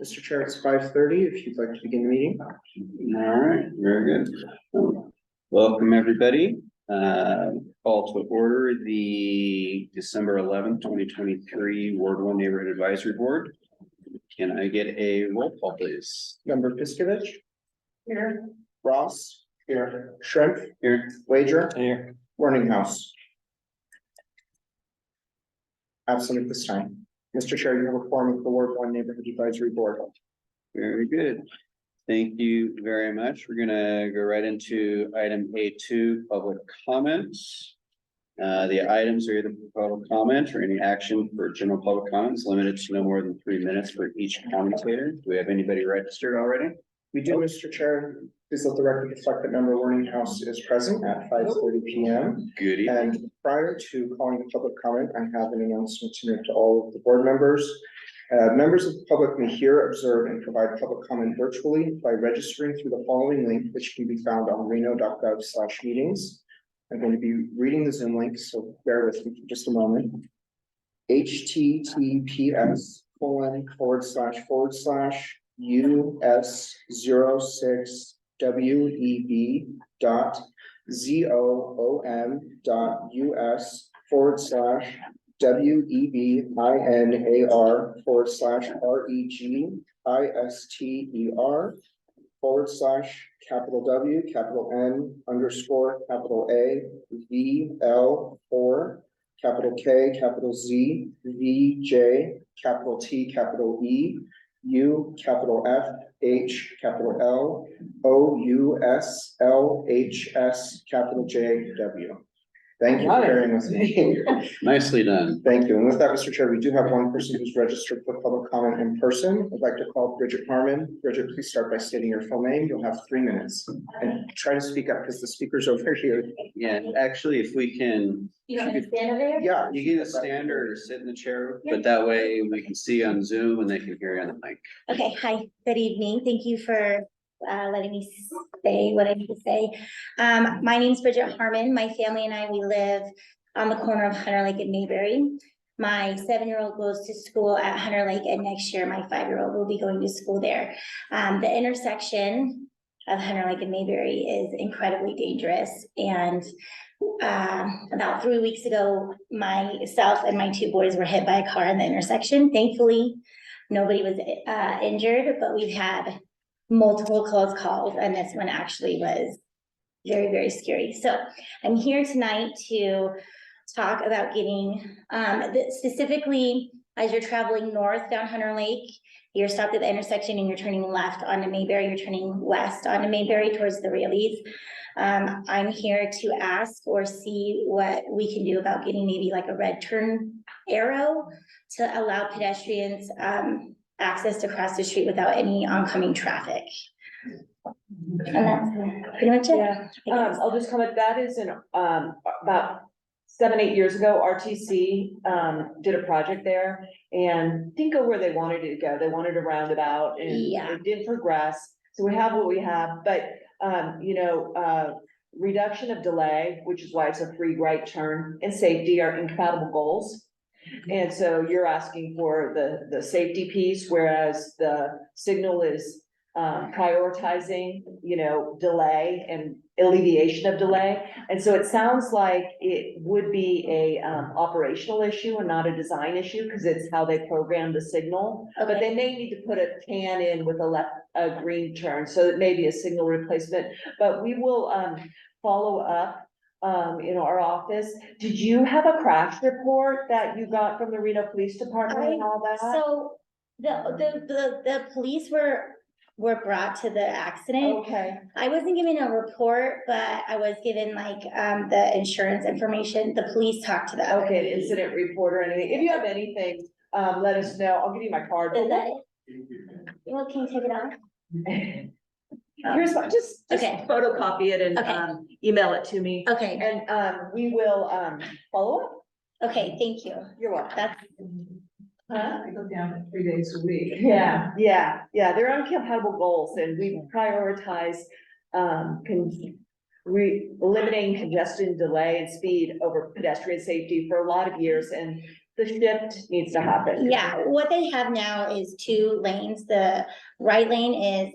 Mr. Chair, it's 5:30. If you'd like to begin the meeting. All right, very good. Welcome, everybody. Call to order the December 11th, 2023 Ward 1 Neighborhood Advisory Board. Can I get a roll call, please? Member Piskovich. Here. Ross. Here. Shrimp. Here. Wager. Here. Warninghouse. Absent at this time. Mr. Chair, you have a quorum of the Ward 1 Neighborhood Advisory Board. Very good. Thank you very much. We're gonna go right into item A2, public comments. The items are either public comment or any action for general public comments limited to no more than 3 minutes for each commentator. Do we have anybody registered already? We do, Mr. Chair. Please let the record reflect that Member Warninghouse is present at 5:30 p.m. Good evening. And prior to calling the public comment, I have an announcement to make to all of the board members. Members of the public may hear, observe, and provide public comment virtually by registering through the following link, which can be found on reno.gov/meetings. I'm going to be reading the Zoom link, so bear with me for just a moment. https://us060web.zoom/WEB.WESTER/capital N capital A VL4 capital K capital Z VJ capital T capital E U capital F H capital L OUS LHS capital J W. Thank you for bearing with me. Nicely done. Thank you. And with that, Mr. Chair, we do have one person who's registered for public comment in person. I'd like to call Bridget Harmon. Bridget, please start by stating your full name. You'll have 3 minutes. And try to speak up because the speaker's over here. Yeah, actually, if we can, You don't understand over there? Yeah. you can stand or sit in the chair, but that way we can see on Zoom and they can hear you on the mic. Okay, hi, good evening. Thank you for letting me say what I need to say. My name's Bridget Harmon. My family and I, we live on the corner of Hunter Lake and Mayberry. My 7-year-old goes to school at Hunter Lake, and next year my 5-year-old will be going to school there. The intersection of Hunter Lake and Mayberry is incredibly dangerous, and about 3 weeks ago, myself and my 2 boys were hit by a car in the intersection. Thankfully, nobody was injured, but we've had multiple close calls, and this one actually was very, very scary. So I'm here tonight to talk about getting, specifically as you're traveling north down Hunter Lake, you're stopped at the intersection and you're turning left onto Mayberry, you're turning west onto Mayberry towards the Raleys. I'm here to ask or see what we can do about getting maybe like a red turn arrow to allow pedestrians access to cross the street without any oncoming traffic. And that's pretty much it. Yeah, I'll just comment, that is about 7-8 years ago, RTC did a project there and didn't go where they wanted it to go. They wanted a roundabout and Yeah. it didn't progress. So we have what we have, but reduction of delay, which is why it's a free right turn, and safety are incompatible goals. And so you're asking for the safety piece, whereas the signal is prioritizing, delay and alleviation of delay. And so it sounds like it would be a operational issue and not a design issue, because it's how they program the signal. But Okay. they may need to put a can in with a green turn, so it may be a signal replacement. But we will follow up in our office. Did you have a crash report that you got from the Reno Police Department and all that? So the police were brought to the accident. Okay, I wasn't given a report, but I was given like the insurance information. The police talked to the. okay, an incident report or anything. If you have anything, let us know. I'll give you my card. Is that it? Well, can you take it off? Here's my, just Okay. photocopy it and Okay. email it to me. Okay, And we will follow up. okay, thank you. You're welcome. That's, Huh? I go down 3 days a week. Yeah, they're incompatible goals, and we prioritize limiting congestion, delay, and speed over pedestrian safety for a lot of years, and the shift needs to happen. Yeah, what they have now is 2 lanes. The right lane is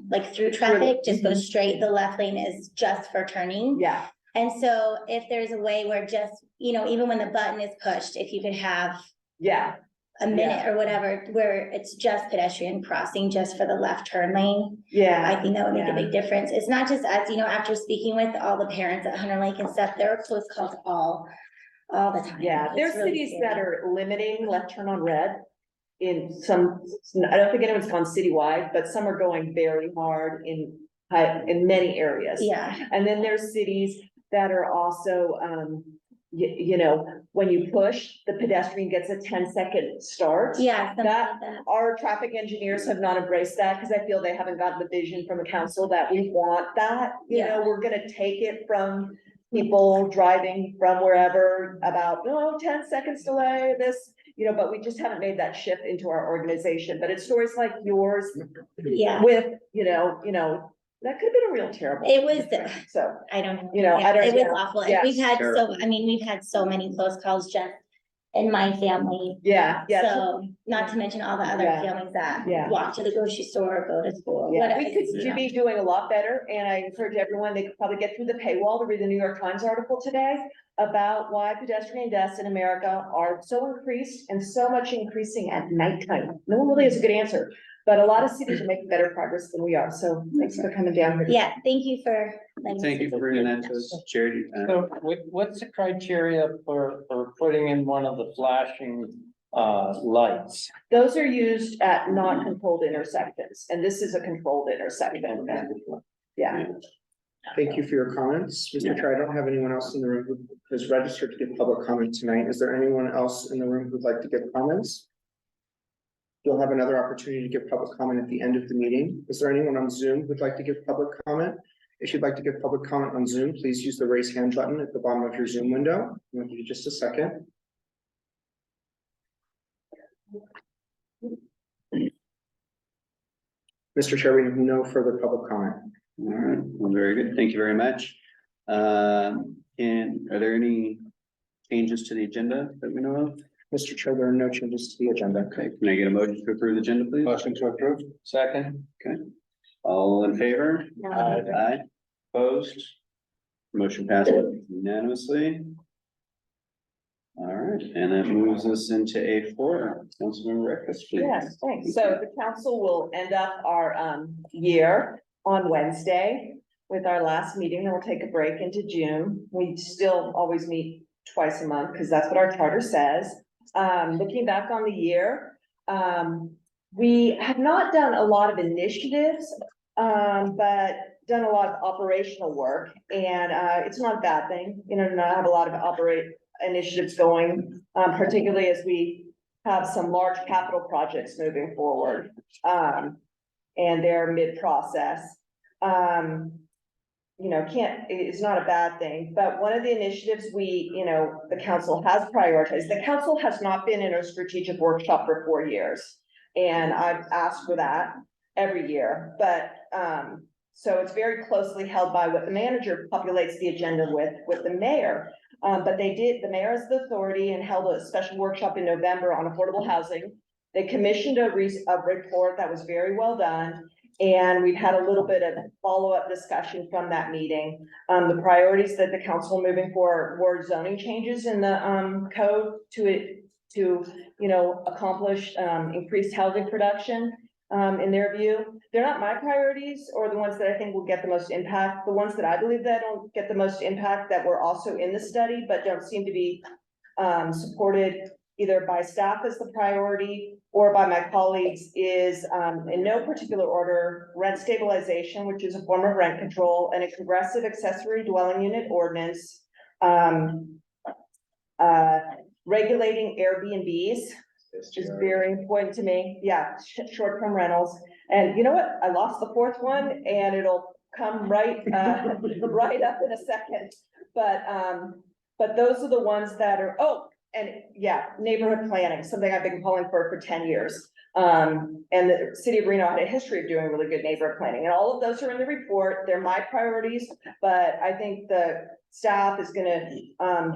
like through traffic, just goes straight. The left lane is just for turning. Yeah, And so if there's a way where just, even when the button is pushed, if you could have yeah, a minute or whatever, where it's just pedestrian crossing just for the left turn lane, yeah. I think that would make a Yeah. big difference. It's not just us, after speaking with all the parents at Hunter Lake and stuff, there are close calls all the time. Yeah, It's there's really cities that scary. are limiting left turn on red. In some, I don't think anyone's gone citywide, but some are going very hard in many areas. Yeah, And then there's cities that are also, when you push, the pedestrian gets a 10-second start. yeah, something That- like that. Our traffic engineers have not embraced that because I feel they haven't gotten the vision from the council that we want that. Yeah. We're gonna take it from people driving from wherever about, 10 seconds delay, this, but we just haven't made that shift into our organization. But it's stories like yours Yeah, with, that could have been a real terrible. it was, So, I don't know. I Yeah, don't- it was yeah, awful. And yes, we've had terrible. we've had so many close calls just in my family. yeah. So not to mention all the other Yeah. families that Yeah. walk to the grocery store, go to school, Yeah, whatever. we could be doing a lot better, and I encourage everyone, they could probably get through the paywall to read the New York Times article today about why pedestrian deaths in America are so increased and so much increasing at nighttime. No one really has a good answer, but a lot of cities are making better progress than we are, so thanks for coming down here. Yeah, thank you for. letting me Thank you speak. for bringing that to us, Charity. So what's the criteria for putting in one of the flashing lights? Those are used at non-controlled intersections, and this is a controlled intersection. Yeah, Thank you for your comments. Mr. Chair, I don't have anyone else in the room who has registered to give public comment tonight. Is there anyone else in the room who'd like to give comments? You'll have another opportunity to give public comment at the end of the meeting. Is there anyone on Zoom who'd like to give public comment? If you'd like to give public comment on Zoom, please use the raise hand button at the bottom of your Zoom window. I'll give you just a second. Mr. Chair, we have no further public comment. All right, well, very good. Thank you very much. And are there any changes to the agenda that we know of? Mr. Chair, there are no changes to the agenda. Okay, can I get a motion to approve the agenda, please? Motion to approve. Second. All in favor? Aye. Aye. Opposed? Motion passes unanimously. All right, and that moves us into A4. Councilmember Reckles, please. yes, thanks. So the council will end up our year on Wednesday with our last meeting, then we'll take a break into June. We still always meet twice a month because that's what our charter says. Looking back on the year, we have not done a lot of initiatives, but done a lot of operational work, and it's not a bad thing, not have a lot of initiatives going, particularly as we have some large capital projects moving forward. And they're mid-process. It's not a bad thing, but one of the initiatives the council has prioritized, the council has not been in a strategic workshop for 4 years. And I've asked for that every year, but, so it's very closely held by what the manager populates the agenda with the mayor. But the mayor has the authority and held a special workshop in November on affordable housing. They commissioned a report that was very well done. And we've had a little bit of follow-up discussion from that meeting. The priorities that the council moving forward were zoning changes in the code to accomplish increased housing production. In their view, they're not my priorities or the ones that I think will get the most impact. The ones that I believe that don't get the most impact that were also in the study, but don't seem to be supported either by staff as the priority or by my colleagues is in no particular order, rent stabilization, which is a form of rent control, and a progressive accessory dwelling unit ordinance, regulating Airbnbs, which is very important to me. Yeah, short-term rentals. And you know what? I lost the fourth one and it'll come right right up in a second. But those are the ones that are, and yeah, neighborhood planning, something I've been calling for 10 years. And the city of Reno had a history of doing really good neighborhood planning, and all of those are in the report. They're my priorities, but I think the staff is gonna,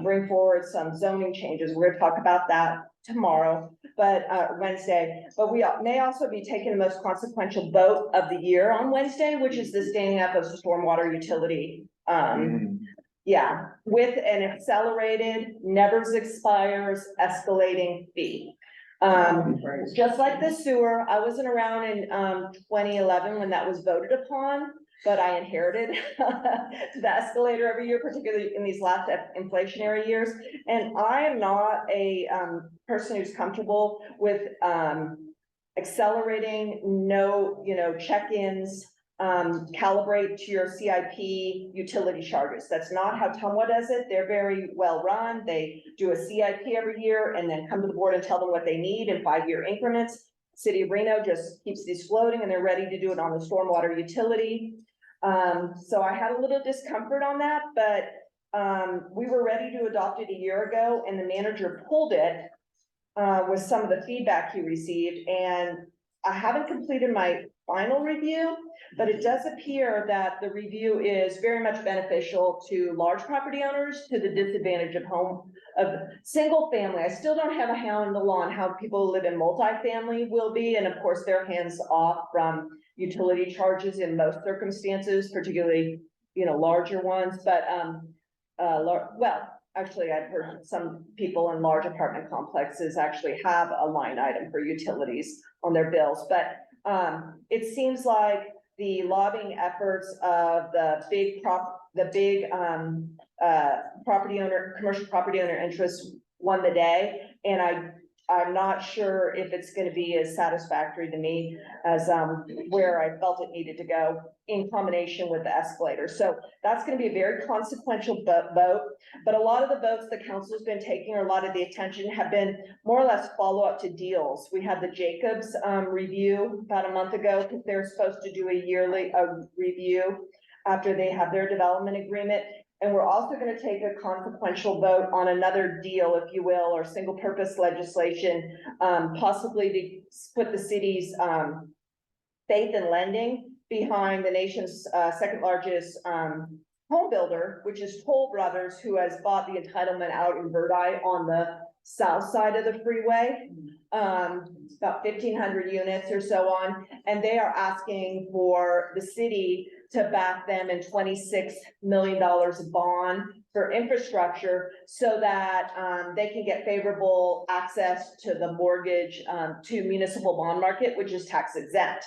bring forward some zoning changes. We're gonna talk about that tomorrow, but, Wednesday. But we may also be taking the most consequential vote of the year on Wednesday, which is the standing up of stormwater utility. Yeah, with an accelerated, never expires, escalating fee. Just like the sewer, I wasn't around in 2011 when that was voted upon, but I inherited the escalator every year, particularly in these last inflationary years. And I am not a person who's comfortable with accelerating, no, check-ins, calibrate to your CIP utility charges. That's not how Tumwa does it. They're very well run. They do a CIP every year and then come to the board and tell them what they need in 5-year increments. City of Reno just keeps these floating and they're ready to do it on the stormwater utility. So I had a little discomfort on that, but we were ready to adopt it a year ago and the manager pulled it with some of the feedback he received. And I haven't completed my final review, but it does appear that the review is very much beneficial to large property owners to the disadvantage of single family. I still don't have a handle on how people who live in multifamily will be. And of course, they're hands off from utility charges in most circumstances, particularly, larger ones. But, actually, I've heard some people in large apartment complexes actually have a line item for utilities on their bills. But it seems like the lobbying efforts of the big commercial property owner interests won the day. And I'm not sure if it's gonna be as satisfactory to me as where I felt it needed to go in combination with the escalator. So that's gonna be a very consequential vote. But a lot of the votes the council's been taking, or a lot of the attention, have been more or less follow up to deals. We had the Jacobs review about a month ago, because they're supposed to do a yearly review after they have their development agreement. And we're also gonna take a consequential vote on another deal, if you will, or single purpose legislation, possibly to put the city's faith in lending behind the nation's second largest home builder, which is Toll Brothers, who has bought the entitlement out in Verdi on the south side of the freeway. About 1,500 units or so on, and they are asking for the city to back them in $26 million bond for infrastructure so that they can get favorable access to the mortgage to municipal bond market, which is tax exempt.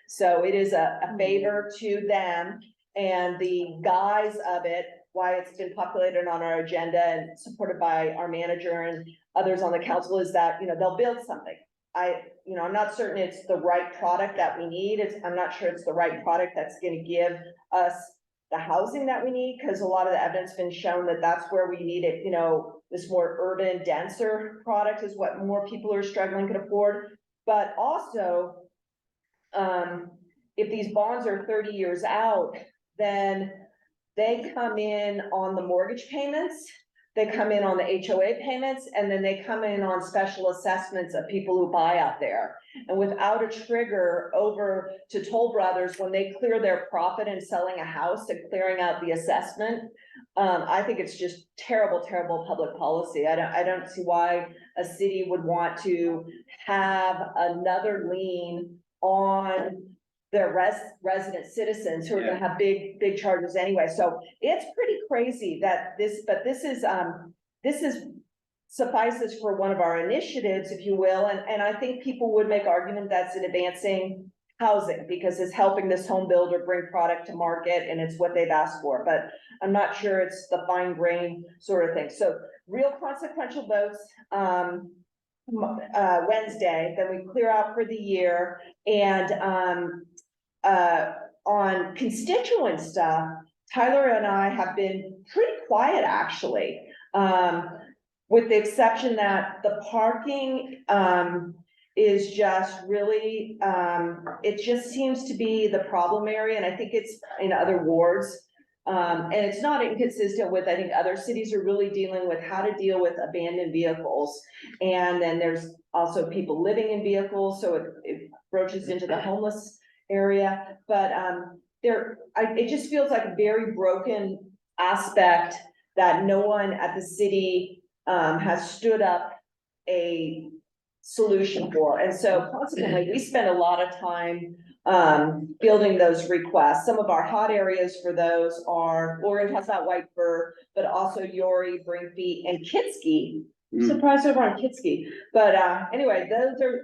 So it is a favor to them, and the guise of it, why it's been populated on our agenda and supported by our manager and others on the council, is that, they'll build something. I'm not certain it's the right product that we need. I'm not sure it's the right product that's gonna give us the housing that we need, because a lot of the evidence been shown that that's where we need it, this more urban, denser product is what more people are struggling to afford. But also, if these bonds are 30 years out, then they come in on the mortgage payments, they come in on the HOA payments, and then they come in on special assessments of people who buy out there. And without a trigger over to Toll Brothers, when they clear their profit in selling a house and clearing out the assessment, I think it's just terrible, terrible public policy. I don't see why a city would want to have another lien on their resident citizens who are gonna have big charges anyway. So it's pretty crazy that this is suffices for one of our initiatives, if you will. And I think people would make argument that's in advancing housing because it's helping this home builder bring product to market and it's what they've asked for. But I'm not sure it's the fine grain sort of thing. So real consequential votes, Wednesday, then we clear out for the year. And on constituent stuff, Tyler and I have been pretty quiet, actually, with the exception that the parking is just really, it just seems to be the problem area, and I think it's in other wards. And it's not inconsistent with, I think other cities are really dealing with how to deal with abandoned vehicles. And then there's also people living in vehicles, so it broaches into the homeless area. But, it just feels like a very broken aspect that no one at the city, has stood up a solution for. And so consequently, we spend a lot of time building those requests. Some of our hot areas for those are, Oregon has that White Fir, but also Yori, Brinkby, and Kitski. Surprised over on Kitski. But anyway,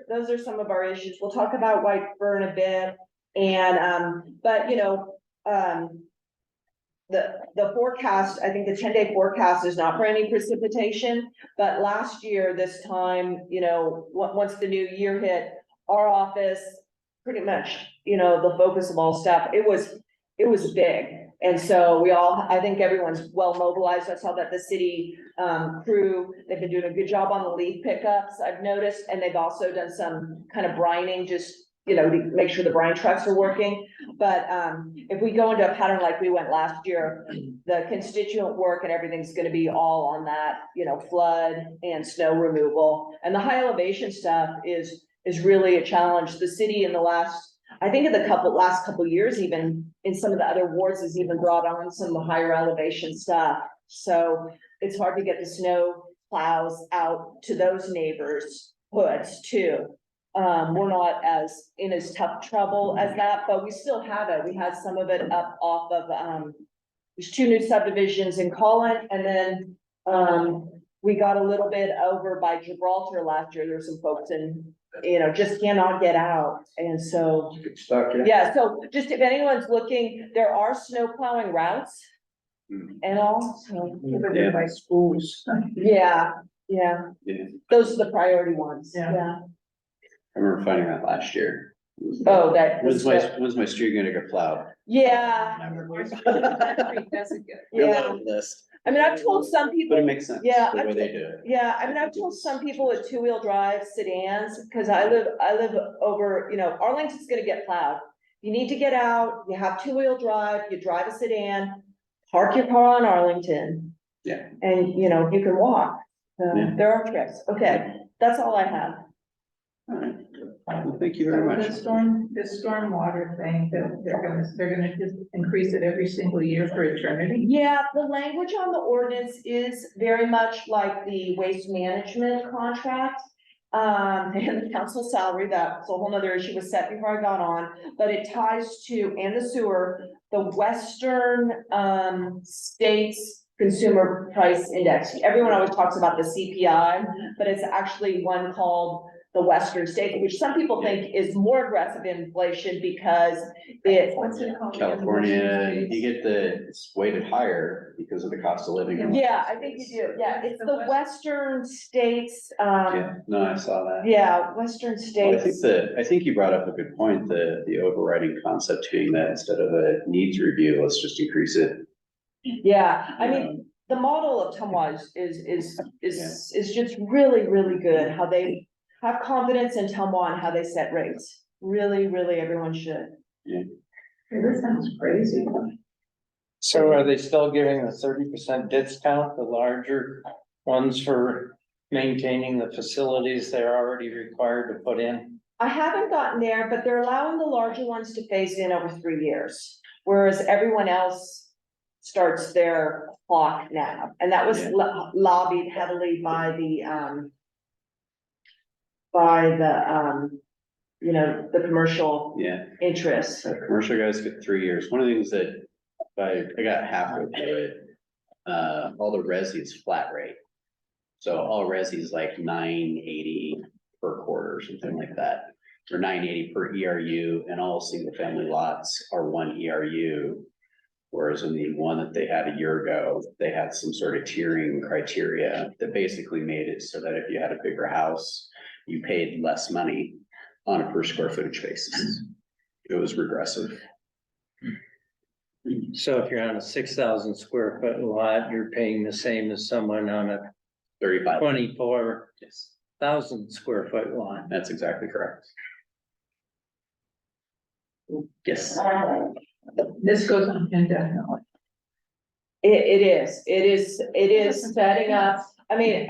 those are some of our issues. We'll talk about White Fir in a bit. And but the forecast, I think the 10-day forecast is not for any precipitation, but last year, this time, once the new year hit, our office, pretty much, the focus of all staff, it was big. And so I think everyone's well mobilized. I saw that the city crew, they've been doing a good job on the leaf pickups, I've noticed, and they've also done some kind of brining, just to make sure the brine trucks are working. But if we go into a pattern like we went last year, the constituent work and everything's gonna be all on that, flood and snow removal. And the high elevation stuff is really a challenge. The city in the I think in the last couple years, even in some of the other wards, has even brought on some higher elevation stuff. So it's hard to get the snow plows out to those neighbors' hoods too. We're not in as tough trouble as that, but we still have it. We had some of it up off of, there's 2 new subdivisions in Collin, and then, we got a little bit over by Gibraltar last year. There's some folks just cannot get out. And so, Get stuck, yeah. yeah, so just if anyone's looking, there are snow plowing routes and all, so, Yeah. By schools. yeah. Yeah, Those are the priority ones, Yeah. yeah. I remember finding that last year. Oh, that. When's my street gonna get plowed? Yeah, Doesn't get. yeah. List. I mean, I've told some people. But it makes sense. Yeah, The way I've they do it. Yeah, I mean, I've told some people with 2-wheel drive sedans, because I live over, Arlington's gonna get plowed. You need to get out, you have 2-wheel drive, you drive a sedan, park your car on Arlington. Yeah. And, you can walk. Yeah. There are trips. Okay, that's all I have. All right. Well, thank you very much. The stormwater thing, they're gonna just increase it every single year for eternity. Yeah, the language on the ordinance is very much like the waste management contract. And the council salary, that's a whole nother issue, was set before I got on, but it ties to, and the sewer, the Western, states consumer price index. Everyone always talks about the CPI, but it's actually one called the Western states, which some people think is more aggressive inflation because What's it called? California, you get it's weighted higher because of the cost of living. Yeah, I think you do. Yeah, it's the Western states, Yeah, no, I saw that. yeah, Western Well, states. I think you brought up a good point, the overriding concept being that instead of a needs review, let's just increase it. Yeah, I mean, the model of Tumwa is just really, really good, how they have confidence in Tumwa and how they set rates. Really, really, everyone should. This sounds crazy. So are they still giving the 30% discount, the larger ones for maintaining the facilities they're already required to put in? I haven't gotten there, but they're allowing the larger ones to phase in over 3 years, whereas everyone else starts their clock now. And that was lobbied heavily by the the commercial Yeah. interests. So commercial guys get 3 years. One of the things that I got halfway through it, all the resi is flat rate. So all resi is like $9.80 per quarter or something like that, or $9.80 per ERU, and all single family lots are 1 ERU. Whereas in the one that they had a year ago, they had some sort of tiering criteria that basically made it so that if you had a bigger house, you paid less money on a per square footage basis. It was regressive. So if you're on a 6,000 square foot lot, you're paying the same as someone on a 35. 24,000 Yes, square foot lot. that's exactly correct. Yes. This goes on indefinitely. It is setting up, I mean,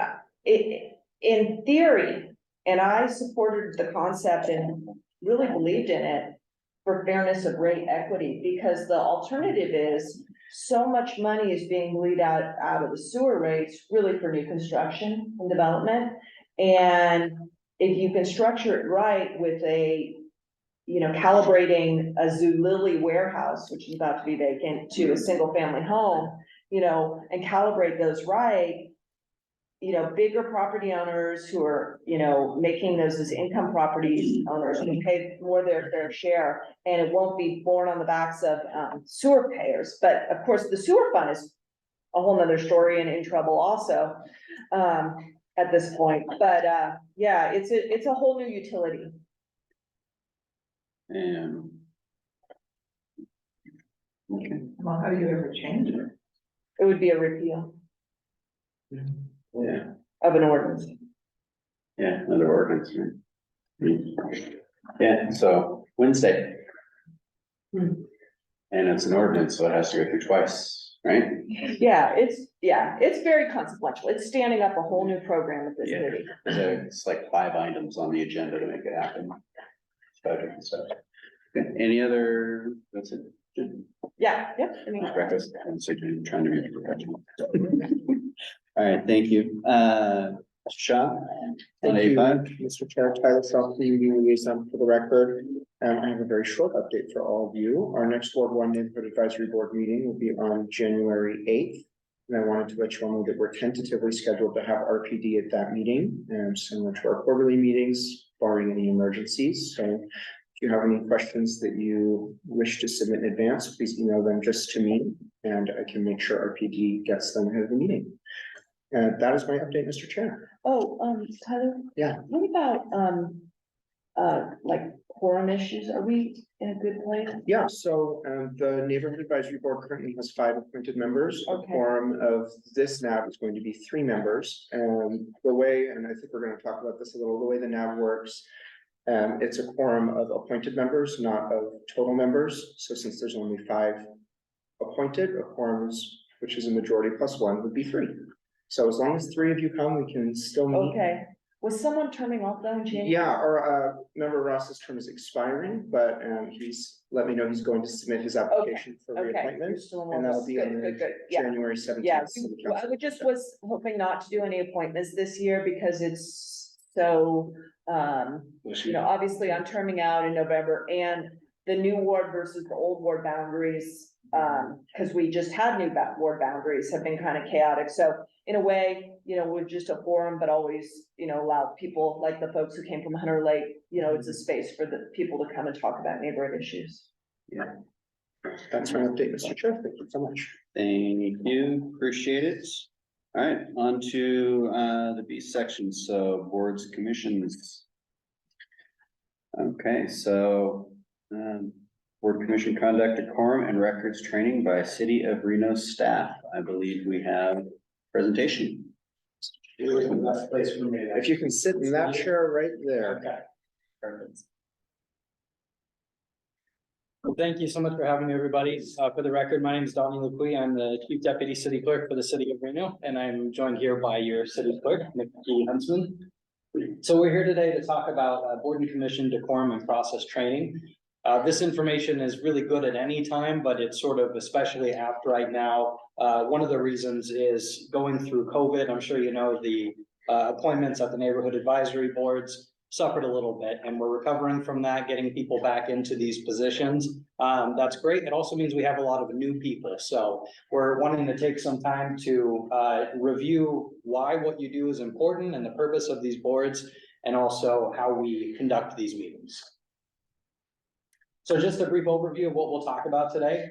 in theory, and I supported the concept and really believed in it for fairness of rate equity, because the alternative is so much money is being bleed out of the sewer rates, really for new construction and development. And if you can structure it right with calibrating a Zulily warehouse, which is about to be vacant, to a single family home, and calibrate those right, bigger property owners who are, making those as income property owners can pay more their fair share, and it won't be borne on the backs of sewer payers. But of course, the sewer fund is a whole nother story and in trouble also at this point. But yeah, it's a whole new utility. And. Okay. Well, how do you ever change it? It would be a repeal Yeah, of an ordinance. yeah, another ordinance. Yeah, so Wednesday. Hmm. And it's an ordinance, so it has to go through twice, right? Yeah, it's very consequential. It's standing up a whole new program at this Yeah. city. So it's like 5 items on the agenda to make it happen. Budget and stuff. Okay, any other, that's it. Yeah, yep. I mean, Breakfast, I'm trying to be professional. All right, thank you. Shaw? On Thank you, A5? Mr. Chair, Tyler South, Community Liaison for the record. I have a very short update for all of you. Our next Ward 1 Neighborhood Advisory Board meeting will be on January 8th. And I wanted to let you all know that we're tentatively scheduled to have RPD at that meeting, similar to our quarterly meetings, barring any emergencies. So if you have any questions that you wish to submit in advance, please email them just to me, and I can make sure RPD gets them ahead of the meeting. And that is my update, Mr. Chair. Tyler? Yeah. What about, like quorum issues? Are we in a good place? Yeah, so the Neighborhood Advisory Board currently has 5 appointed members. A Okay. quorum of this NAB is going to be 3 members. And the way, and I think we're going to talk about this a little, the way the NAB works, it's a quorum of appointed members, not of total members. So since there's only 5 appointed, a quorum, which is a majority plus 1, would be 3. So as long as 3 of you come, we can still meet. Okay. Was someone turning off though in January? Yeah, our member Ross's term is expiring, but he's let me know he's going to submit his application for Okay. reappointment. You're still in And that'll office. be on Good, the good, good. Yeah. January 17th. Yeah, city I council. would just was hoping not to do any appointments this year because it's so, obviously I'm terming out in November, and the new ward versus the old ward boundaries, because we just had new ward boundaries have been kind of chaotic. So in a way, we're just a forum, but always, allow people like the folks who came from Hunter Lake, it's a space for the people to come and talk about neighborhood issues. Yeah. That's my update, Mr. Chair. Thank you so much. Thank you, appreciate it. All right, on to the B section, so boards, commissions. Okay, so board commission conduct decorum and records training by City of Reno staff. I believe we have presentation. If you can sit in that chair right there. Okay. Perfect. Well, thank you so much for having me, everybody. For the record, my name is Donnie LeQuy. I'm the Chief Deputy City Clerk for the City of Reno, and I'm joined here by your City Clerk, Nikki Huntsman. So we're here today to talk about board and commission decorum and process training. This information is really good at any time, but it's sort of especially apt right now. One of the reasons is going through COVID. I'm sure you know the appointments at the neighborhood advisory boards suffered a little bit, and we're recovering from that, getting people back into these positions. That's great. It also means we have a lot of new people. So we're wanting to take some time to review why what you do is important and the purpose of these boards, and also how we conduct these meetings. So just a brief overview of what we'll talk about today.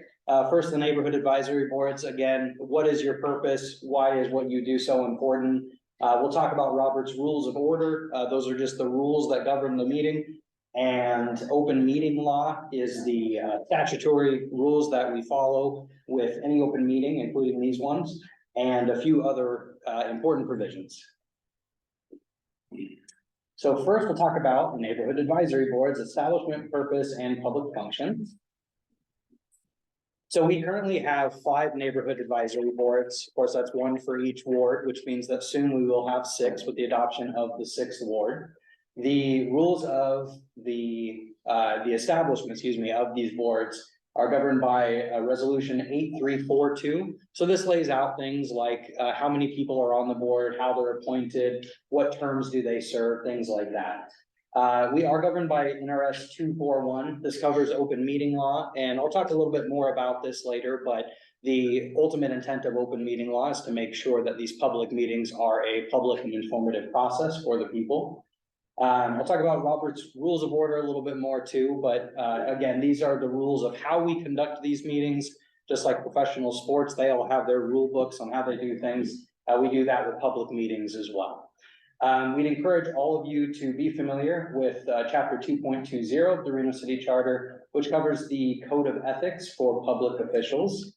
First, the neighborhood advisory boards. Again, what is your purpose? Why is what you do so important? We'll talk about Robert's Rules of Order. Those are just the rules that govern the meeting. And open meeting law is the statutory rules that we follow with any open meeting, including these ones, and a few other important provisions. So first, we'll talk about neighborhood advisory boards, establishment, purpose, and public function. So we currently have 5 neighborhood advisory boards. Of course, that's 1 for each ward, which means that soon we will have 6 with the adoption of the 6th ward. The rules of the establishment, excuse me, of these boards are governed by resolution 8342. So this lays out things like how many people are on the board, how they're appointed, what terms do they serve, things like that. We are governed by NRS 241. This covers open meeting law, and I'll talk a little bit more about this later, but the ultimate intent of open meeting law is to make sure that these public meetings are a public and informative process for the people. I'll talk about Robert's Rules of Order a little bit more too, but again, these are the rules of how we conduct these meetings. Just like professional sports, they all have their rule books on how they do things. We do that with public meetings as well. We'd encourage all of you to be familiar with chapter 2.20 of the Reno City Charter, which covers the code of ethics for public officials.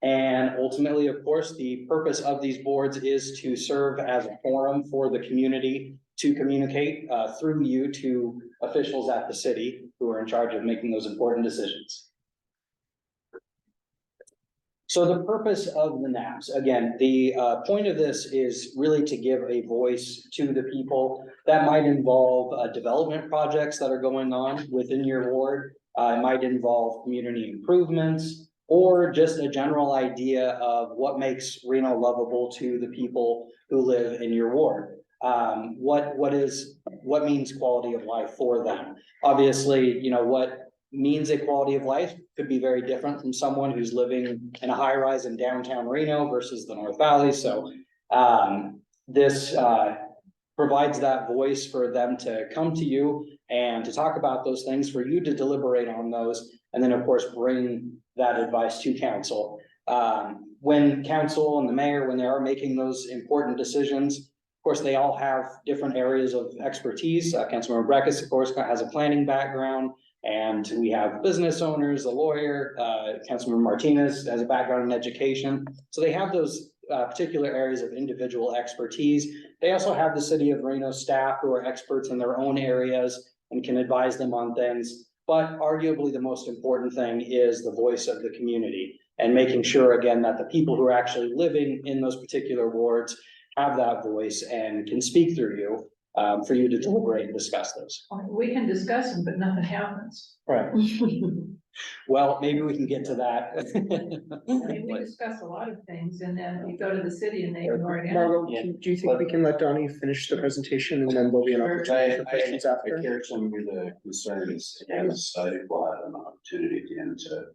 And ultimately, of course, the purpose of these boards is to serve as a forum for the community to communicate through you to officials at the city who are in charge of making those important decisions. So the purpose of the NABs, again, the point of this is really to give a voice to the people. That might involve development projects that are going on within your ward. It might involve community improvements or just a general idea of what makes Reno lovable to the people who live in your ward. What means quality of life for them? Obviously, you know, what means a quality of life could be very different from someone who's living in a high rise in downtown Reno versus the North Valley. So this provides that voice for them to come to you and to talk about those things, for you to deliberate on those, and then of course bring that advice to council. When council and the mayor, when they are making those important decisions, of course, they all have different areas of expertise. Councilmember Breckus, of course, has a planning background. And we have business owners, a lawyer, Councilmember Martinez has a background in education. So they have those particular areas of individual expertise. They also have the city of Reno staff who are experts in their own areas and can advise them on things. But arguably the most important thing is the voice of the community and making sure, again, that the people who are actually living in those particular wards have that voice and can speak through you. For you to deliberate and discuss those. We can discuss them, but nothing happens. Right. Well, maybe we can get to that. I mean, we discuss a lot of things and then we go to the city and they ignore it. Margo, do you think we can let Donnie finish the presentation and then there'll be an opportunity for questions after? I hear some of the concerns, and I think we'll have an opportunity at the end to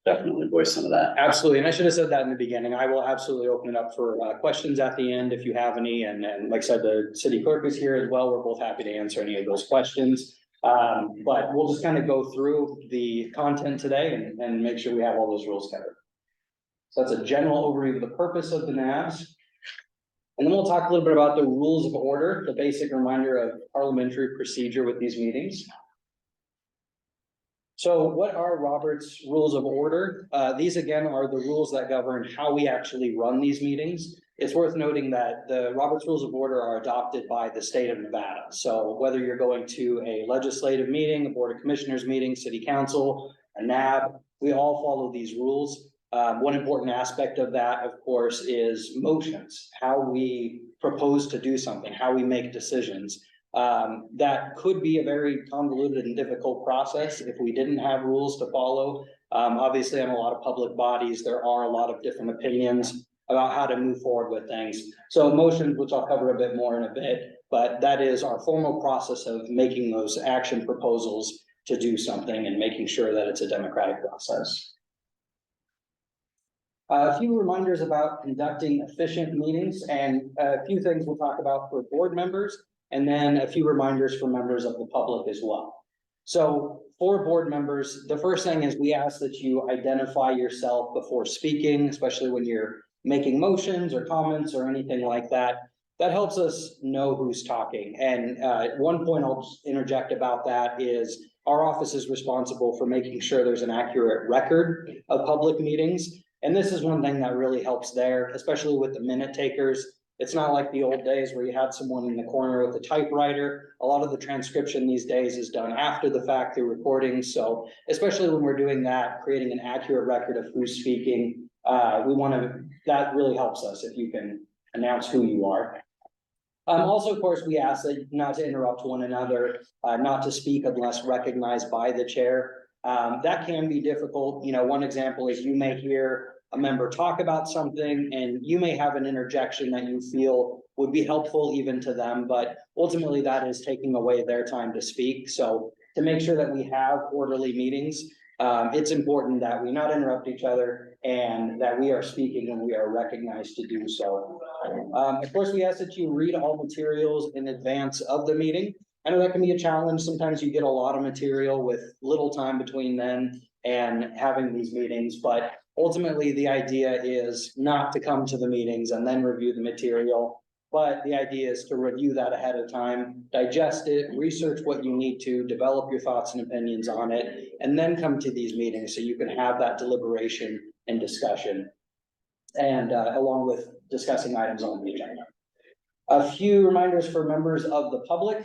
definitely voice some of that. Absolutely, and I should have said that in the beginning. I will absolutely open it up for questions at the end if you have any, and like I said, the city clerk is here as well. We're both happy to answer any of those questions. But we'll just kind of go through the content today and make sure we have all those rules covered. So that's a general overview of the purpose of the NABs. And then we'll talk a little bit about the rules of order, the basic reminder of parliamentary procedure with these meetings. So what are Robert's Rules of Order? These again are the rules that govern how we actually run these meetings. It's worth noting that the Robert's Rules of Order are adopted by the state of Nevada. So whether you're going to a legislative meeting, a Board of Commissioners meeting, City Council, a NAB, we all follow these rules. One important aspect of that, of course, is motions, how we propose to do something, how we make decisions. That could be a very convoluted and difficult process if we didn't have rules to follow. Obviously, in a lot of public bodies, there are a lot of different opinions about how to move forward with things. So motions, which I'll cover a bit more in a bit, but that is our formal process of making those action proposals to do something and making sure that it's a democratic process. A few reminders about conducting efficient meetings and a few things we'll talk about for board members, and then a few reminders for members of the public as well. So for board members, the first thing is we ask that you identify yourself before speaking, especially when you're making motions or comments or anything like that. That helps us know who's talking. And one point I'll just interject about that is our office is responsible for making sure there's an accurate record of public meetings. And this is one thing that really helps there, especially with the minute takers. It's not like the old days where you had someone in the corner with a typewriter. A lot of the transcription these days is done after the fact through recording. So especially when we're doing that, creating an accurate record of who's speaking, that really helps us if you can announce who you are. Also, of course, we ask that not to interrupt one another, not to speak unless recognized by the chair. That can be difficult. One example is you may hear a member talk about something and you may have an interjection that you feel would be helpful even to them, but ultimately that is taking away their time to speak. So to make sure that we have orderly meetings, it's important that we not interrupt each other and that we are speaking and we are recognized to do so. Of course, we ask that you read all materials in advance of the meeting. I know that can be a challenge. Sometimes you get a lot of material with little time between then and having these meetings, but ultimately the idea is not to come to the meetings and then review the material. But the idea is to review that ahead of time, digest it, research what you need to, develop your thoughts and opinions on it, and then come to these meetings so you can have that deliberation and discussion. And along with discussing items on the agenda. A few reminders for members of the public.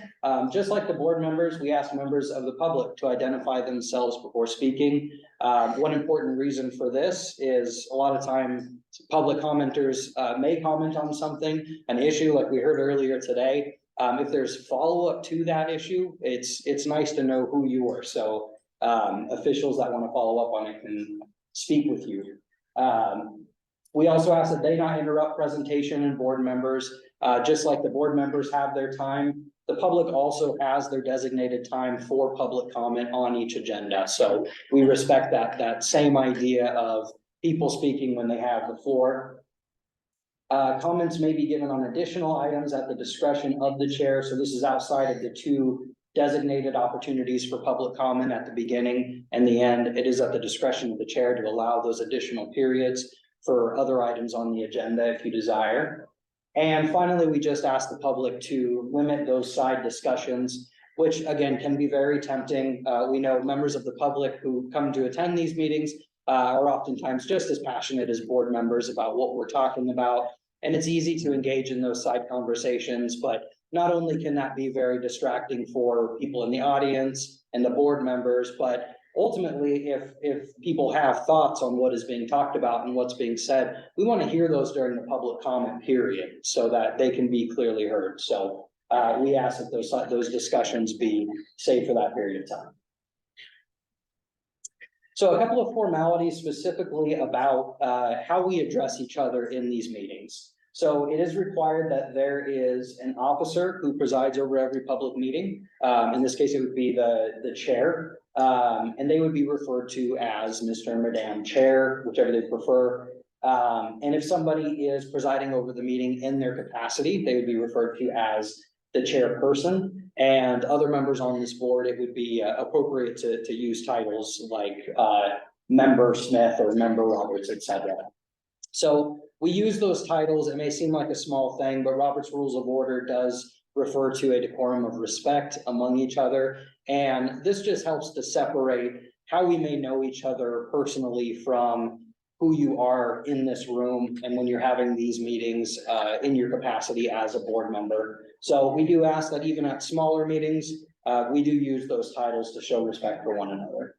Just like the board members, we ask members of the public to identify themselves before speaking. One important reason for this is a lot of time public commenters may comment on something, an issue like we heard earlier today. If there's follow-up to that issue, it's nice to know who you are. So officials that want to follow up on it can speak with you. We also ask that they not interrupt presentation and board members. Just like the board members have their time, the public also has their designated time for public comment on each agenda. So we respect that same idea of people speaking when they have the floor. Comments may be given on additional items at the discretion of the chair. So this is outside of the two designated opportunities for public comment at the beginning and the end. It is at the discretion of the chair to allow those additional periods for other items on the agenda if you desire. And finally, we just ask the public to limit those side discussions, which again can be very tempting. We know members of the public who come to attend these meetings are oftentimes just as passionate as board members about what we're talking about. And it's easy to engage in those side conversations, but not only can that be very distracting for people in the audience and the board members, but ultimately, if people have thoughts on what is being talked about and what's being said, we want to hear those during the public comment period so that they can be clearly heard. So we ask that those discussions be safe for that period of time. So a couple of formalities specifically about how we address each other in these meetings. So it is required that there is an officer who presides over every public meeting. In this case, it would be the chair. And they would be referred to as Mr. and Madam Chair, whichever they prefer. And if somebody is presiding over the meeting in their capacity, they would be referred to as the chairperson. And other members on this board, it would be appropriate to use titles like Member Smith or Member Roberts, etc. So we use those titles. It may seem like a small thing, but Robert's Rules of Order does refer to a decorum of respect among each other. And this just helps to separate how we may know each other personally from who you are in this room and when you're having these meetings in your capacity as a board member. So we do ask that even at smaller meetings, we do use those titles to show respect for one another.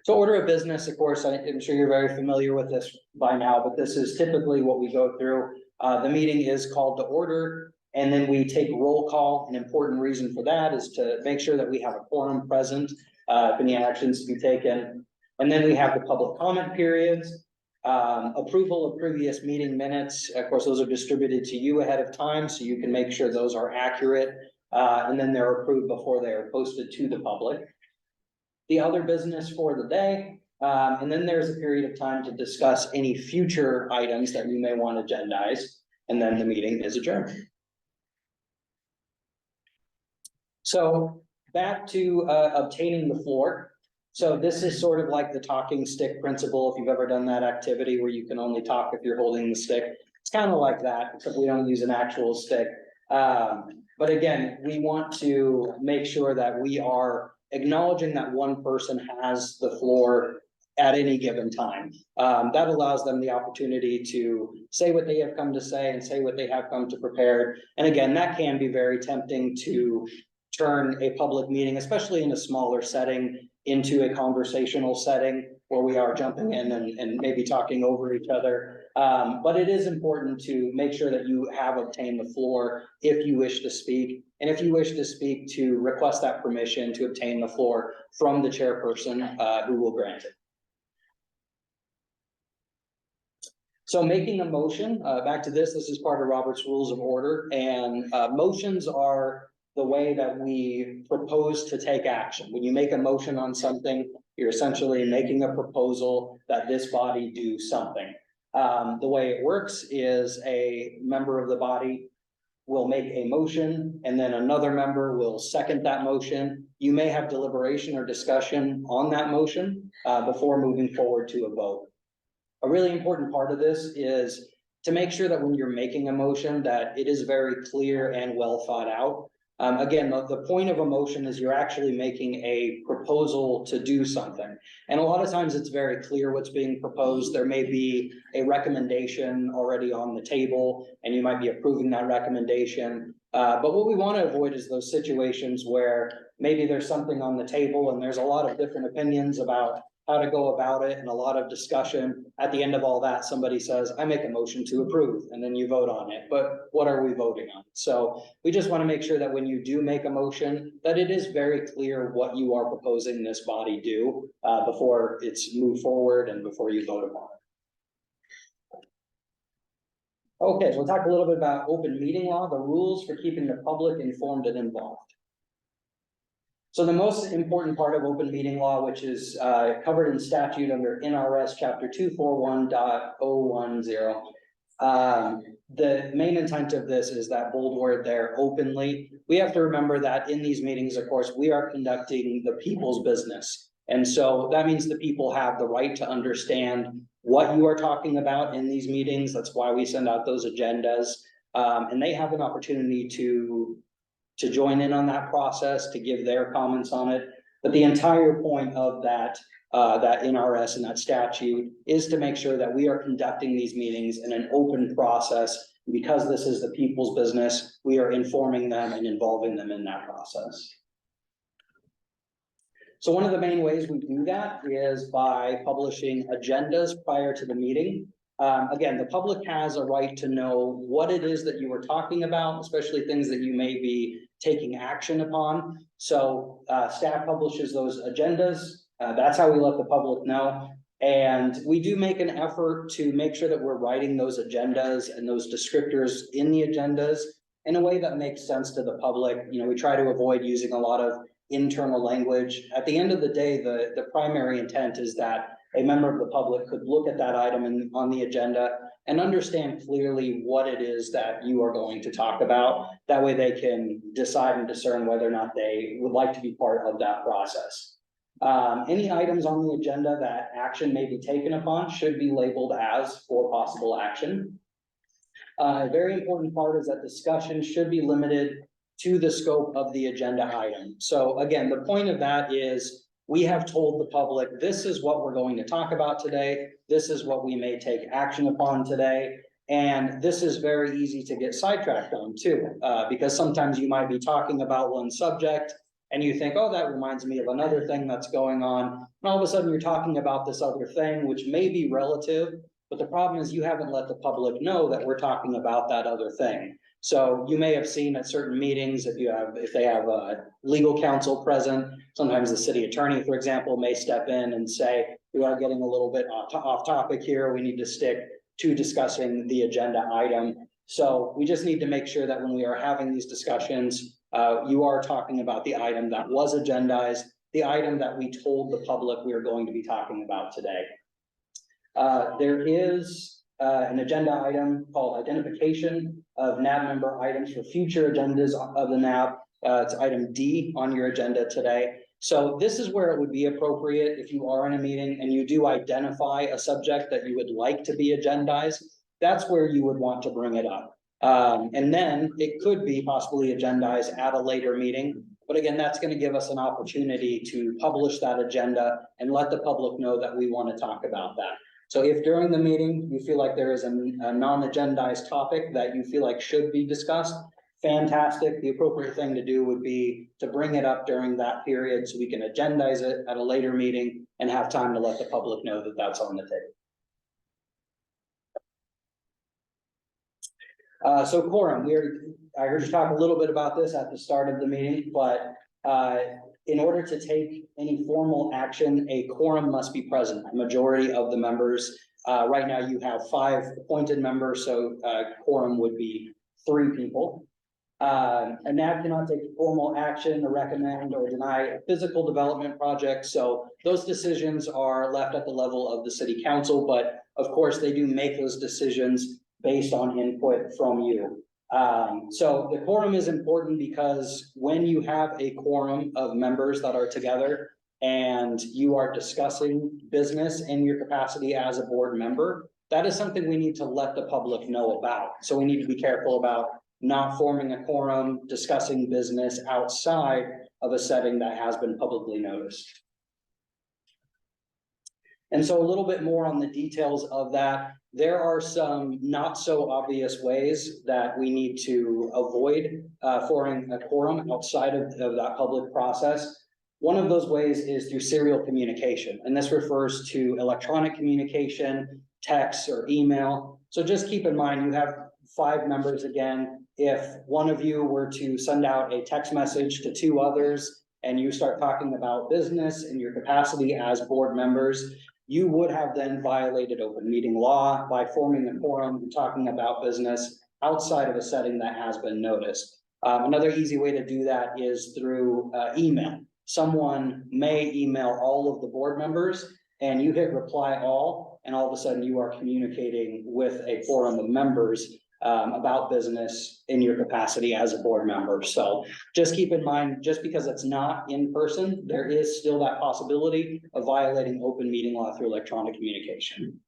So order of business, of course, I'm sure you're very familiar with this by now, but this is typically what we go through. The meeting is called to order, and then we take roll call. An important reason for that is to make sure that we have a quorum present, if any actions to be taken. And then we have the public comment periods, approval of previous meeting minutes. Of course, those are distributed to you ahead of time, so you can make sure those are accurate. And then they're approved before they are posted to the public. The other business for the day, and then there's a period of time to discuss any future items that you may want to agendize, and then the meeting is adjourned. So back to obtaining the floor. So this is sort of like the talking stick principle. If you've ever done that activity where you can only talk if you're holding the stick, it's kind of like that, except we don't use an actual stick. But again, we want to make sure that we are acknowledging that one person has the floor at any given time. That allows them the opportunity to say what they have come to say and say what they have come to prepare. And again, that can be very tempting to turn a public meeting, especially in a smaller setting, into a conversational setting where we are jumping in and maybe talking over each other. But it is important to make sure that you have obtained the floor if you wish to speak. And if you wish to speak, to request that permission to obtain the floor from the chairperson, who will grant it. So making a motion, back to this is part of Robert's Rules of Order, and motions are the way that we propose to take action. When you make a motion on something, you're essentially making a proposal that this body do something. The way it works is a member of the body will make a motion, and then another member will second that motion. You may have deliberation or discussion on that motion before moving forward to a vote. A really important part of this is to make sure that when you're making a motion that it is very clear and well thought out. Again, the point of a motion is you're actually making a proposal to do something. And a lot of times it's very clear what's being proposed. There may be a recommendation already on the table and you might be approving that recommendation. But what we want to avoid is those situations where maybe there's something on the table and there's a lot of different opinions about how to go about it and a lot of discussion. At the end of all that, somebody says, I make a motion to approve, and then you vote on it. But what are we voting on? So we just want to make sure that when you do make a motion, that it is very clear what you are proposing this body do before it's moved forward and before you vote upon it. Okay, so we'll talk a little bit about open meeting law, the rules for keeping the public informed and involved. So the most important part of open meeting law, which is covered in statute under NRS chapter 241.010. The main intent of this is that bold word there, openly. We have to remember that in these meetings, of course, we are conducting the people's business. And so that means the people have the right to understand what you are talking about in these meetings. That's why we send out those agendas. And they have an opportunity to join in on that process, to give their comments on it. But the entire point of that NRS and that statute is to make sure that we are conducting these meetings in an open process. Because this is the people's business, we are informing them and involving them in that process. So one of the main ways we do that is by publishing agendas prior to the meeting. Again, the public has a right to know what it is that you were talking about, especially things that you may be taking action upon. So staff publishes those agendas. That's how we let the public know. And we do make an effort to make sure that we're writing those agendas and those descriptors in the agendas in a way that makes sense to the public. You know, we try to avoid using a lot of internal language. At the end of the day, the primary intent is that a member of the public could look at that item on the agenda and understand clearly what it is that you are going to talk about. That way they can decide and discern whether or not they would like to be part of that process. Any items on the agenda that action may be taken upon should be labeled as for possible action. A very important part is that discussion should be limited to the scope of the agenda item. So again, the point of that is we have told the public, this is what we're going to talk about today. This is what we may take action upon today. And this is very easy to get sidetracked on too, because sometimes you might be talking about one subject and you think, oh, that reminds me of another thing that's going on. And all of a sudden you're talking about this other thing, which may be relative, but the problem is you haven't let the public know that we're talking about that other thing. So you may have seen at certain meetings, if they have a legal counsel present, sometimes the city attorney, for example, may step in and say, we are getting a little bit off topic here. We need to stick to discussing the agenda item. So we just need to make sure that when we are having these discussions, you are talking about the item that was agendized, the item that we told the public we are going to be talking about today. There is an agenda item called identification of NAB member items for future agendas of the NAB. It's item D on your agenda today. So this is where it would be appropriate if you are in a meeting and you do identify a subject that you would like to be agendized. That's where you would want to bring it up. And then it could be possibly agendized at a later meeting. But again, that's gonna give us an opportunity to publish that agenda and let the public know that we want to talk about that. So if during the meeting, you feel like there is a non-agendized topic that you feel like should be discussed, fantastic. The appropriate thing to do would be to bring it up during that period so we can agendize it at a later meeting and have time to let the public know that that's on the table. So quorum, I heard you talk a little bit about this at the start of the meeting, but in order to take any formal action, a quorum must be present, a majority of the members. Right now you have 5 appointed members, so quorum would be 3 people. A NAB cannot take formal action to recommend or deny a physical development project, so those decisions are left at the level of the city council, but of course they do make those decisions based on input from you. So the quorum is important because when you have a quorum of members that are together and you are discussing business in your capacity as a board member, that is something we need to let the public know about. So we need to be careful about not forming a quorum, discussing business outside of a setting that has been publicly noticed. And so a little bit more on the details of that. There are some not so obvious ways that we need to avoid forming a quorum outside of that public process. One of those ways is through serial communication, and this refers to electronic communication, text or email. So just keep in mind, you have 5 members again. If one of you were to send out a text message to 2 others and you start talking about business in your capacity as board members, you would have then violated open meeting law by forming a quorum and talking about business outside of a setting that has been noticed. Another easy way to do that is through email. Someone may email all of the board members and you hit reply all, and all of a sudden you are communicating with a quorum of members about business in your capacity as a board member. So just keep in mind, just because it's not in person, there is still that possibility of violating open meeting law through electronic communication.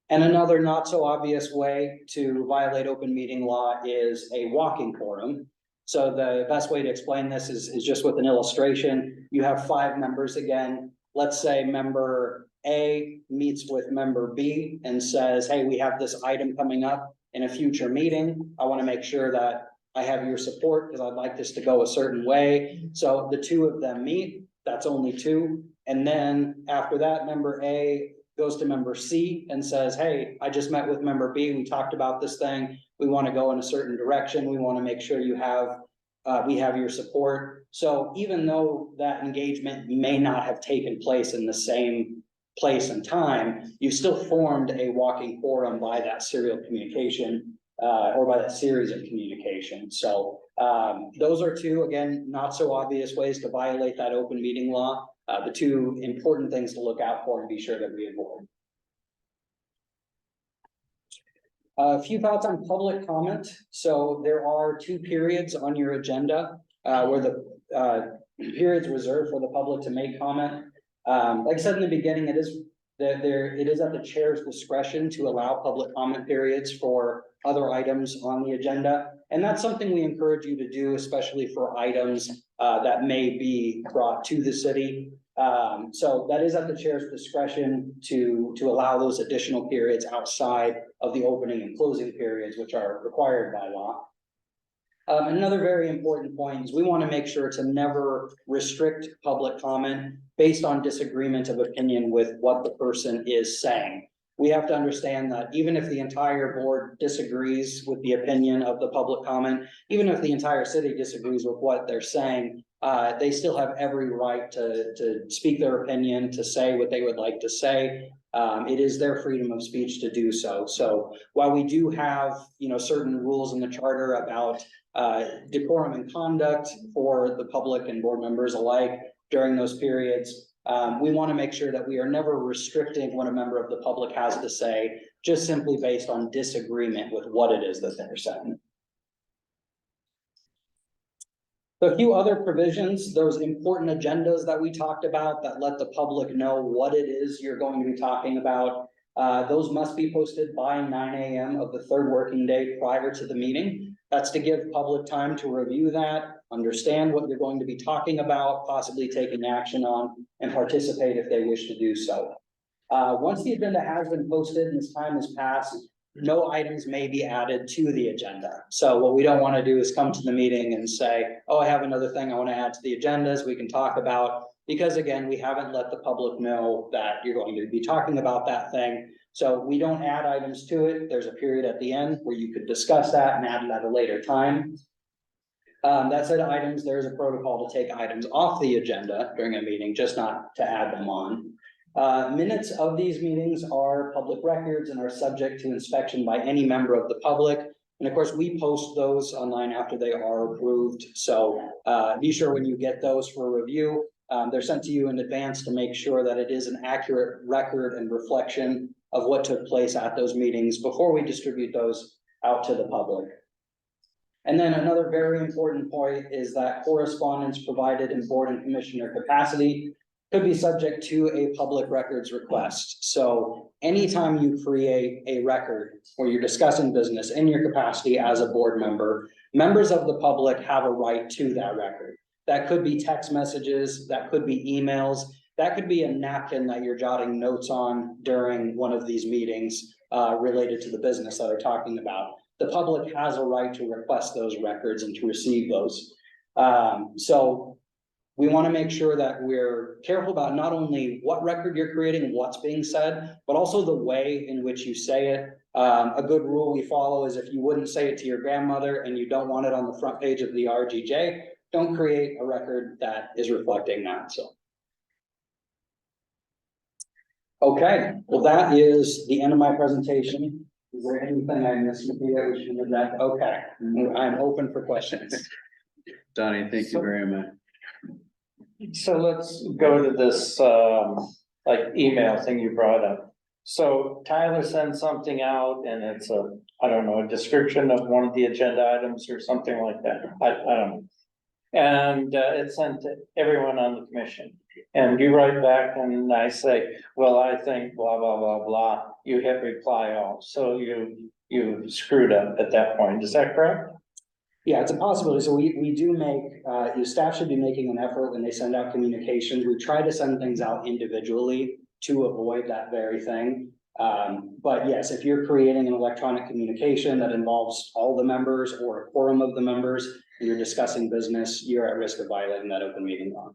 And another not so obvious way to violate open meeting law is a walking quorum. So the best way to explain this is just with an illustration. You have 5 members again. Let's say member A meets with member B and says, hey, we have this item coming up in a future meeting. I want to make sure that I have your support because I'd like this to go a certain way. So the 2 of them meet, that's only 2. And then after that, member A goes to member C and says, hey, I just met with member B. We talked about this thing. We want to go in a certain direction. We want to make sure we have your support. So even though that engagement may not have taken place in the same place and time, you've still formed a walking quorum by that serial communication or by that series of communication. So those are 2, again, not so obvious ways to violate that open meeting law. The 2 important things to look out for and be sure that we avoid. A few thoughts on public comment. So there are 2 periods on your agenda where the periods reserved for the public to make comment. Like I said in the beginning, it is at the chair's discretion to allow public comment periods for other items on the agenda. And that's something we encourage you to do, especially for items that may be brought to the city. So that is at the chair's discretion to allow those additional periods outside of the opening and closing periods, which are required by law. Another very important point is we want to make sure to never restrict public comment based on disagreement of opinion with what the person is saying. We have to understand that even if the entire board disagrees with the opinion of the public comment, even if the entire city disagrees with what they're saying, they still have every right to speak their opinion, to say what they would like to say. It is their freedom of speech to do so. So while we do have, certain rules in the charter about decorum and conduct for the public and board members alike during those periods, we want to make sure that we are never restricting what a member of the public has to say, just simply based on disagreement with what it is that they're saying. So a few other provisions, those important agendas that we talked about that let the public know what it is you're going to be talking about, those must be posted by 9 a.m. of the 3rd working day prior to the meeting. That's to give public time to review that, understand what you're going to be talking about, possibly taking action on, and participate if they wish to do so. Once the agenda has been posted and this time has passed, no items may be added to the agenda. So what we don't want to do is come to the meeting and say, oh, I have another thing I want to add to the agendas we can talk about. Because again, we haven't let the public know that you're going to be talking about that thing. So we don't add items to it. There's a period at the end where you could discuss that and add it at a later time. That said, items, there is a protocol to take items off the agenda during a meeting, just not to add them on. Minutes of these meetings are public records and are subject to inspection by any member of the public. And of course, we post those online after they are approved. So be sure when you get those for review, they're sent to you in advance to make sure that it is an accurate record and reflection of what took place at those meetings before we distribute those out to the public. And then another very important point is that correspondence provided in board and commissioner capacity could be subject to a public records request. So anytime you create a record where you're discussing business in your capacity as a board member, members of the public have a right to that record. That could be text messages, that could be emails, that could be a napkin that you're jotting notes on during one of these meetings related to the business that we're talking about. The public has a right to request those records and to receive those. So we want to make sure that we're careful about not only what record you're creating, what's being said, but also the way in which you say it. A good rule we follow is if you wouldn't say it to your grandmother and you don't want it on the front page of the RGJ, don't create a record that is reflecting that, so. Okay, well, that is the end of my presentation. Is there anything I missed, Maria? We should have that. Okay, I'm open for questions. Donnie, thank you very much. So let's go to this, like email thing you brought up. So Tyler sends something out and it's a, I don't know, a description of one of the agenda items or something like that. I don't know. And it's sent to everyone on the commission. And you write back and I say, well, I think blah, blah, blah, blah. You hit reply all. So you screwed up at that point. Is that correct? Yeah, it's a possibility. So we do make, your staff should be making an effort when they send out communications. We try to send things out individually to avoid that very thing. But yes, if you're creating an electronic communication that involves all the members or a quorum of the members, and you're discussing business, you're at risk of violating that open meeting law.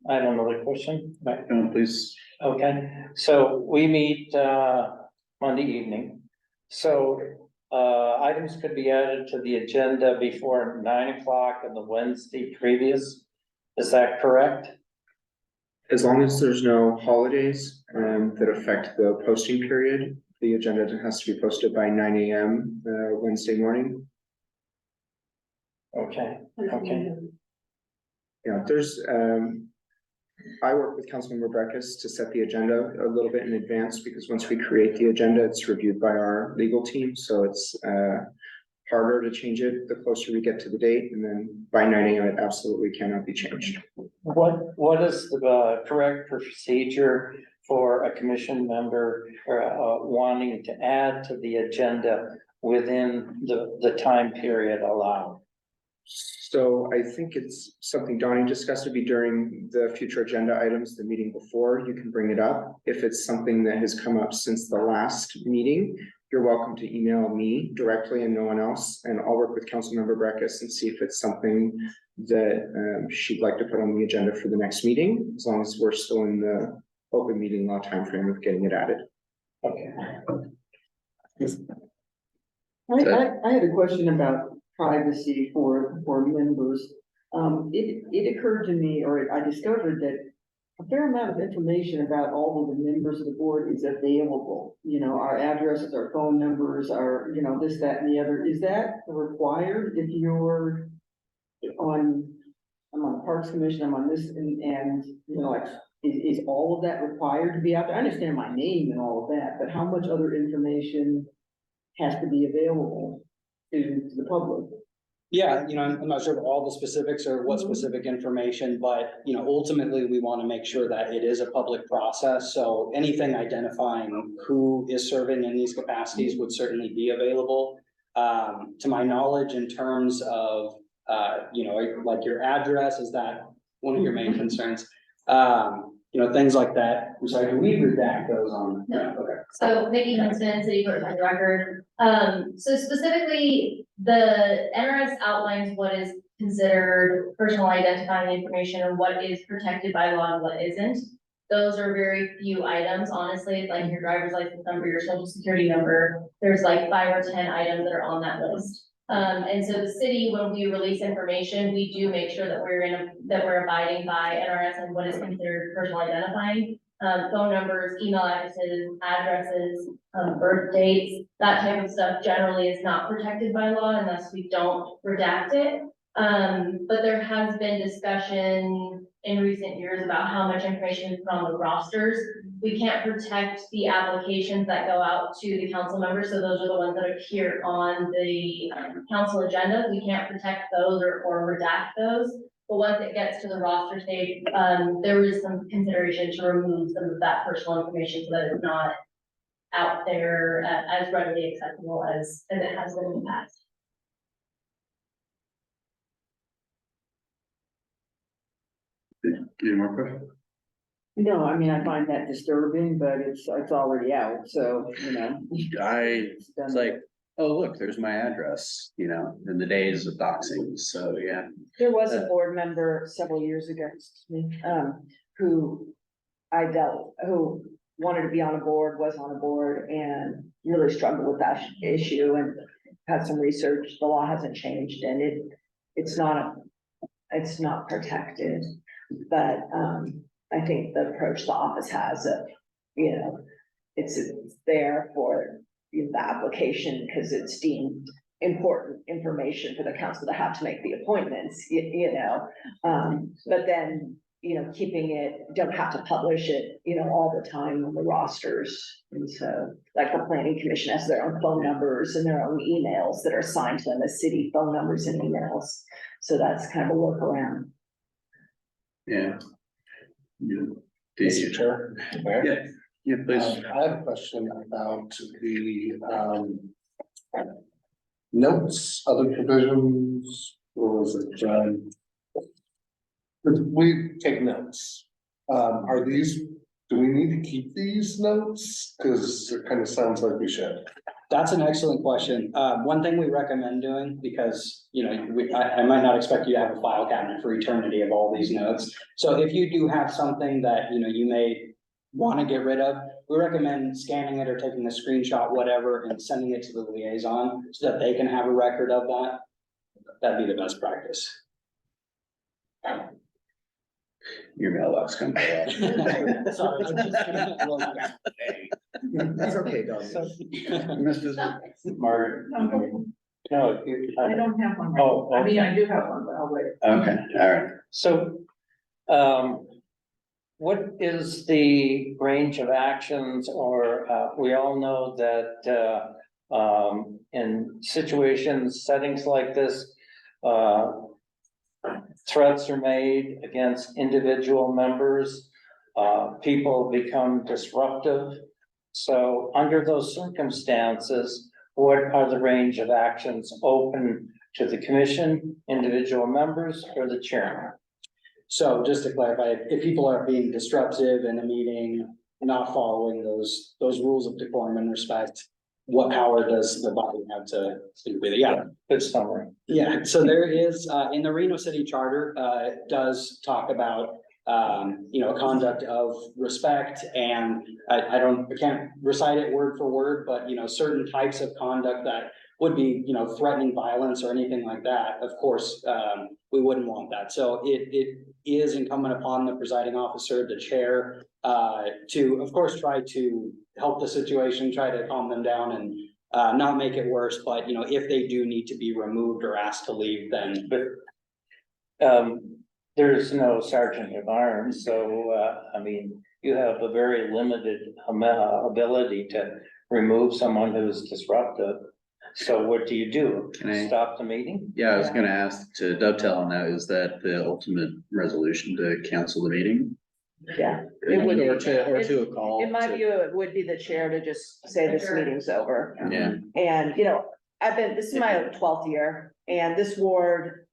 I have another question. No, please. Okay, so we meet Monday evening. So items could be added to the agenda before 9 o'clock on the Wednesday previous. Is that correct? As long as there's no holidays that affect the posting period, the agenda has to be posted by 9 AM Wednesday morning. Okay. Yeah, there's, I work with Councilmember Breckus to set the agenda a little bit in advance, because once we create the agenda, it's reviewed by our legal team, so it's harder to change it the closer we get to the date, and then by 9 AM, it absolutely cannot be changed. What is the correct procedure for a commission member wanting to add to the agenda within the time period allowed? So I think it's something Donnie discussed, would be during the future agenda items, the meeting before, you can bring it up. If it's something that has come up since the last meeting, you're welcome to email me directly and no one else, and I'll work with Councilmember Breckus and see if it's something that she'd like to put on the agenda for the next meeting, as long as we're still in the open meeting law timeframe of getting it added. Okay. I had a question about privacy for members. It occurred to me, or I discovered that a fair amount of information about all of the members of the board is available. You know, our addresses, our phone numbers, our, you know, this, that, and the other. Is that required if you're on, I'm on the Parks Commission, I'm on this, and you know, like, is all of that required to be out there? I understand my name and all of that, but how much other information has to be available to the public? Yeah, you know, I'm not sure of all the specifics or what specific information, but, you know, ultimately, we want to make sure that it is a public process. So anything identifying who is serving in these capacities would certainly be available. To my knowledge, in terms of, you know, like your address, is that one of your main concerns? You know, things like that. I'm sorry, do we redact those on? No. Okay. So Vicky Huntsman, city clerk for the record. So specifically, the NRS outlines what is considered personal identifying information and what is protected by law and what isn't. Those are very few items, honestly, like your driver's license number, your social security number. There's like 5 or 10 items that are on that list. And so the city, when we release information, we do make sure that we're abiding by NRS and what is considered personal identifying. Phone numbers, email addresses, birth dates, that type of stuff generally is not protected by law unless we don't redact it. But there has been discussion in recent years about how much information is put on the rosters. We can't protect the applications that go out to the council members, so those are the ones that appear on the council agenda. We can't protect those or redact those. But once it gets to the roster stage, there is some consideration to remove some of that personal information so that it's not out there as readily accessible as it has been in the past. Any more questions? No, I mean, I find that disturbing, but it's already out, so, you know. It's It's like, oh, look, there's my address, you know, in the days of doxing, so yeah. There was a board member several years ago, excuse me, who who wanted to be on a board, was on a board, and really struggled with that issue and had some research. The law hasn't changed, and it's not protected. But, I think the approach the office has of, you know, it's there for the application because it's deemed important information for the council to have to make the appointments, you know. But then, you know, keeping it, don't have to publish it, you know, all the time on the rosters. And so, like the planning commission has their own phone numbers and their own emails that are assigned to them as city phone numbers and emails. So that's kind of a workaround. Yeah. Mr. Chair. Yeah, yeah, please. I have a question about the notes, other provisions, or was it, we take notes. Are these, do we need to keep these notes? Cause it kind of sounds like we should. That's an excellent question. One thing we recommend doing, because, you know, I might not expect you to have a file cabinet for eternity of all these notes. So if you do have something that, you know, you may want to get rid of, we recommend scanning it or taking a screenshot, whatever, and sending it to the liaison so that they can have a record of that. That'd be the best practice. Your mailbox comes up. Sorry. That's okay, Doug. Mr. Margaret. No, I don't have one. Oh, I mean, I do have one, but I'll wait. Okay, all right. so, what is the range of actions, or, we all know that, in situations, settings like this, threats are made against individual members, people become disruptive. So under those circumstances, what are the range of actions open to the commission, individual members, or the chairman? So just to clarify, if people are being disruptive in a meeting, not following those rules of decorum and respect, what power does the body have to speak with it? Yeah. Good summary. Yeah, so there is, in the Reno City Charter, it does talk about, you know, conduct of respect, and I can't recite it word for word, but, you know, certain types of conduct that would be, you know, threatening violence or anything like that, of course, we wouldn't want that. So it is incumbent upon the presiding officer, the chair, to, of course, try to help the situation, try to calm them down and not make it worse. But, you know, if they do need to be removed or asked to leave, then. There's no sergeant of arms, so, I mean, you have a very limited ability to remove someone who is disruptive. So what do you do? Can I- Stop the meeting? Yeah, I was gonna ask to dovetail on that, is that the ultimate resolution to cancel the meeting? Yeah. It would be. Or to a call? In my to- view, it would be the chair to just say this meeting's over. Yeah, And, you know, this is my 12th year, and this ward,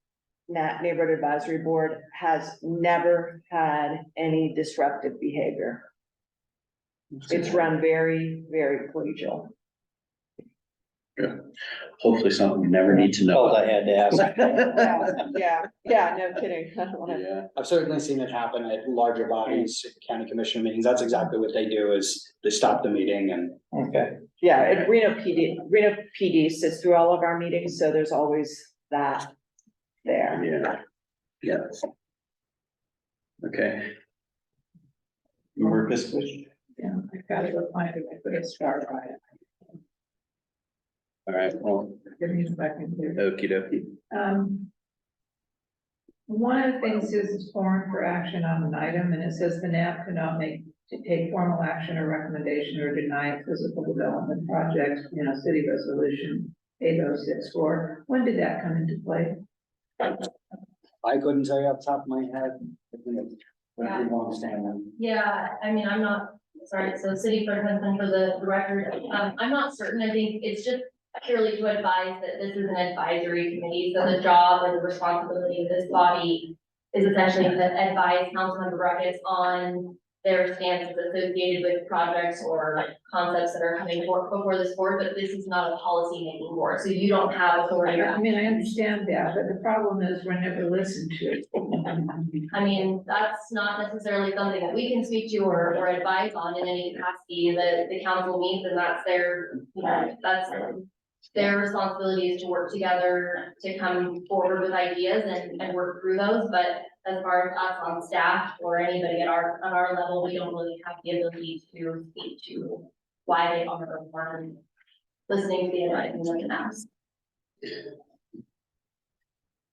Neighborhood Advisory Board has never had any disruptive behavior. It's run very, very collegial. Hopefully something we never need to know. Felt I had to ask. Yeah, no kidding. I don't wanna- Yeah, I've certainly seen it happen at larger bodies, county commission meetings. That's exactly what they do is they stop the meeting and Okay, Yeah, and Reno PD sits through all of our meetings, so there's always that there. yeah, yeah. Okay. Marcus, Yeah, I gotta go find it, I put a star by it. all right, well, Give me a second here. okey dokey. One of the things is foreign for action on an item, and it says the NAP cannot take formal action or recommendation or deny a physical development project, city resolution 8064. When did that come into play? I couldn't tell you off the top of my head. But I do understand them. Yeah, I mean, I'm not, sorry, so city clerk husband for the record, I'm not certain, I think it's just purely to advise that this is an advisory committee, so the job or the responsibility of this body is essentially to advise councilmember brackets on their stances associated with projects or concepts that are coming before this board, but this is not a policy making board, so you don't have authority. I mean, I understand that, but the problem is we're never listened to. I mean, that's not necessarily something that we can speak to or advise on in any capacity that the council meets, and that's that's their responsibility is to work together to come forward with ideas and work through those, but as far as us on staff or anybody at our level, we don't really have the ability to speak to why they are listening to the advice and looking at us.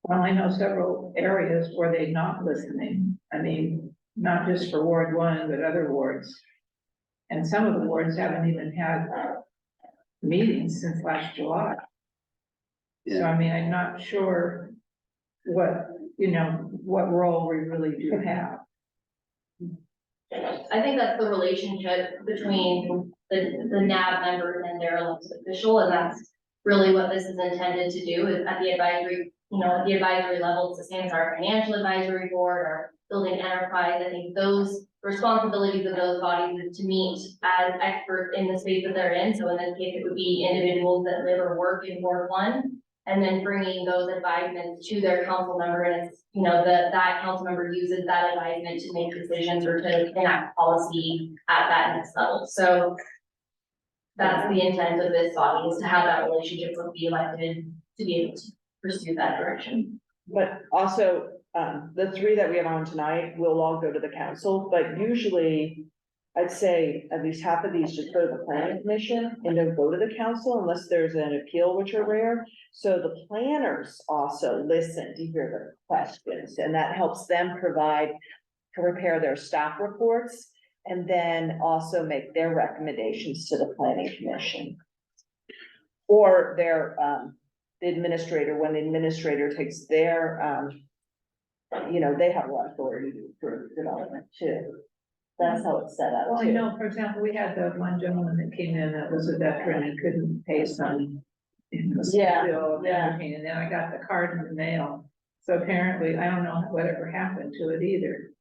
Well, I know several areas where they're not listening. I mean, not just for Ward 1, but other wards. And some of the wards haven't even had meetings since last July. So I mean, I'm not sure what role we really do have. I think that's the relationship between the NAB members and their elected official, and that's really what this is intended to do is at the advisory, at the advisory level, it's the same as our financial advisory board, our building enterprise. I think those responsibilities of those bodies is to meet as experts in the space that they're in. So in this case, it would be individuals that live or work in Ward 1, and then bringing those advisements to their council member, and it's, that council member uses that advisement to make decisions or to enact policy at that next level. So that's the intent of this body, is to have that relationship with the elected to be able to pursue that direction. But also, the three that we have on tonight will all go to the council, but usually I'd say at least half of these just go to the planning commission and don't go to the council unless there's an appeal, which are rare. So the planners also listen to hear the questions, and that helps them prepare their staff reports and then also make their recommendations to the planning commission. Or their, the administrator, when the administrator takes their, they have a lot of authority for development too. That's how it's set up Well, I too. know, for example, we had the one gentleman that came in that was a veteran and couldn't pay some. Yeah, bill and yeah. everything, and then I got the card in the mail. So apparently, I don't know whatever happened to it either.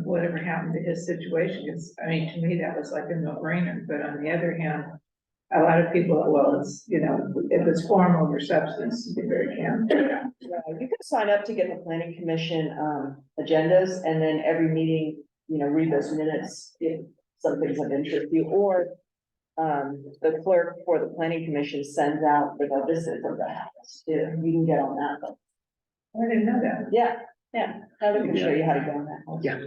Whatever happened to his situation, to me, that was like a no-brainer, but on the other hand, a lot of people, well, it's, if it's form over substance, be very careful. Yeah, you can sign up to get the planning commission agendas, and then every meeting, read those minutes if something's of interest to you, or the clerk for the planning commission sends out the notices of the house too. You can get on that. I didn't know that. Yeah, Heather can show you how to get on that. Yeah.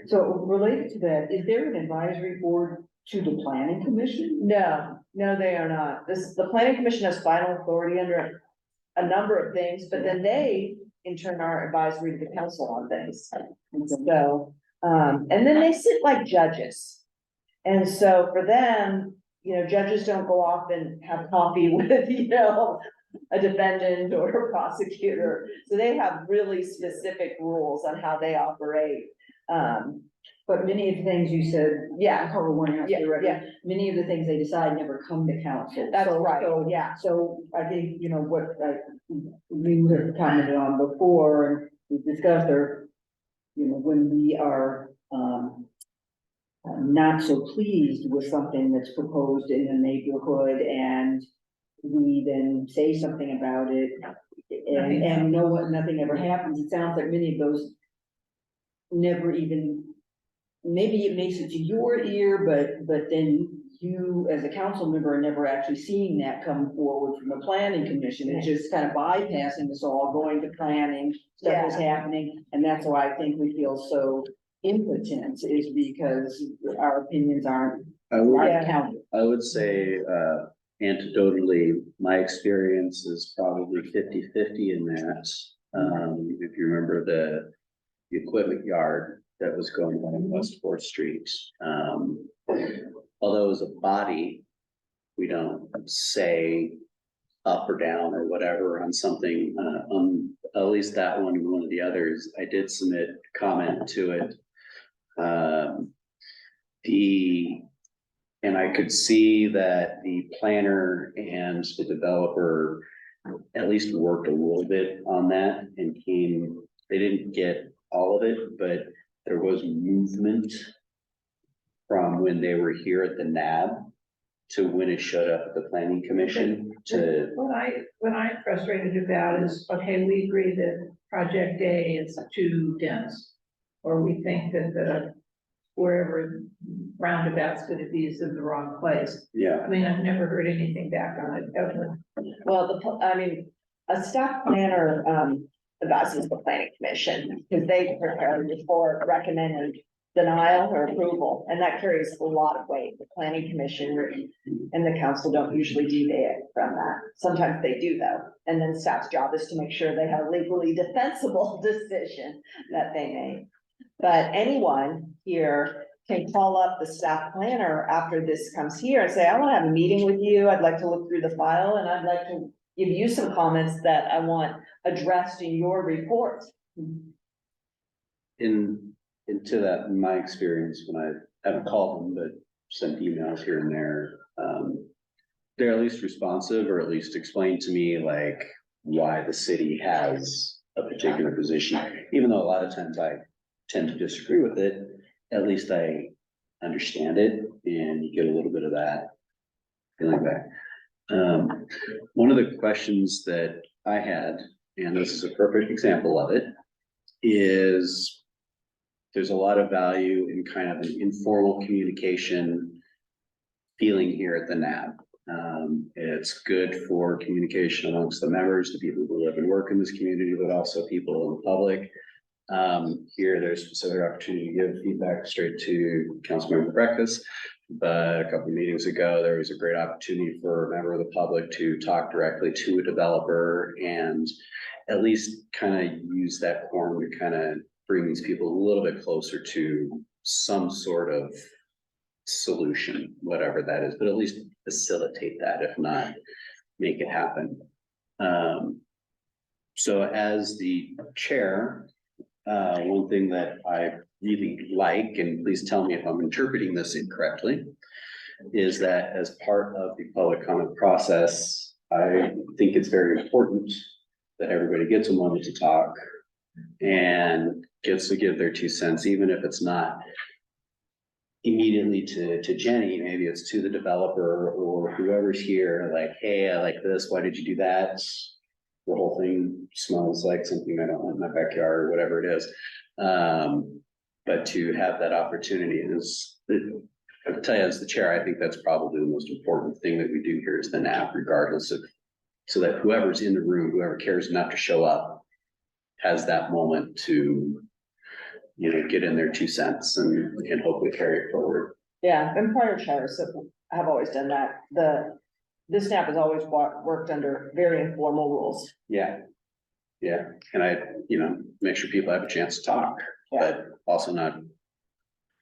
So related to that, is there an advisory board to the planning commission? No, they are not. The planning commission has final authority under a number of things, but then they in turn are advisory to the council on things. And so, and then they sit like judges. And so for them, judges don't go off and have coffee with, a defendant or a prosecutor. So they have really specific rules on how they operate. But But many of the things you said, Yeah. cover one house, Yeah, you're right. yeah. Many of the things they decide never come to council. That's So- right, so- yeah. So I think, you know, what we have commented on before, and we've discussed are, you know, when we are, not so pleased with something that's proposed in the neighborhood and we then say something about it and know what, nothing ever happens. It sounds like many of those never even, maybe it makes it to your ear, but then you, as a council member, are never actually seeing that come forward from the planning commission. It's just kind of bypassing this all, going to planning, stuff is happening. And that's why I think we feel so impotent, is because our opinions aren't counted. I would say, anecdotally, my experience is probably 50-50 in that. If you remember the equipment yard that was going on in West Fourth Street. Although it was a body, we don't say up or down or whatever on something, on at least that one and one of the others. I did submit comment to it. And I could see that the planner and the developer at least worked a little bit on that and they didn't get all of it, but there was movement from when they were here at the NAB to when it showed up at the planning commission to. What I'm frustrated about is, okay, we agree that project A is too dense. Or we think that the, wherever roundabout's gonna be is in the wrong place. Yeah. I mean, I've never heard anything back on it, ever. Well, a staff planner, advises the planning commission, because they prepare before recommended denial or approval, and that carries a lot of weight. The planning commission and the council don't usually deviate from that. Sometimes they do though, and then staff's job is to make sure they have a legally defensible decision that they make. But anyone here can call up the staff planner after this comes here and say, I want to have a meeting with you. I'd like to look through the file and I'd like to give you some comments that I want addressed in your report. Into that, in my experience, when I haven't called them, but sent emails here and there, they're at least responsive, or at least explain to me like why the city has a particular position, even though a lot of times I tend to disagree with it, at least I understand it, and you get a little bit of that feeling back. One of the questions that I had, and this is a perfect example of it, is there's a lot of value in kind of an informal communication feeling here at the NAB. It's good for communication amongst the members, the people who live and work in this community, but also people in the public. Here, there's specific opportunity to give feedback straight to Councilmember Breakfast. But a couple of meetings ago, there was a great opportunity for a member of the public to talk directly to a developer and at least kind of use that forum to kind of bring these people a little bit closer to some sort of solution, whatever that is, but at least facilitate that, if not make it happen. So as the chair, one thing that I really like, and please tell me if I'm interpreting this incorrectly, is that as part of the public comment process, I think it's very important that everybody gets a moment to talk and gets to give their 2 cents, even if it's not immediately to Jenny, maybe it's to the developer or whoever's here, like, hey, I like this, why did you do that? The whole thing smells like something I don't want in my backyard or whatever it is. But to have that opportunity is, I'll tell you, as the chair, I think that's probably the most important thing that we do here is the NAB, regardless of, so that whoever's in the room, whoever cares enough to show up, has that moment to, you know, get in their 2 cents and hopefully carry it forward. Yeah, and prior chairs have always done that. This NAB has always worked under very informal rules. Yeah. Yeah, and I, you know, make sure people have a chance to talk, but also not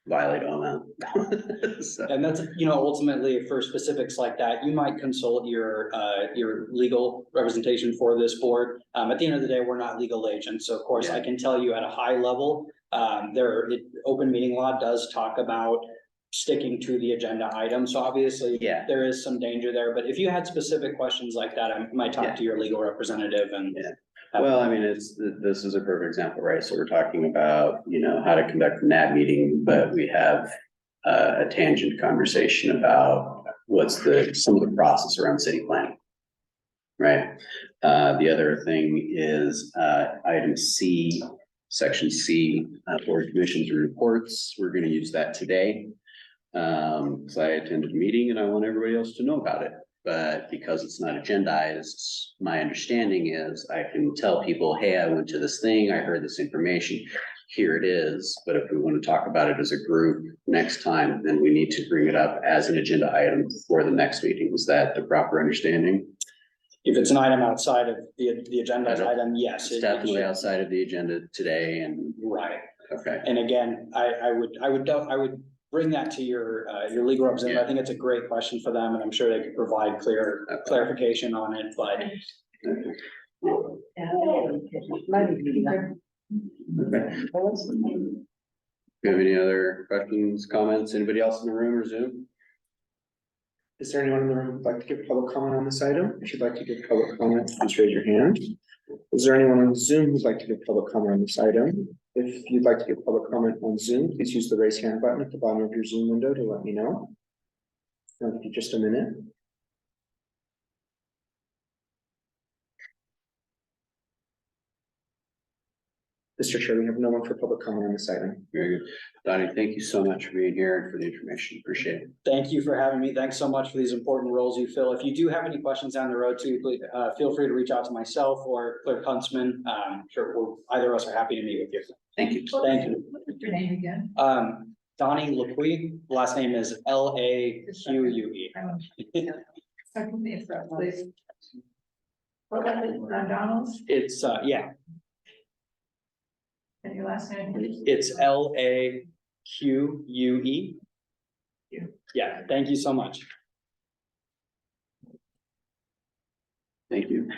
violate on that. So. And that's, you know, ultimately for specifics like that, you might consult your legal representation for this board. At the end of the day, we're not legal agents. So of course I can tell you at a high level, open meeting law does talk about sticking to the agenda item, so obviously. Yeah. There is some danger there, but if you had specific questions like that, I might talk to your legal representative and. Yeah. Well, I mean, this is a perfect example, right? So we're talking about, how to conduct a NAB meeting, but we have a tangent conversation about what's some of the process around city planning. Right? The other thing is, item C, section C, board commissions and reports. We're gonna use that today. Because I attended a meeting and I want everybody else to know about it. But because it's not agendized, my understanding is I can tell people, hey, I went to this thing, I heard this information, here it is. But if we want to talk about it as a group next time, then we need to bring it up as an agenda item for the next meeting. Is that the proper understanding? If it's an item outside of the agenda item, yes. It's definitely outside of the agenda today and. Right. Okay. And again, I would bring that to your legal representative. I think it's a great question for them, and I'm sure they could provide clarification on it, but. Okay. Do you have any other questions, comments? Anybody else in the room or Zoom? Is there anyone in the room who'd like to give public comment on this item? If you'd like to give public comment, please raise your hand. Is there anyone on Zoom who'd like to give public comment on this item? If you'd like to give public comment on Zoom, please use the raise hand button at the bottom of your Zoom window to let me know. I'll give you just a minute. Mr. Chair, we have no one for public comment on this item. Very good. Donnie, thank you so much for being here and for the information. Appreciate it. Thank you for having me. Thanks so much for these important roles you fill. If you do have any questions down the road too, please, feel free to reach out to myself or Clerk Huntsman. Sure, either of us are happy to meet with you. Thank you. Thank you. What's your name again? Donnie LaQuee, last name is LAQUE. Second name, please. What was it, Donald's, It's, yeah, and your last name, please? it's LAQUE. Yeah, thank you so much. Thank you.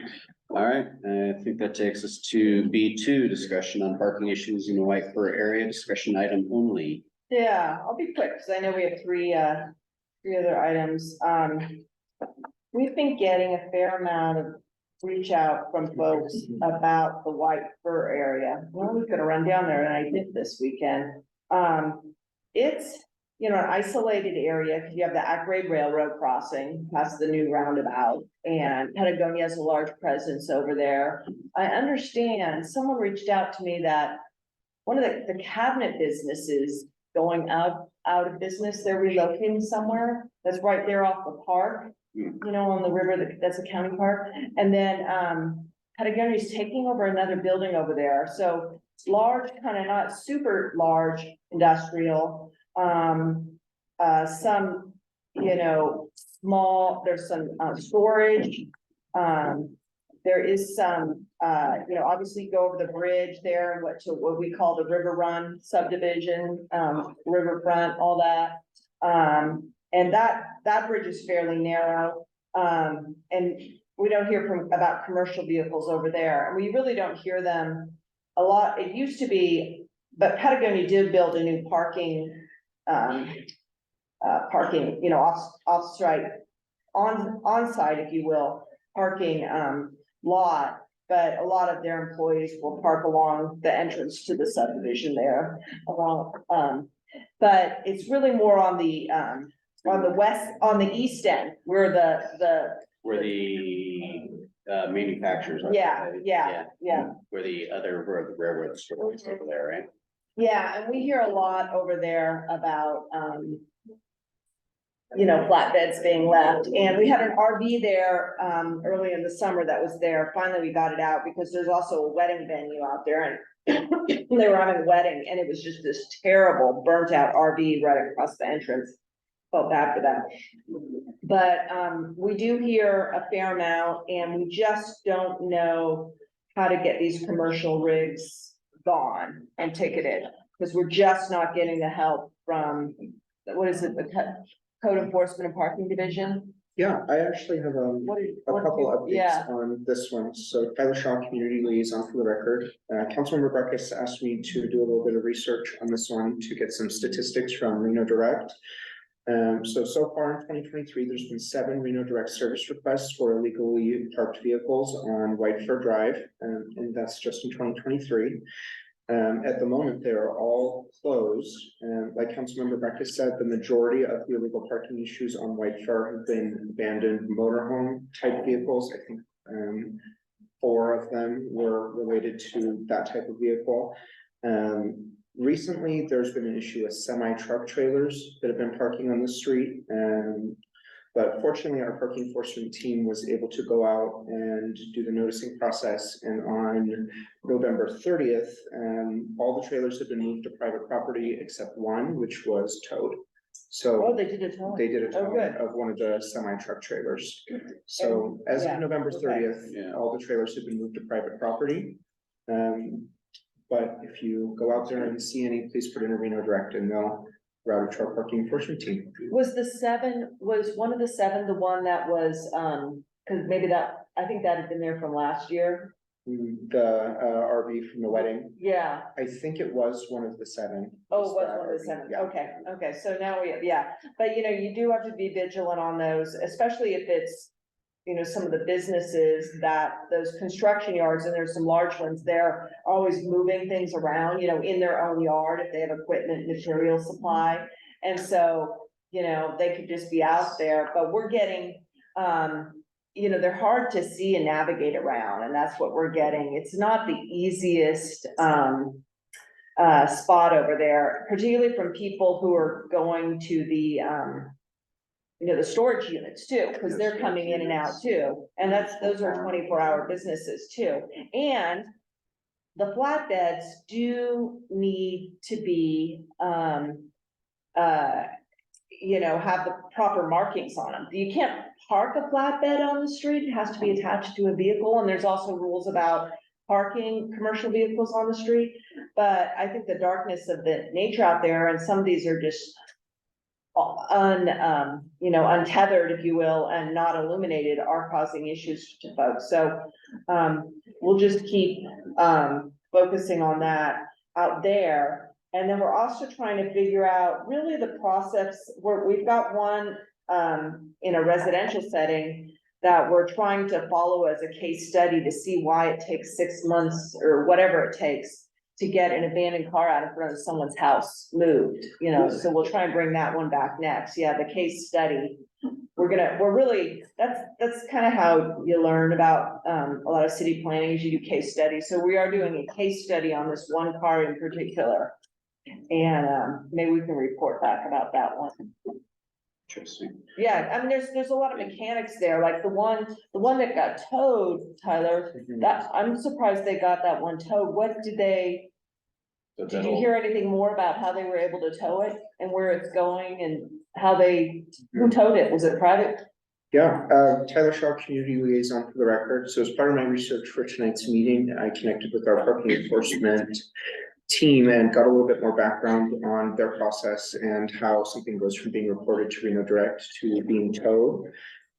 All right, I think that takes us to B2, discussion on parking issues in the White Fur area, discussion item only. Yeah, I'll be quick, because I know we have three other items. We've been getting a fair amount of reach out from folks about the White Fur area. Well, we could have run down there and I did this weekend. It's, an isolated area, because you have the Akron Railroad crossing past the new roundabout, and Patagonia has a large presence over there. I understand, someone reached out to me that one of the cabinet businesses going out of business, they're relocating somewhere that's right there off the park, on the river, that's a county park. And then, Patagonia is taking over another building over there. So it's large, kind of not super large industrial, some, small, there's some, storage. There is some, obviously go over the bridge there, what we call the River Run subdivision, riverfront, all that. And that bridge is fairly narrow. And we don't hear about commercial vehicles over there, and we really don't hear them a lot. It used to be, but Patagonia did build a new parking, off-site, on-site, if you will, parking, lot. But a lot of their employees will park along the entrance to the subdivision there but it's really more on the east end, where Where the manufacturers are. Yeah. Where the railroad stores over there, right? Yeah, and we hear a lot over there about, flatbeds being left. And we had an RV there, early in the summer that was there. Finally, we got it out because there's also a wedding venue out there, and they were having a wedding, and it was just this terrible burnt out RV right across the entrance. Felt bad for them. But, we do hear a fair amount, and we just don't know how to get these commercial rigs gone and ticketed, because we're just not getting the help from, what is it, the Code Enforcement and Parking Division? Yeah, I actually have a couple updates Yeah, on this one. So Tyler Shaw, Community Liaison for the record. Councilmember Breckis asked me to do a little bit of research on this one to get some statistics from Reno Direct. So far in 2023, there's been 7 Reno Direct service requests for illegally parked vehicles on White Fir Drive, and that's just in 2023. At the moment, they are all closed, and like Councilmember Breckis said, the majority of the illegal parking issues on White Fir have been abandoned motorhome type vehicles. I think 4 of them were related to that type of vehicle. Recently, there's been an issue with semi-truck trailers that have been parking on the street. But fortunately, our parking enforcement team was able to go out and do the noticing process. And on November 30th, all the trailers have been moved to private property except one, which was towed. So oh, they did a towing. they did a Oh, towing good. of one of the semi-truck trailers. So as Yeah, of November okay. 30th, Yeah. all the trailers have been moved to private property. But if you go out there and see any, please put in a Reno Direct and they'll route it to our parking enforcement team. Was one of the 7 the one that was, cause maybe that, I think that had been there from last year? The RV from the wedding, Yeah, I think it was one of the 7. oh, it was that one of the RV, 7, yeah. okay, so now but you do have to be vigilant on those, especially if it's. Some of the businesses that those construction yards, and there's some large ones, they're always moving things around, in their own yard if they have equipment, material supply. And so, they could just be out there, but we're getting, they're hard to see and navigate around, and that's what we're getting. It's not the easiest, spot over there, particularly from people who are going to the, the storage units too, because they're coming in and out too, and those are 24-hour businesses too. And the flatbeds do need to be, have the proper markings on them. You can't park a flatbed on the street, it has to be attached to a vehicle, and there's also rules about parking commercial vehicles on the street. But I think the darkness of the nature out there, and some of these are just untethered, if you will, and not illuminated, are causing issues to folks. So we'll just keep focusing on that out there. And then we're also trying to figure out really the process where we've got one in a residential setting that we're trying to follow as a case study to see why it takes 6 months or whatever it takes to get an abandoned car out in front of someone's house moved, so we'll try and bring that one back next. Yeah, the case study. That's kind of how you learn about a lot of city planning, is you do case studies. So we are doing a case study on this one car in particular. And maybe we can report back about that one. Interesting. Yeah, I mean, there's a lot of mechanics there, like the one that got towed, Tyler, that, I'm surprised they got that one towed. Did you hear anything more about how they were able to tow it and where it's going and who towed it? Was it private? Yeah, Tyler Shaw, Community Liaison for the record. So as part of my research for tonight's meeting, I connected with our parking enforcement team and got a little bit more background on their process and how something goes from being reported to Reno Direct to being towed.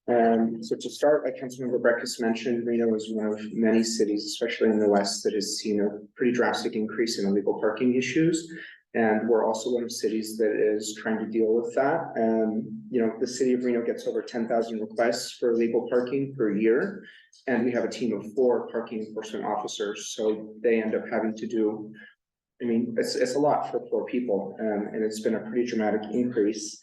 So to start, like Councilmember Breckis mentioned, Reno is one of many cities, especially in the West, that has seen a pretty drastic increase in illegal parking issues. And we're also one of cities that is trying to deal with that. The city of Reno gets over 10,000 requests for illegal parking per year. And we have a team of 4 parking enforcement officers. So they end up having to do, it's a lot for 4 people, and it's been a pretty dramatic increase.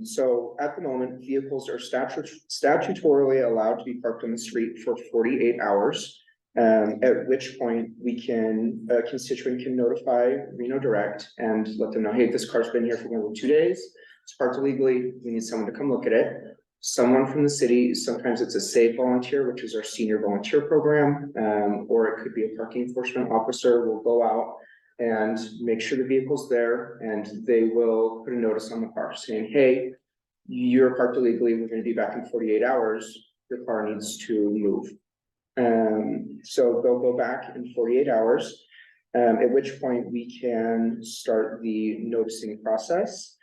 So at the moment, vehicles are statutorily allowed to be parked on the street for 48 hours. At which point a constituent can notify Reno Direct and let them know, hey, this car's been here for more than 2 days. It's parked illegally. We need someone to come look at it. Someone from the city, sometimes it's a SAVE volunteer, which is our senior volunteer program, or it could be a parking enforcement officer will go out and make sure the vehicle's there, and they will put a notice on the car saying, hey, you're parked illegally. We're going to be back in 48 hours. Your car needs to move. So they'll go back in 48 hours, at which point we can start the noticing process.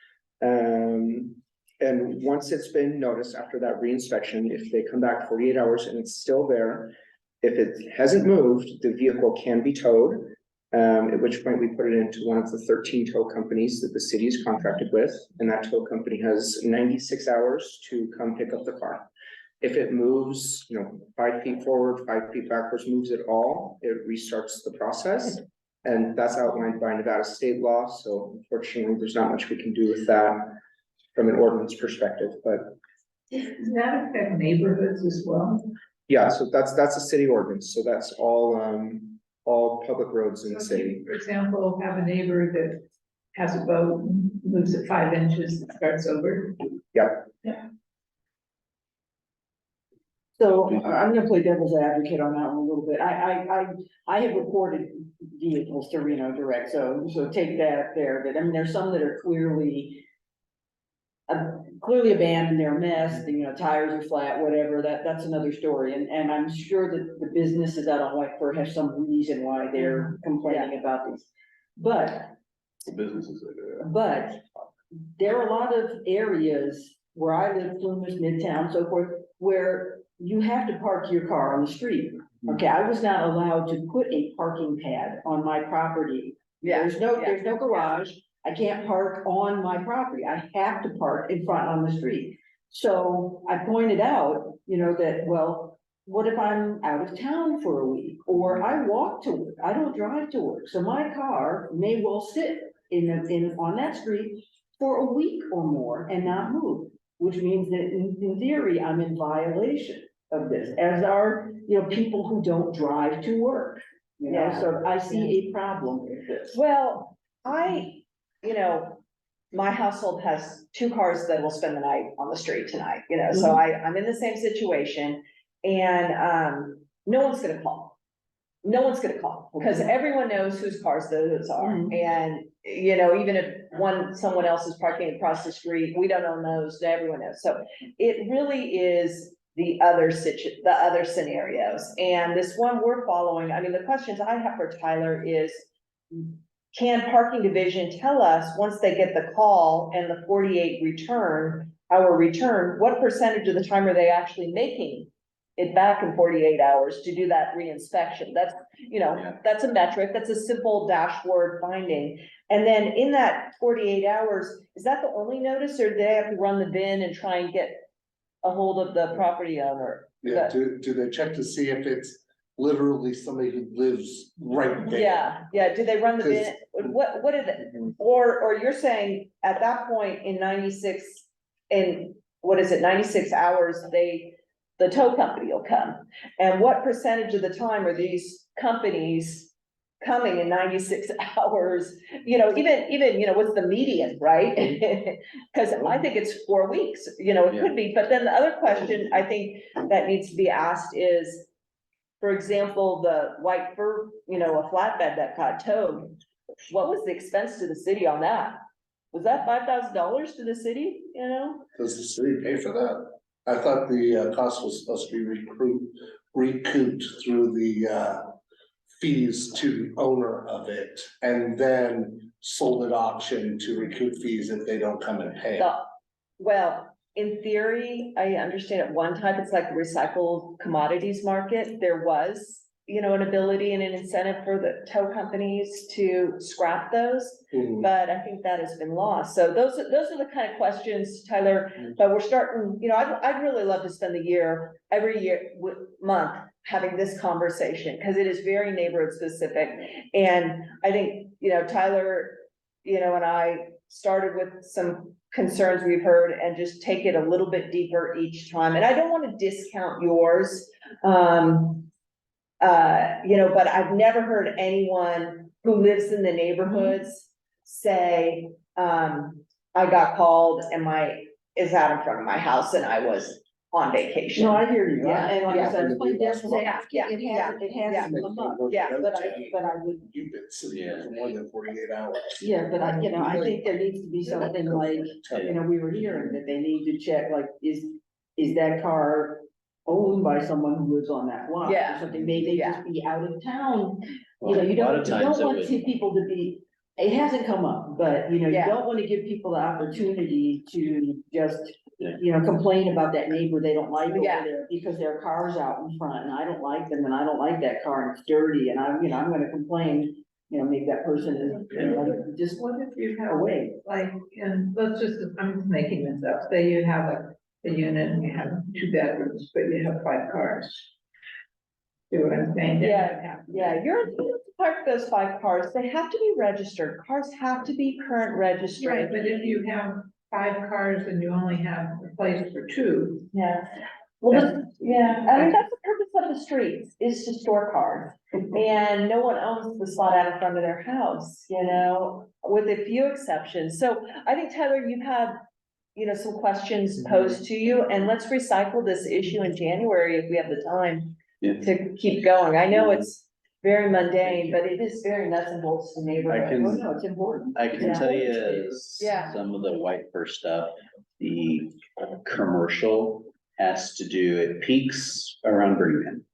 And once it's been noticed after that reinspection, if they come back 48 hours and it's still there, if it hasn't moved, the vehicle can be towed. At which point we put it into one of the 13 tow companies that the city is contracted with, and that tow company has 96 hours to come pick up the car. If it moves, 5 feet forward, 5 feet backwards, moves at all, it restarts the process. And that's outlined by Nevada state law, so unfortunately, there's not much we can do with that from an ordinance perspective, but Does that affect neighborhoods as well? yeah, so that's a city ordinance, so that's all public roads in the city. For example, have a neighbor that has a boat, moves it 5 inches, and starts over. Yep. So I'm gonna play devil's advocate on that one a little bit. I have reported vehicles to Reno Direct, so take that there, but I mean, there's some that are clearly abandoned, they're a mess, tires are flat, whatever, that's another story, and I'm sure that the businesses out on White Fir have some reason why they're complaining about these. But Businesses. But there are a lot of areas where I live, Plumas, Midtown, so forth, where you have to park your car on the street. Okay, I was not allowed to put a parking pad on my property. There's no garage. I can't park on my property. I have to park in front on the street. So I pointed out, that, well, what if I'm out of town for a week or I walk to work? I don't drive to work. So my car may well sit on that street for a week or more and not move, which means that in theory, I'm in violation of this, as are, people who don't drive to work. So I see a problem with this. Well, my household has 2 cars that will spend the night on the street tonight, so I'm in the same situation. And, no one's gonna call. No one's gonna call, because everyone knows whose cars those are. And, even if someone else is parking across the street, we don't own those, everyone knows. So it really is the other scenarios. And this one we're following, I mean, the questions I have for Tyler is, can parking division tell us, once they get the call and the 48-hour return, what percentage of the time are they actually making it back in 48 hours to do that reinspection? That's, that's a metric, that's a simple dashboard finding. And then in that 48 hours, is that the only notice, or do they have to run the bin and try and get a hold of the property owner? Yeah, do they check to see if it's literally somebody who lives right there? Yeah, do they run the bin? What is it? Or you're saying at that point in 96 hours, the tow company will come. And what percentage of the time are these companies coming in 96 hours? Even, what's the median, right? Because I think it's 4 weeks, it could be. But then the other question I think that needs to be asked is, for example, the White Fir, a flatbed that got towed, what was the expense to the city on that? Was that $5,000 to the city, Does the city pay for that? I thought the cost was supposed to be recouped through the fees to the owner of it, and then sold at auction to recoup fees if they don't come and pay. Well, in theory, I understand at one time, it's like a recycled commodities market. There was, an ability and an incentive for the tow companies to scrap those. But I think that has been lost. So those are the kind of questions, Tyler, but we're starting, I'd really love to spend every month having this conversation, because it is very neighborhood specific. And I think, Tyler, and I started with some concerns we've heard and just take it a little bit deeper each time. And I don't want to discount yours, but I've never heard anyone who lives in the neighborhoods say, I got called and is out in front of my house and I was on vacation. No, I hear you. Yeah, And like I yeah. said, it's like devil's Yeah, advocate. It hasn't come up. Yeah, But I would, You've been sitting there for more than 48 hours. yeah, but I think there needs to be something like, we were hearing that they need to check, like, is that car owned by someone who lives on that lot? Yeah. Or something, may they Yeah. just be out of town? Well, You a lot of don't times it want would- people to be it hasn't come up, but you Yeah. don't want to give people the opportunity to just, Yeah. complain about that neighbor they don't like over Yeah. there because their car's out in front and I don't like them and I don't like that car and it's dirty and I'm gonna complain. Maybe that person is, just What if you have, away. like, and let's just, I'm just making this up, say you have a unit and you have 2 bedrooms, but you have 5 cars. See what I'm saying? Then Yeah, what happens? Yeah, you're entitled to park those 5 cars. They have to be registered. Cars have to be current Right, registered. but if you have 5 cars and you only have a place for 2. Yeah. Well, yeah, I mean, that's the purpose of the streets, is to store cars. And no one owns the spot out in front of their house, with a few exceptions. So I think, Tyler, you've had, some questions posed to you, and let's recycle this issue in January if we have the time Yeah. to keep going. I know it's very mundane, but it is very nuts and bolts to I neighborhood. can- Oh, no, it's important. I can Yeah. tell you Yeah. some of the white first stuff, the commercial has to do, it peaks around Birmingham.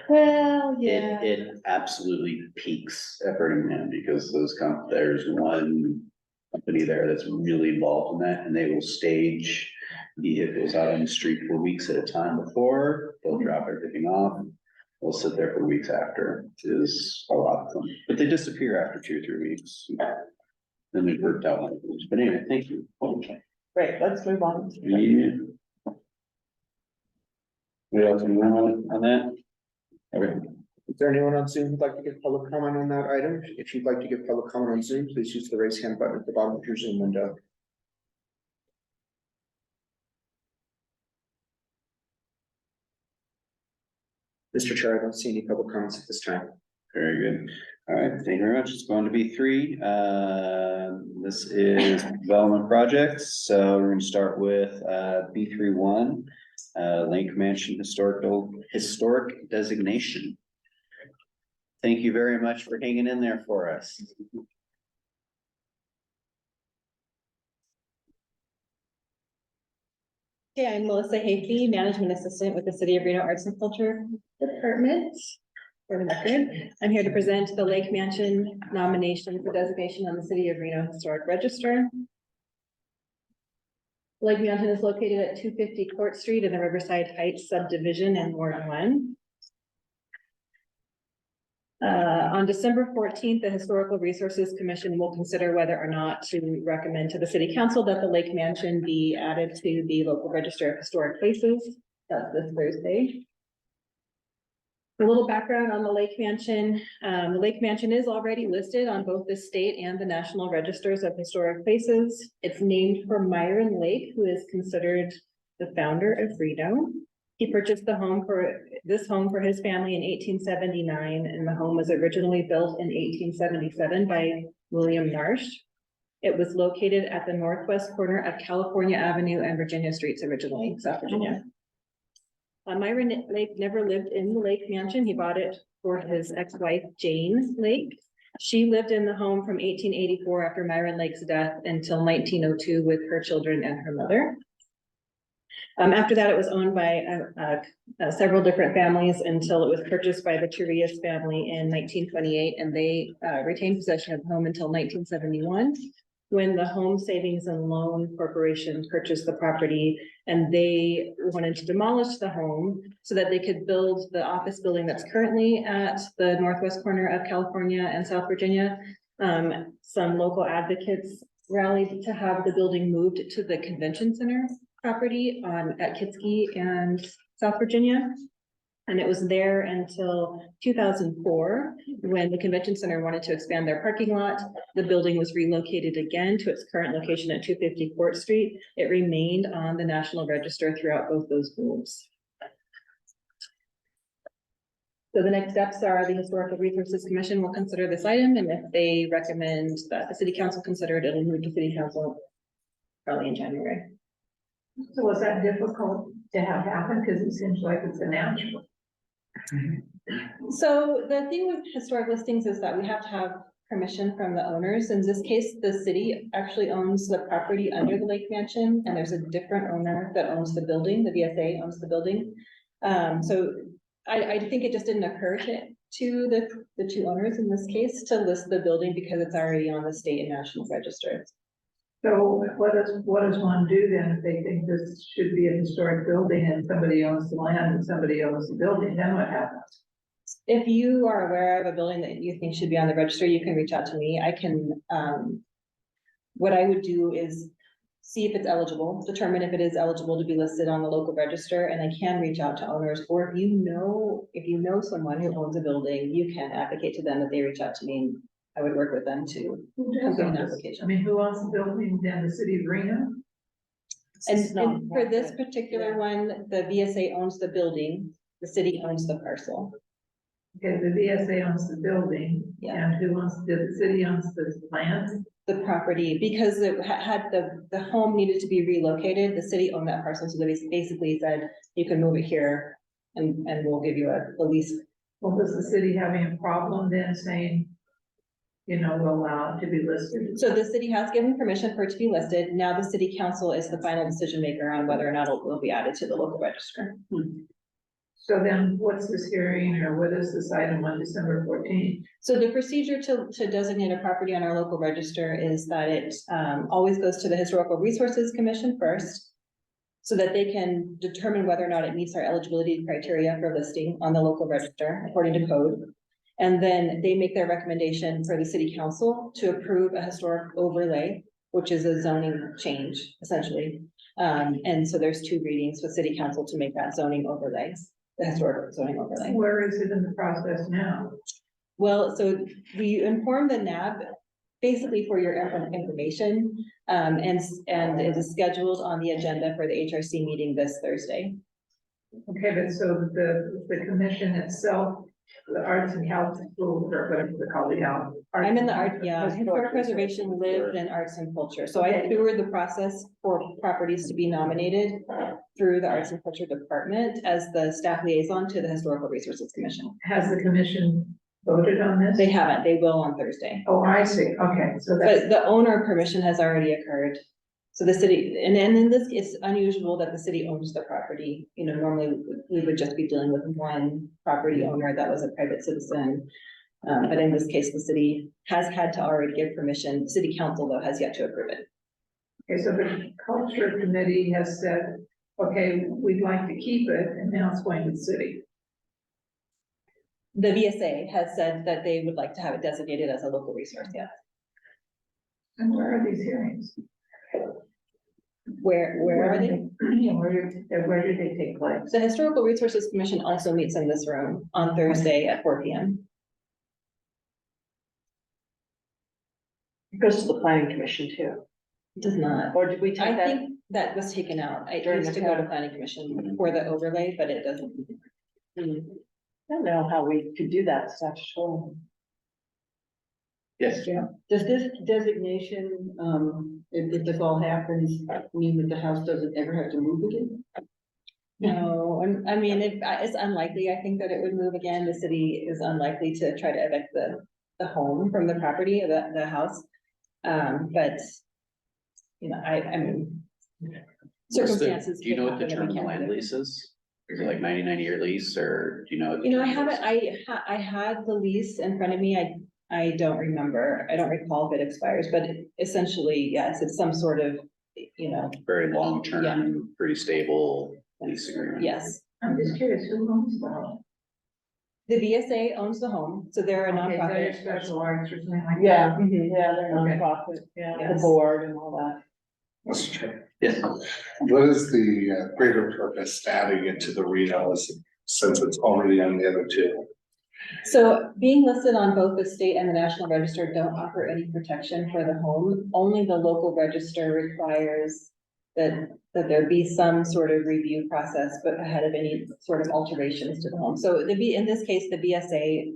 Well, yeah. It absolutely peaks at Birmingham because there's one company there that's really involved in that, and they will stage vehicles out on the street for weeks at a time before, they'll drop everything off. They'll sit there for weeks after, is a lot of them, but they disappear after 2 or 3 weeks. Then they're worked out like this, but anyway, thank you. Great, let's move on. Yeah. We else on that? Okay. Is there anyone on Zoom who'd like to give public comment on that item? If you'd like to give public comment on Zoom, please use the raise hand button at the bottom of your Zoom window. Mr. Chair, I don't see any public comments at this time. Very good. All right, thank you very much. It's going to be 3. This is development projects. So we're gonna start with B31, Lake Mansion Historic Designation. Thank you very much for hanging in there for us. Okay, I'm Melissa Hafey, Management Assistant with the City of Reno Arts and Culture Department. For the record, I'm here to present the Lake Mansion nomination for designation on the City of Reno Historic Register. Lake Mansion is located at 250 Court Street in the Riverside Heights subdivision in Ward 1. On December 14th, the Historical Resources Commission will consider whether or not to recommend to the City Council that the Lake Mansion be added to the local register of historic places. That's this Thursday. A little background on the Lake Mansion. The Lake Mansion is already listed on both the state and the national registers of historic places. It's named for Myron Lake, who is considered the founder of Reno. He purchased this home for his family in 1879, and the home was originally built in 1877 by William Narsh. It was located at the northwest corner of California Avenue and Virginia Streets originally, South Virginia. Myron Lake never lived in the Lake Mansion. He bought it for his ex-wife, Jane Lake. She lived in the home from 1884 after Myron Lake's death until 1902 with her children and her mother. After that, it was owned by several different families until it was purchased by the Chirias family in 1928, and they retained possession of the home until 1971, when the Home Savings and Loan Corporation purchased the property, and they wanted to demolish the home so that they could build the office building that's currently at the northwest corner of California and South Virginia. Some local advocates rallied to have the building moved to the convention center property at Kitski and South Virginia. And it was there until 2004, when the convention center wanted to expand their parking lot. The building was relocated again to its current location at 250 Court Street. It remained on the National Register throughout both those moves. So the next steps are the Historical Resources Commission will consider this item, and if they recommend that the City Council consider it, it'll move to City Council probably in January. So was that difficult to have happen? Because it seems like it's a natural. So the thing with historic listings is that we have to have permission from the owners. In this case, the city actually owns the property under the Lake Mansion, and there's a different owner that owns the building. The VSA owns the building. So I think it just didn't occur to the two owners in this case to list the building because it's already on the state and national register. So what does one do then if they think this should be a historic building and somebody owns the land and somebody owns the building, then what happens? If you are aware of a building that you think should be on the register, you can reach out to me. I can, what I would do is see if it's eligible, determine if it is eligible to be listed on the local register, and I can reach out to owners, or if you know someone who owns a building, you can advocate to them that they reach out to me, and I would work with them to Who does complete an own this? application. I mean, who owns the building then? The city of Reno? And for this particular one, the VSA owns the building, the city owns the parcel. Okay, the VSA owns the building. Yeah. And who owns, the city owns the land? The property, because it had the home needed to be relocated, the city owned that parcel, so they basically said, you can move it here and we'll give you a lease. Well, does the city have any problem then saying, you know, we'll allow it to be listed? So the city has given permission for it to be listed. Now the city council is the final decision maker on whether or not it will be added to the local register. So then what's this hearing or what is this item on December 14th? So the procedure to designate a property on our local register is that it always goes to the Historical Resources Commission first, so that they can determine whether or not it meets our eligibility criteria for listing on the local register according to code. And then they make their recommendation for the city council to approve a historic overlay, which is a zoning change essentially. And so there's 2 readings with city council to make that zoning overlay, the historic zoning overlay. Where is it in the process now? Well, so we inform the NAB basically for your information, and it is scheduled on the agenda for the HRC meeting this Thursday. Okay, but so the commission itself, the Arts and Health School, or whatever they call it out. I'm in the art, yeah, historic preservation, lived and arts and culture. So I steward the process for properties to be nominated through the Arts and Culture Department as the staff liaison to the Historical Resources Commission. Has the commission voted on this? They haven't, they will on Thursday. Oh, I see. Okay, so that's, But the owner permission has already occurred. So the city, and in this, it's unusual that the city owns the property. You know, normally we would just be dealing with one property owner that was a private citizen. But in this case, the city has had to already give permission. City council though has yet to approve it. okay, so the culture committee has said, okay, we'd like to keep it, and now it's going to the city. The VSA has said that they would like to have it designated as a local resource, yeah. And where are these hearings? Where are they? Yeah, where do they take place? The Historical Resources Commission also meets in this room on Thursday at 4 p.m. It goes to the planning commission too. It does not. Or did we take I that? think that was taken out. It During used the to go to time. planning commission for the overlay, but it doesn't. I don't know how we could do that statutorily. Yes. Does this designation, if this all happens, mean that the house doesn't ever have to move again? No, I mean, it's unlikely. I think that it would move again. The city is unlikely to try to evict the home from the property of the house. But, you know, I mean, circumstances. Do you know could what the happen term that of we the can't land predict. lease is? Is it like 99-year lease, or do you know? what the You know, I term haven't, is? I had the lease in front of me. I don't remember. I don't recall if it expires, but essentially, yes, it's some sort of, you know, Very long-term, pretty stable lease agreement. yes. I'm just curious, who owns the home? The VSA owns the home, so they're a Okay, is that your nonprofit. special arts or something like that? Yeah, Mhm. yeah, they're Okay. nonprofit, yeah, the Yes. board and all that. Mr. Chair, Yes. what is the greater purpose to adding it to the Renos since it's already on the other 2? So being listed on both the state and the national register don't offer any protection for the home. Only the local register requires that there be some sort of review process, but ahead of any sort of alterations to the home. So in this case, the VSA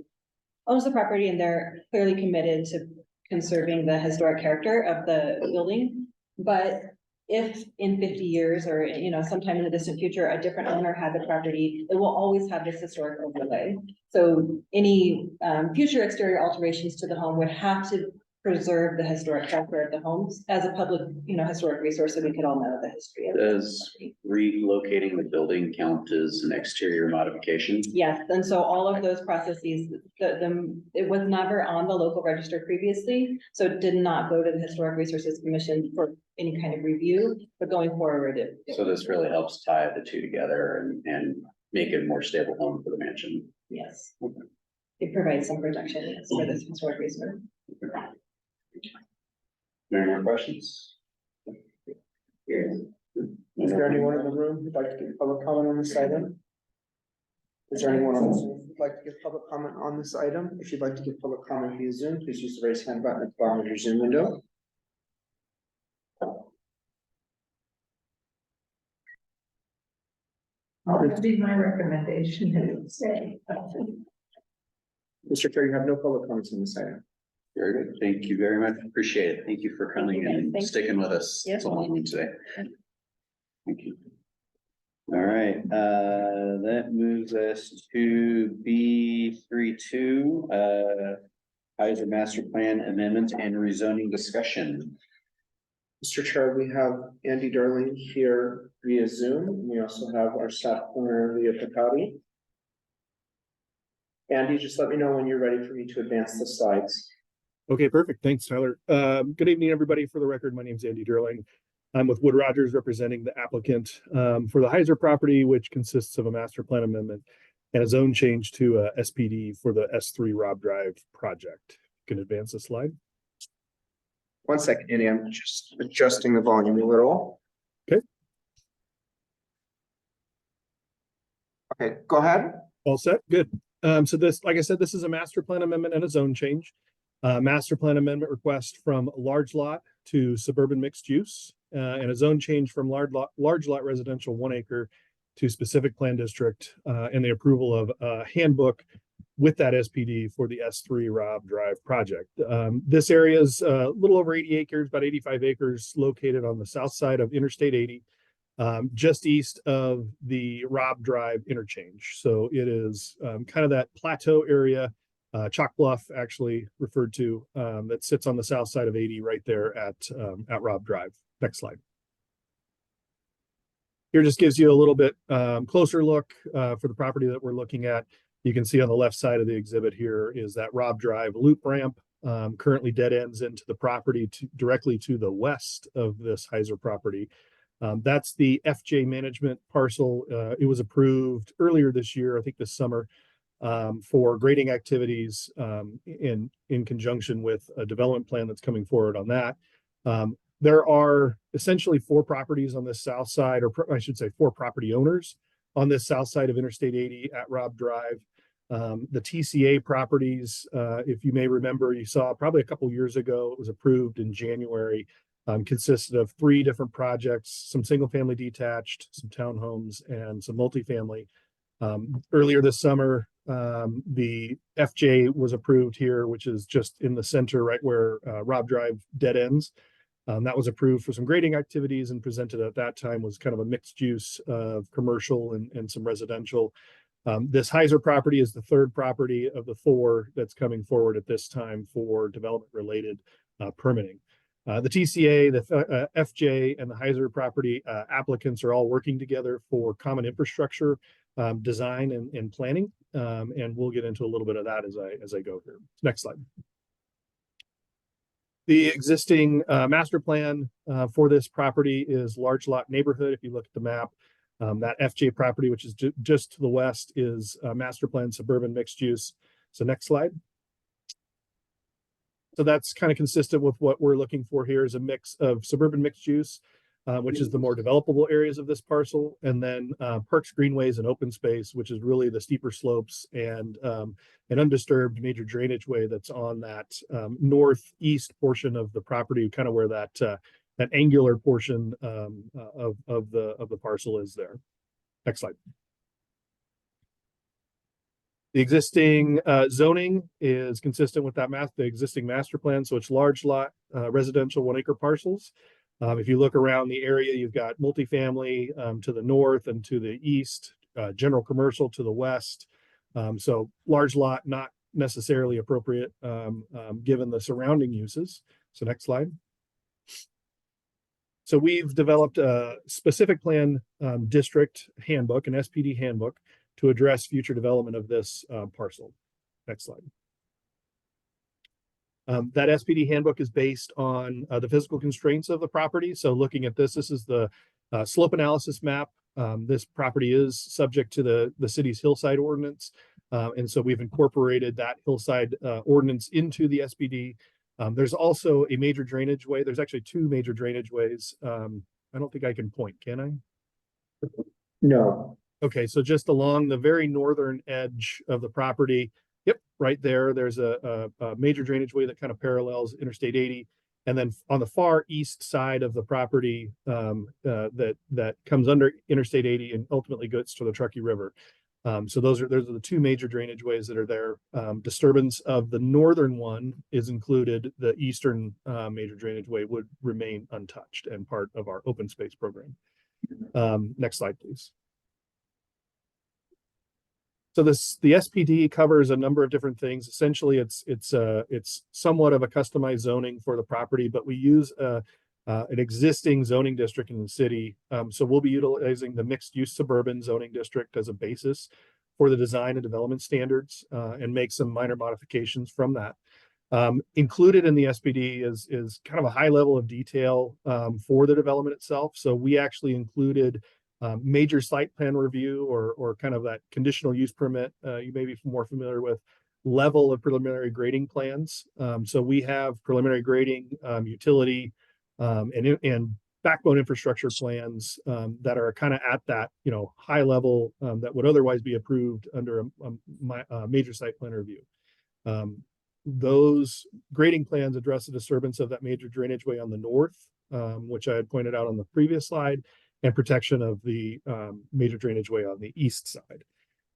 owns the property and they're clearly committed to conserving the historic character of the building. But if in 50 years or, you know, sometime in the distant future, a different owner had the property, it will always have this historic overlay. So any future exterior alterations to the home would have to preserve the historic character of the homes as a public, historic resource, so we could all know the history of it. Does relocating the building count as an exterior modification? Yes, and so all of those processes, it was never on the local register previously, so it did not go to the Historic Resources Commission for any kind of review, but going forward, So this really helps tie the two together and make it a more stable home for the mansion. yes. It provides some protection yes, for this historic resource. Any more questions? Is there anyone in the room who'd like to give public comment on this item? Is there anyone on Zoom who'd like to give public comment on this item? If you'd like to give public comment via Zoom, please use the raise hand button at the bottom of your Zoom window. That would be my recommendation to say. Mr. Chair, you have no public comments on this item. Very good. Thank you very much. Appreciate it. Thank you for coming and Thank you. sticking with us. Yep. It's a long one today. Thank you. All right, that moves us to B32, Heiser Master Plan Amendment and Rezoning Discussion. Mr. Chair, we have Andy Darling here via Zoom. We also have our staff planner Leah Picati. Andy, just let me know when you're ready for me to advance the slides. Okay, perfect. Thanks, Tyler. Good evening, everybody. For the record, my name is Andy Durling. I'm with Wood Rogers representing the applicant for the Heiser property, which consists of a master plan amendment and a zone change to a SPD for the S3 Rob Drive project. You can advance the slide. 1 second, Andy, I'm just adjusting the volume a little. Okay. Okay, go ahead. All set, good. So this, like I said, this is a master plan amendment and a zone change. Master plan amendment request from large lot to suburban mixed use, and a zone change from large lot residential 1 acre to specific plan district, and the approval of a handbook with that SPD for the S3 Rob Drive project. This area is a little over 80 acres, about 85 acres, located on the south side of Interstate 80. Just east of the Rob Drive interchange. So it is kind of that plateau area, Chalk Bluff actually referred to, that sits on the south side of 80 right there at Rob Drive. Next slide. Here just gives you a little bit closer look for the property that we're looking at. You can see on the left side of the exhibit here is that Rob Drive loop ramp, currently dead ends into the property directly to the west of this Heiser property. That's the FJ management parcel. It was approved earlier this year, I think this summer, for grading activities in conjunction with a development plan that's coming forward on that. There are essentially 4 properties on this south side, or I should say 4 property owners on this south side of Interstate 80 at Rob Drive. The TCA properties, if you may remember, you saw probably a couple years ago, it was approved in January. Consisted of 3 different projects, some single family detached, some townhomes, and some multifamily. Earlier this summer, the FJ was approved here, which is just in the center, right where Rob Drive dead ends. That was approved for some grading activities and presented at that time was kind of a mixed use of commercial and some residential. This Heiser property is the 3rd property of the 4 that's coming forward at this time for development related permitting. The TCA, the FJ, and the Heiser property applicants are all working together for common infrastructure design and planning, and we'll get into a little bit of that as I go here. Next slide. The existing master plan for this property is large lot neighborhood. If you look at the map, that FJ property, which is just to the west, is master plan suburban mixed use. So next slide. So that's kind of consistent with what we're looking for here is a mix of suburban mixed use, which is the more developable areas of this parcel, and then parks, greenways, and open space, which is really the steeper slopes and an undisturbed major drainage way that's on that northeast portion of the property, kind of where that angular portion of the parcel is there. Next slide. The existing zoning is consistent with that the existing master plan. So it's large lot residential 1 acre parcels. If you look around the area, you've got multifamily to the north and to the east, general commercial to the west. So large lot, not necessarily appropriate, given the surrounding uses. So next slide. So we've developed a specific plan district handbook, an SPD handbook, to address future development of this parcel. Next slide. That SPD handbook is based on the physical constraints of the property. So looking at this, this is the slope analysis map. This property is subject to the city's hillside ordinance. And so we've incorporated that hillside ordinance into the SPD. There's also a major drainage way. There's actually two major drainage ways. I don't think I can point, can I? No. Okay, so just along the very northern edge of the property, yep, right there, there's a major drainage way that kind of parallels Interstate 80. And then on the far east side of the property, that comes under Interstate 80 and ultimately goes to the Truckee River. So those are the two major drainage ways that are there. Disturbance of the northern one is included. The eastern major drainage way would remain untouched and part of our open space program. Next slide, please. So the SPD covers a number of different things. Essentially, it's somewhat of a customized zoning for the property, but we use an existing zoning district in the city. So we'll be utilizing the mixed use suburban zoning district as a basis for the design and development standards, and make some minor modifications from that. Included in the SPD is kind of a high level of detail for the development itself. So we actually included major site plan review or kind of that conditional use permit you may be more familiar with, level of preliminary grading plans. So we have preliminary grading, utility, and backbone infrastructure plans that are kind of at that, high level that would otherwise be approved under a major site plan review. Those grading plans address the disturbance of that major drainage way on the north, which I had pointed out on the previous slide, and protection of the major drainage way on the east side.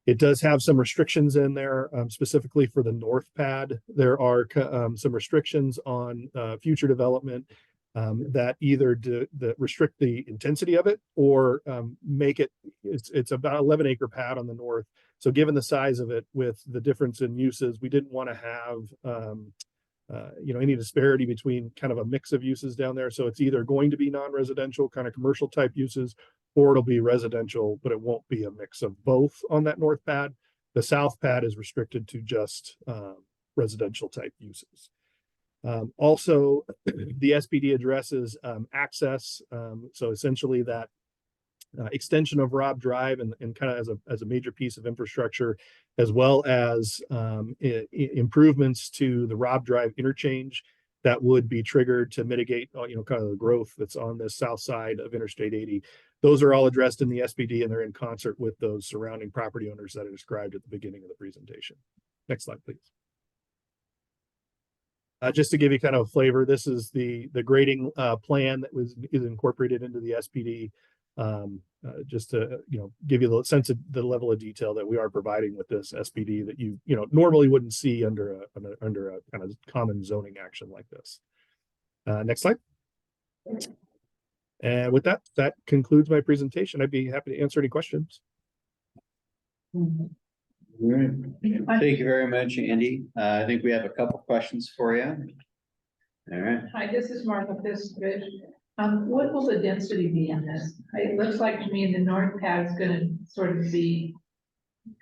It does have some restrictions in there, specifically for the north pad. There are some restrictions on future development that either that restrict the intensity of it or make it, it's about 11-acre pad on the north. So given the size of it with the difference in uses, we didn't want to have any disparity between kind of a mix of uses down there. So it's either going to be non-residential kind of commercial type uses, or it'll be residential, but it won't be a mix of both on that north pad. The south pad is restricted to just residential type uses. Also, the SPD addresses access. So essentially that extension of Robb Drive and kind of as a major piece of infrastructure, as well as improvements to the Robb Drive interchange that would be triggered to mitigate, kind of the growth that's on the south side of Interstate 80. Those are all addressed in the SPD, and they're in concert with those surrounding property owners that I described at the beginning of the presentation. Next slide, please. Just to give you kind of a flavor, this is the grading plan that is incorporated into the SPD. Just to give you the sense of the level of detail that we are providing with this SPD that you normally wouldn't see under a kind of common zoning action like this. Next slide. And with that concludes my presentation. I'd be happy to answer any questions. All right. Thank you very much, Andy. I think we have a couple questions for you. All right. Hi, this is Martha Fiskbridge. What will the density be in this? It looks like to me the north pad is gonna sort of be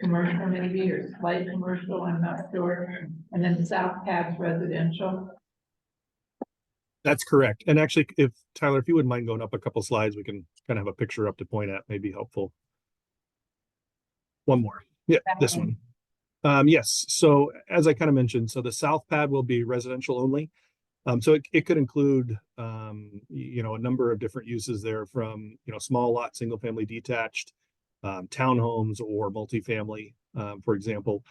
commercial maybe, or light commercial, I'm not sure. And then the south pad's residential. That's correct. And actually, if Tyler, if you wouldn't mind going up a couple slides, we can kind of have a picture up to point at, may be helpful. One more. Yeah, this one. Yes. So as I kind of mentioned, so the south pad will be residential only. So it could include, a number of different uses there from, small lot, single family detached, townhomes or multifamily, for example.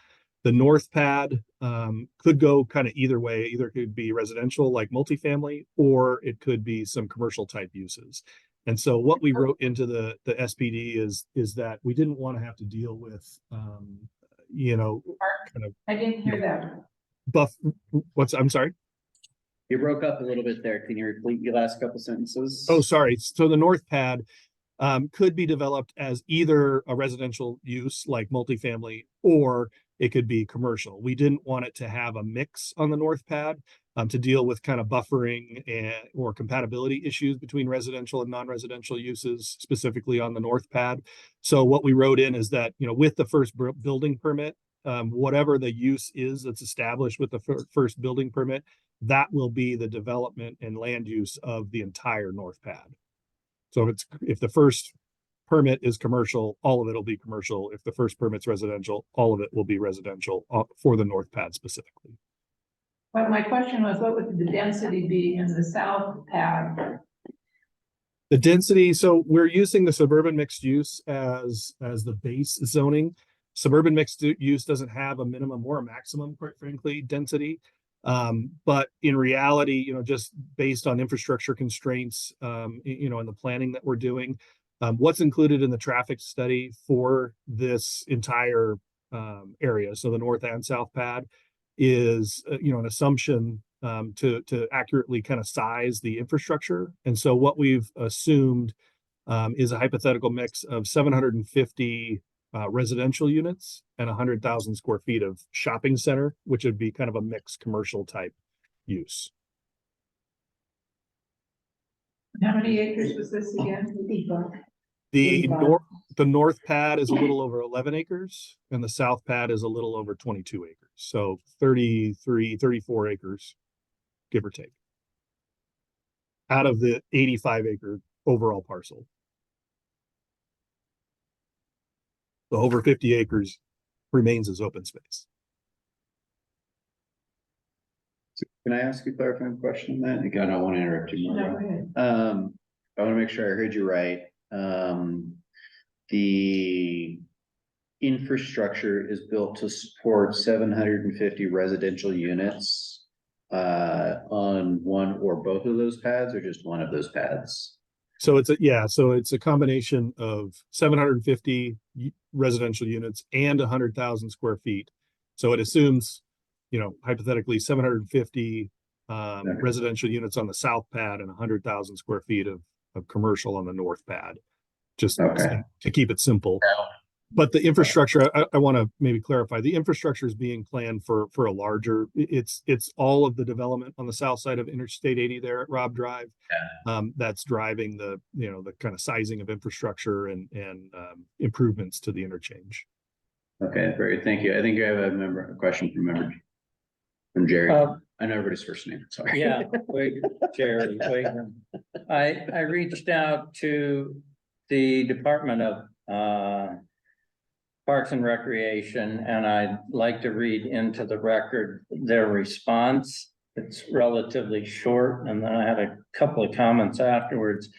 The north pad could go kind of either way. Either could be residential like multifamily, or it could be some commercial type uses. And so what we wrote into the SPD is that we didn't want to have to deal with, kind of. I didn't hear that. I'm sorry. You broke up a little bit there. Can you repeat your last couple sentences? Oh, sorry. So the north pad could be developed as either a residential use like multifamily, or it could be commercial. We didn't want it to have a mix on the north pad to deal with kind of buffering or compatibility issues between residential and non-residential uses, specifically on the north pad. So what we wrote in is that, with the first building permit, whatever the use is that's established with the first building permit, that will be the development and land use of the entire north pad. So if the first permit is commercial, all of it will be commercial. If the first permit's residential, all of it will be residential for the north pad specifically. But my question was, what would the density be in the south pad? The density, so we're using the suburban mixed use as the base zoning. Suburban mixed use doesn't have a minimum or a maximum, quite frankly, density. But in reality, just based on infrastructure constraints, and the planning that we're doing, what's included in the traffic study for this entire area, so the north and south pad, is an assumption to accurately kind of size the infrastructure. And so what we've assumed is a hypothetical mix of 750 residential units and 100,000 square feet of shopping center, which would be kind of a mixed commercial type use. How many acres was this again? The north pad is a little over 11 acres and the south pad is a little over 22 acres. So 34 acres, give or take, out of the 85 acre overall parcel. So over 50 acres remains as open space. So can I ask a clarifying question on that? Again, I don't want to interrupt you more. No, go ahead. I want to make sure I heard you right. The infrastructure is built to support 750 residential units on one or both of those pads, or just one of those pads? So it's a combination of 750 residential units and 100,000 square feet. So it assumes, hypothetically 750 residential units on the south pad and 100,000 square feet of commercial on the north pad, just to keep it simple. But the infrastructure, I want to maybe clarify, the infrastructure is being planned for a larger, it's all of the development on the south side of Interstate 80 there at Robb Drive. That's driving the kind of sizing of infrastructure and improvements to the interchange. Okay, very, thank you. I think you have a question from Jerry. I know everybody's first name, sorry. Yeah, Jerry, I reached out to the Department of Parks and Recreation, and I'd like to read into the record their response. It's relatively short, and then I had a couple of comments afterwards.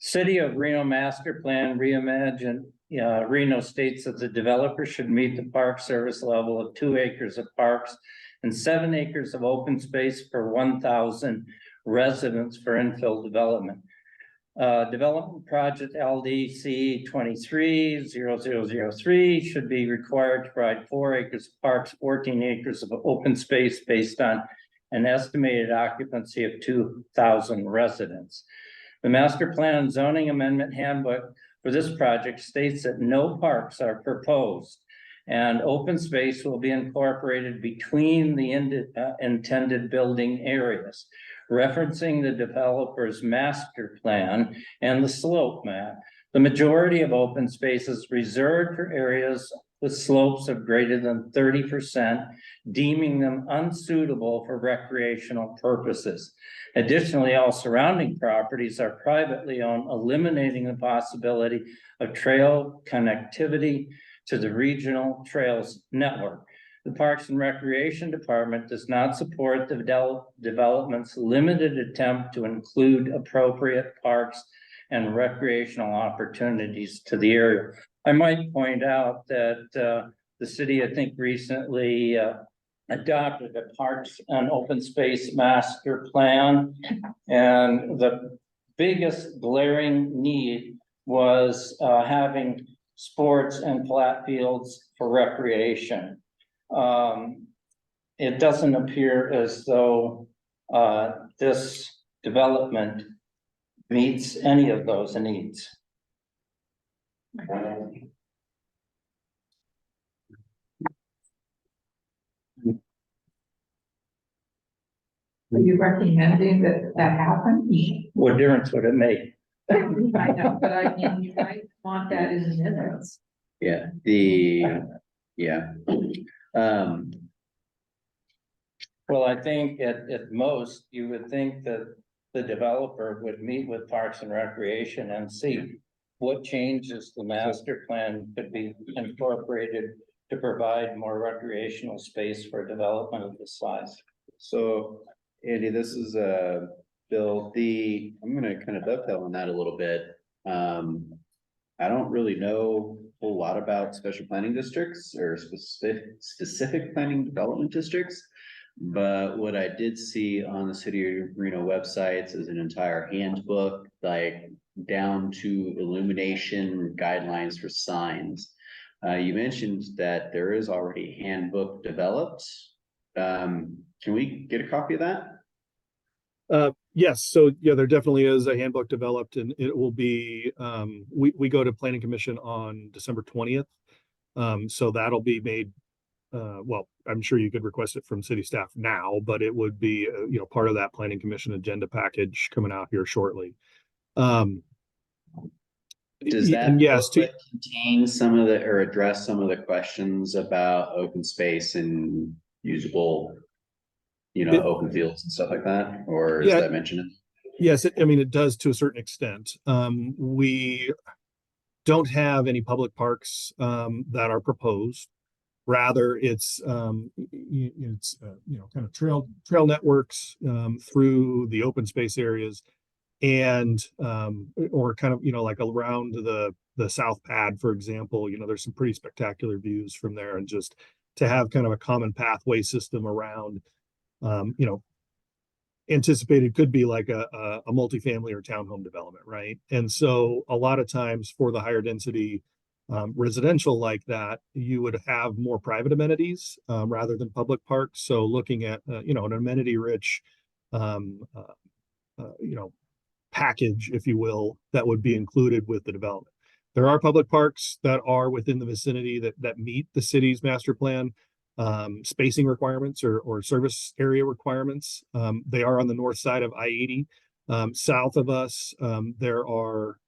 City of Reno Master Plan Reimagine Reno states that the developer should meet the Park Service level of 2 acres of parks and 7 acres of open space per 1,000 residents for infill development. Development project LDC 230003 should be required to provide 4 acres of parks, 14 acres of open space based on an estimated occupancy of 2,000 residents. The master plan zoning amendment handbook for this project states that no parks are proposed and open space will be incorporated between the intended building areas. Referencing the developer's master plan and the slope map, the majority of open spaces reserved for areas with slopes of greater than 30%, deeming them unsuitable for recreational purposes. Additionally, all surrounding properties are privately owned, eliminating the possibility of trail connectivity to the regional trails network. The Parks and Recreation Department does not support the development's limited attempt to include appropriate parks and recreational opportunities to the area. I might point out that the city, I think, recently adopted a parks and open space master plan. And the biggest glaring need was having sports and flat fields for recreation. It doesn't appear as though this development meets any of those needs. Are you recommending that that happen? What difference would it make? I know, but I mean, you might want that in the minutes. Yeah, yeah. Um, Well, I think at most, you would think that the developer would meet with Parks and Recreation and see what changes the master plan could be incorporated to provide more recreational space for development of this size. so Andy, this is Bill, I'm gonna kind of dovetail on that a little bit. I don't really know a whole lot about special planning districts or specific planning development districts. But what I did see on the City of Reno websites is an entire handbook, like down to illumination guidelines for signs. You mentioned that there is already a handbook developed. Can we get a copy of that? Yes, so yeah, there definitely is a handbook developed and it will be, we go to planning commission on December 20th. So that'll be made, well, I'm sure you could request it from city staff now, but it would be, part of that planning commission agenda package coming out here shortly. Does that and yes, booklet contain some of the, or address some of the questions about open space and usable, open fields and stuff like that, or is Yeah. that mentioned? Yes, it does to a certain extent. We don't have any public parks that are proposed. Rather, it's kind of trail networks through the open space areas, and or kind of like around the south pad, for example. There's some pretty spectacular views from there, and just to have kind of a common pathway system around, anticipated could be like a multifamily or townhome development, right? And so a lot of times for the higher density residential like that, you would have more private amenities rather than public parks. So looking at an amenity rich package, if you will, that would be included with the development. There are public parks that are within the vicinity that meet the city's master plan spacing requirements or service area requirements. They are on the north side of I-80. South of us, there are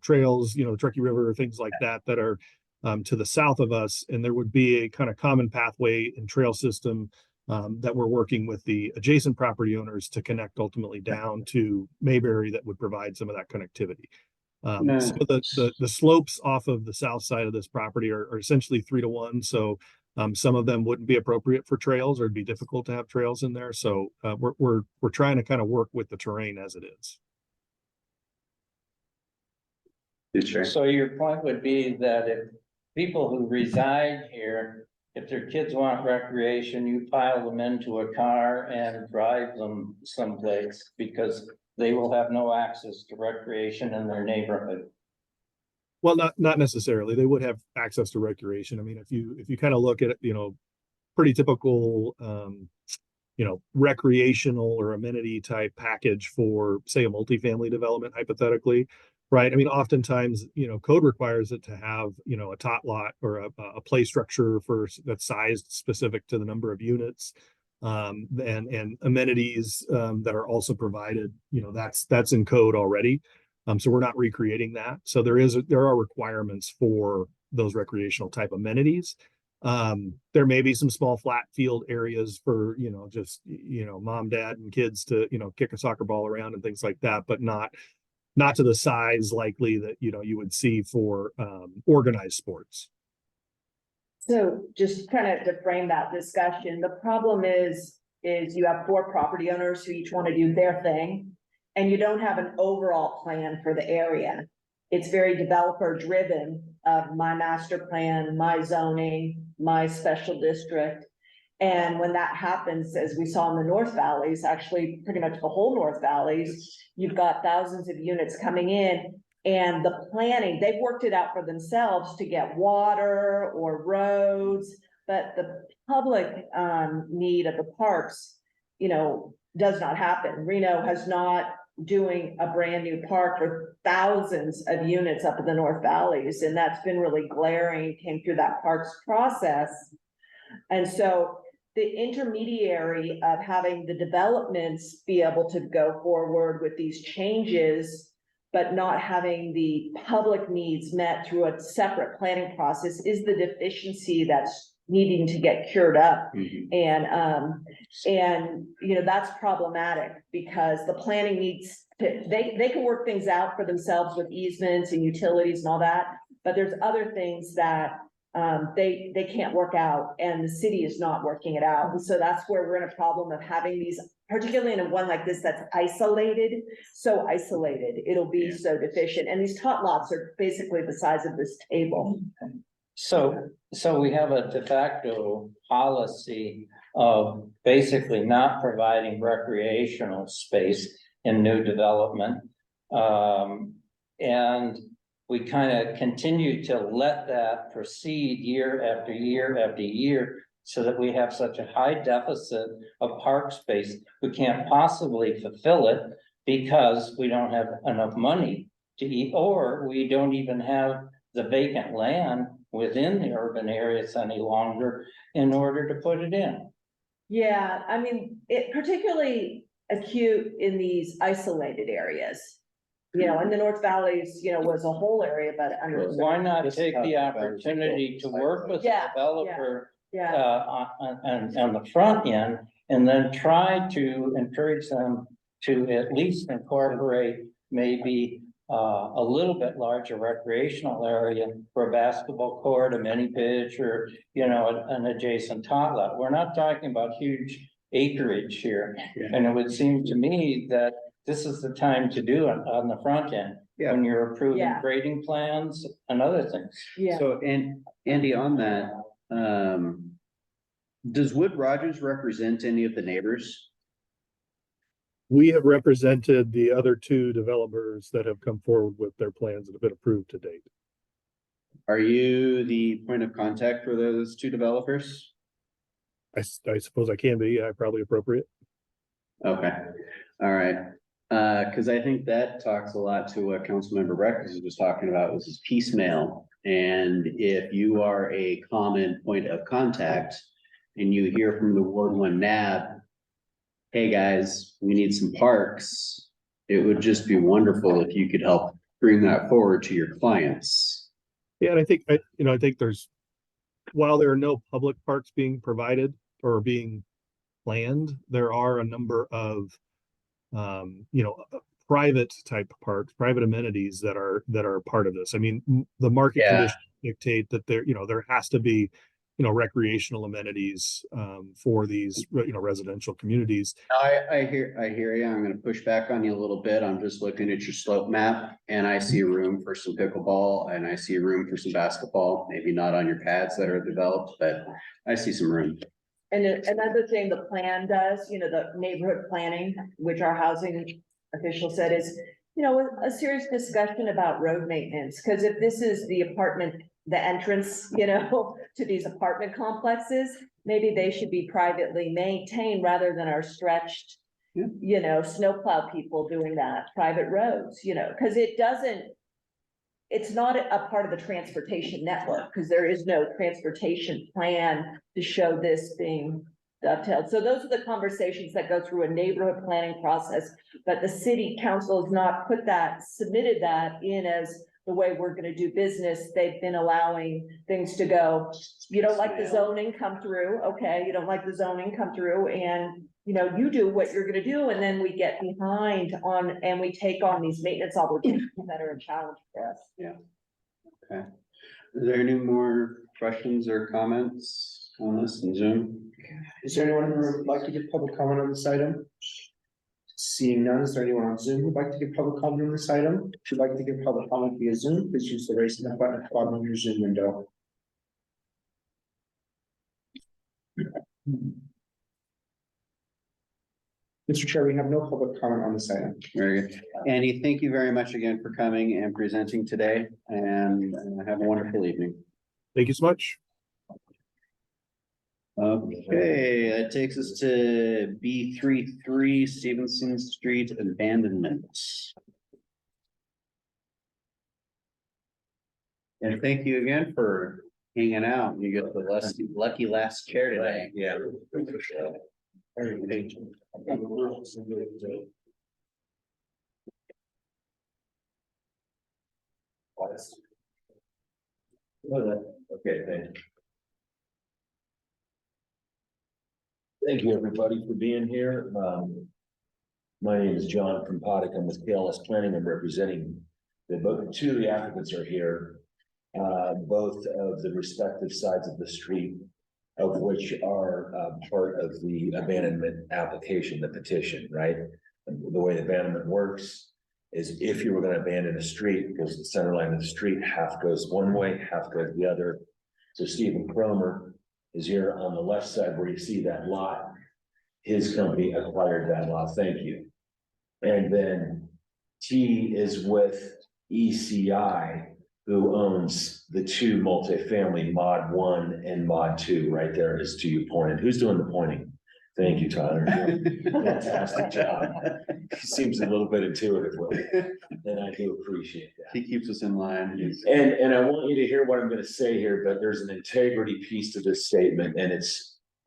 trails, Truckee River, things like that are to the south of us, and there would be a kind of common pathway and trail system that we're working with the adjacent property owners to connect ultimately down to Mayberry that would provide some of that connectivity. Some of the slopes off of the south side of this property are essentially 3-to-1. So some of them wouldn't be appropriate for trails, or it'd be difficult to have trails in there. So we're trying to kind of work with the terrain as it is. So your point would be that if people who reside here, if their kids want recreation, you pile them into a car and drive them someplace because they will have no access to recreation in their neighborhood. Well, not necessarily. They would have access to recreation. I mean, if you kind of look at it, pretty typical, recreational or amenity type package for, say, a multifamily development, hypothetically, right? I mean, oftentimes, code requires it to have, a tot lot or a play structure that's sized specific to the number of units, and amenities that are also provided. That's in code already. So we're not recreating that. So there are requirements for those recreational type amenities. There may be some small flat field areas for, just, mom, dad, and kids to, kick a soccer ball around and things like that, but not to the size likely that, you would see for organized sports. So just kind of to frame that discussion, the problem is you have 4 property owners who each want to do their thing, and you don't have an overall plan for the area. It's very developer driven of my master plan, my zoning, my special district. And when that happens, as we saw in the North Valleys, actually pretty much the whole North Valleys, you've got thousands of units coming in, and the planning, they've worked it out for themselves to get water or roads, but the public need of the parks, does not happen. Reno has not doing a brand new park for thousands of units up in the North Valleys, and that's been really glaring, came through that parks process. And so the intermediary of having the developments be able to go forward with these changes, but not having the public needs met through a separate planning process is the deficiency that's needing to get cured up. And, you know, that's problematic because the planning needs to, they can work things out for themselves with easements and utilities and all that. But there's other things that they can't work out and the city is not working it out. And so that's where we're in a problem of having these, particularly in a one like this, that's isolated, so isolated, it'll be so deficient. And these tot lots are basically the size of this table. So we have a de facto policy of basically not providing recreational space in new development. And we kind of continue to let that proceed year after year after year, so that we have such a high deficit of park space. We can't possibly fulfill it because we don't have enough money to eat, or we don't even have the vacant land within the urban areas any longer in order to put it in. Yeah, I mean, it particularly acute in these isolated areas. You know, in the North Valleys, you know, was a whole area, but under. Why not take the opportunity to work with the Yeah, developer Yeah, on the front end, and then try to encourage them to at least incorporate maybe a little bit larger recreational area for a basketball court, a mini pitch, or, you know, an adjacent tot lot. We're not talking about huge acreage here. And it would seem to me that this is the time to do it on the front end. Yeah. When you're approving Yeah. grading plans and other things. yeah. So, and Andy, on that, does Wood Rogers represent any of the neighbors? We have represented the other two developers that have come forward with their plans that have been approved to date. Are you the point of contact for those two developers? I suppose I can be, probably appropriate. Okay, all right. Cause I think that talks a lot to what Councilmember Breckles was talking about, was his piecemeal. And if you are a common point of contact and you hear from the Ward 1 NAB, hey guys, we need some parks, it would just be wonderful if you could help bring that forward to your clients. Yeah, and I think, I think there's, while there are no public parks being provided or being planned, there are a number of, private type parks, private amenities that are part of this. I mean, the market Yeah. conditions dictate that there has to be, recreational amenities for these, residential communities. I hear you. I'm gonna push back on you a little bit. I'm just looking at your slope map and I see room for some pickleball and I see room for some basketball, maybe not on your pads that are developed, but I see some room. And another thing the plan does, you know, the neighborhood planning, which our housing official said is, a serious discussion about road maintenance, because if this is the apartment, the entrance, to these apartment complexes, maybe they should be privately maintained rather than our stretched, snowplow people doing that, private roads, because it's not a part of the transportation network, because there is no transportation plan to show this being dovetailed. So those are the conversations that go through a neighborhood planning process, but the city council has not submitted that in as the way we're gonna do business. They've been allowing things to go. You don't like the zoning, come through, okay, you don't like the zoning, come through, and you do what you're gonna do, and then we get behind on, and we take on these maintenance obligations that are a challenge for us. Yeah. Okay. Is there any more questions or comments on this in Zoom? Is there anyone who would like to give public comment on this item? Seeing none, is there anyone on Zoom who'd like to give public comment on this item? If you'd like to give public comment via Zoom, please use the raise hand button at the bottom of your Zoom window. Mr. Chair, we have no public comment on this item. Very good. Andy, thank you very much again for coming and presenting today, and have a wonderful evening. Thank you so much. Okay, that takes us to B33 Stevenson Street abandonment. And thank you again for hanging out. You get the lucky last chair today. Yeah. Okay, thank you. Thank you, everybody, for being here. My name is John from Potic. I'm with KLS Planning. I'm representing two of the applicants are here. Both of the respective sides of the street, of which are part of the abandonment application, the petition, right? The way abandonment works is if you were going to abandon a street, because the center line of the street, half goes one way, half goes the other. So Stephen Cromer is here on the left side where you see that lot. His company acquired that lot. Thank you. And then T is with ECI, who owns the two multifamily mod 1 and mod 2, right there is to you pointed. Who's doing the pointing? Thank you, Tyler. Fantastic job. He seems a little bit intuitive with it, and I do appreciate that. He keeps us in line. And I want you to hear what I'm gonna say here, but there's an integrity piece to this statement, and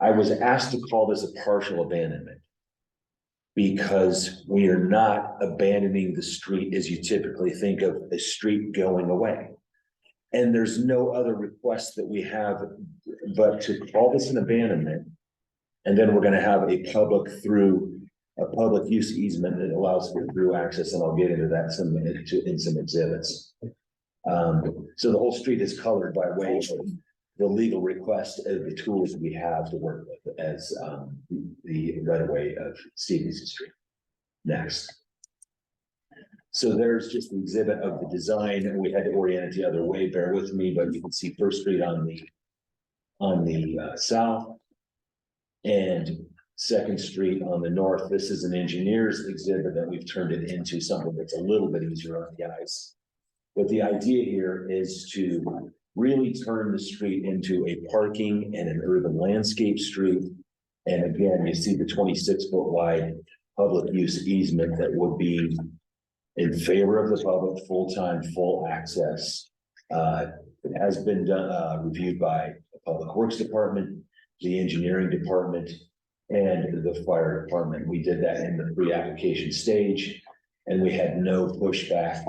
I was asked to call this a partial abandonment. Because we are not abandoning the street as you typically think of a street going away. And there's no other request that we have but to call this an abandonment. And then we're gonna have a public use easement that allows for through access, and I'll get into that in some exhibits. So the whole street is colored by way of the legal request of the tools we have to work with as the right of way of Stevenson Street. Next. So there's just the exhibit of the design, and we had to orient it the other way. Bear with me, but you can see First Street on the south and Second Street on the north. This is an engineer's exhibit that we've turned it into something that's a little bit easier on the eyes. But the idea here is to really turn the street into a parking and an urban landscape street. And again, you see the 26-foot wide public use easement that would be in favor of the public, full-time, full access. It has been done, reviewed by the Public Works Department, the Engineering Department, and the Fire Department. We did that in the pre-application stage, and we had no pushback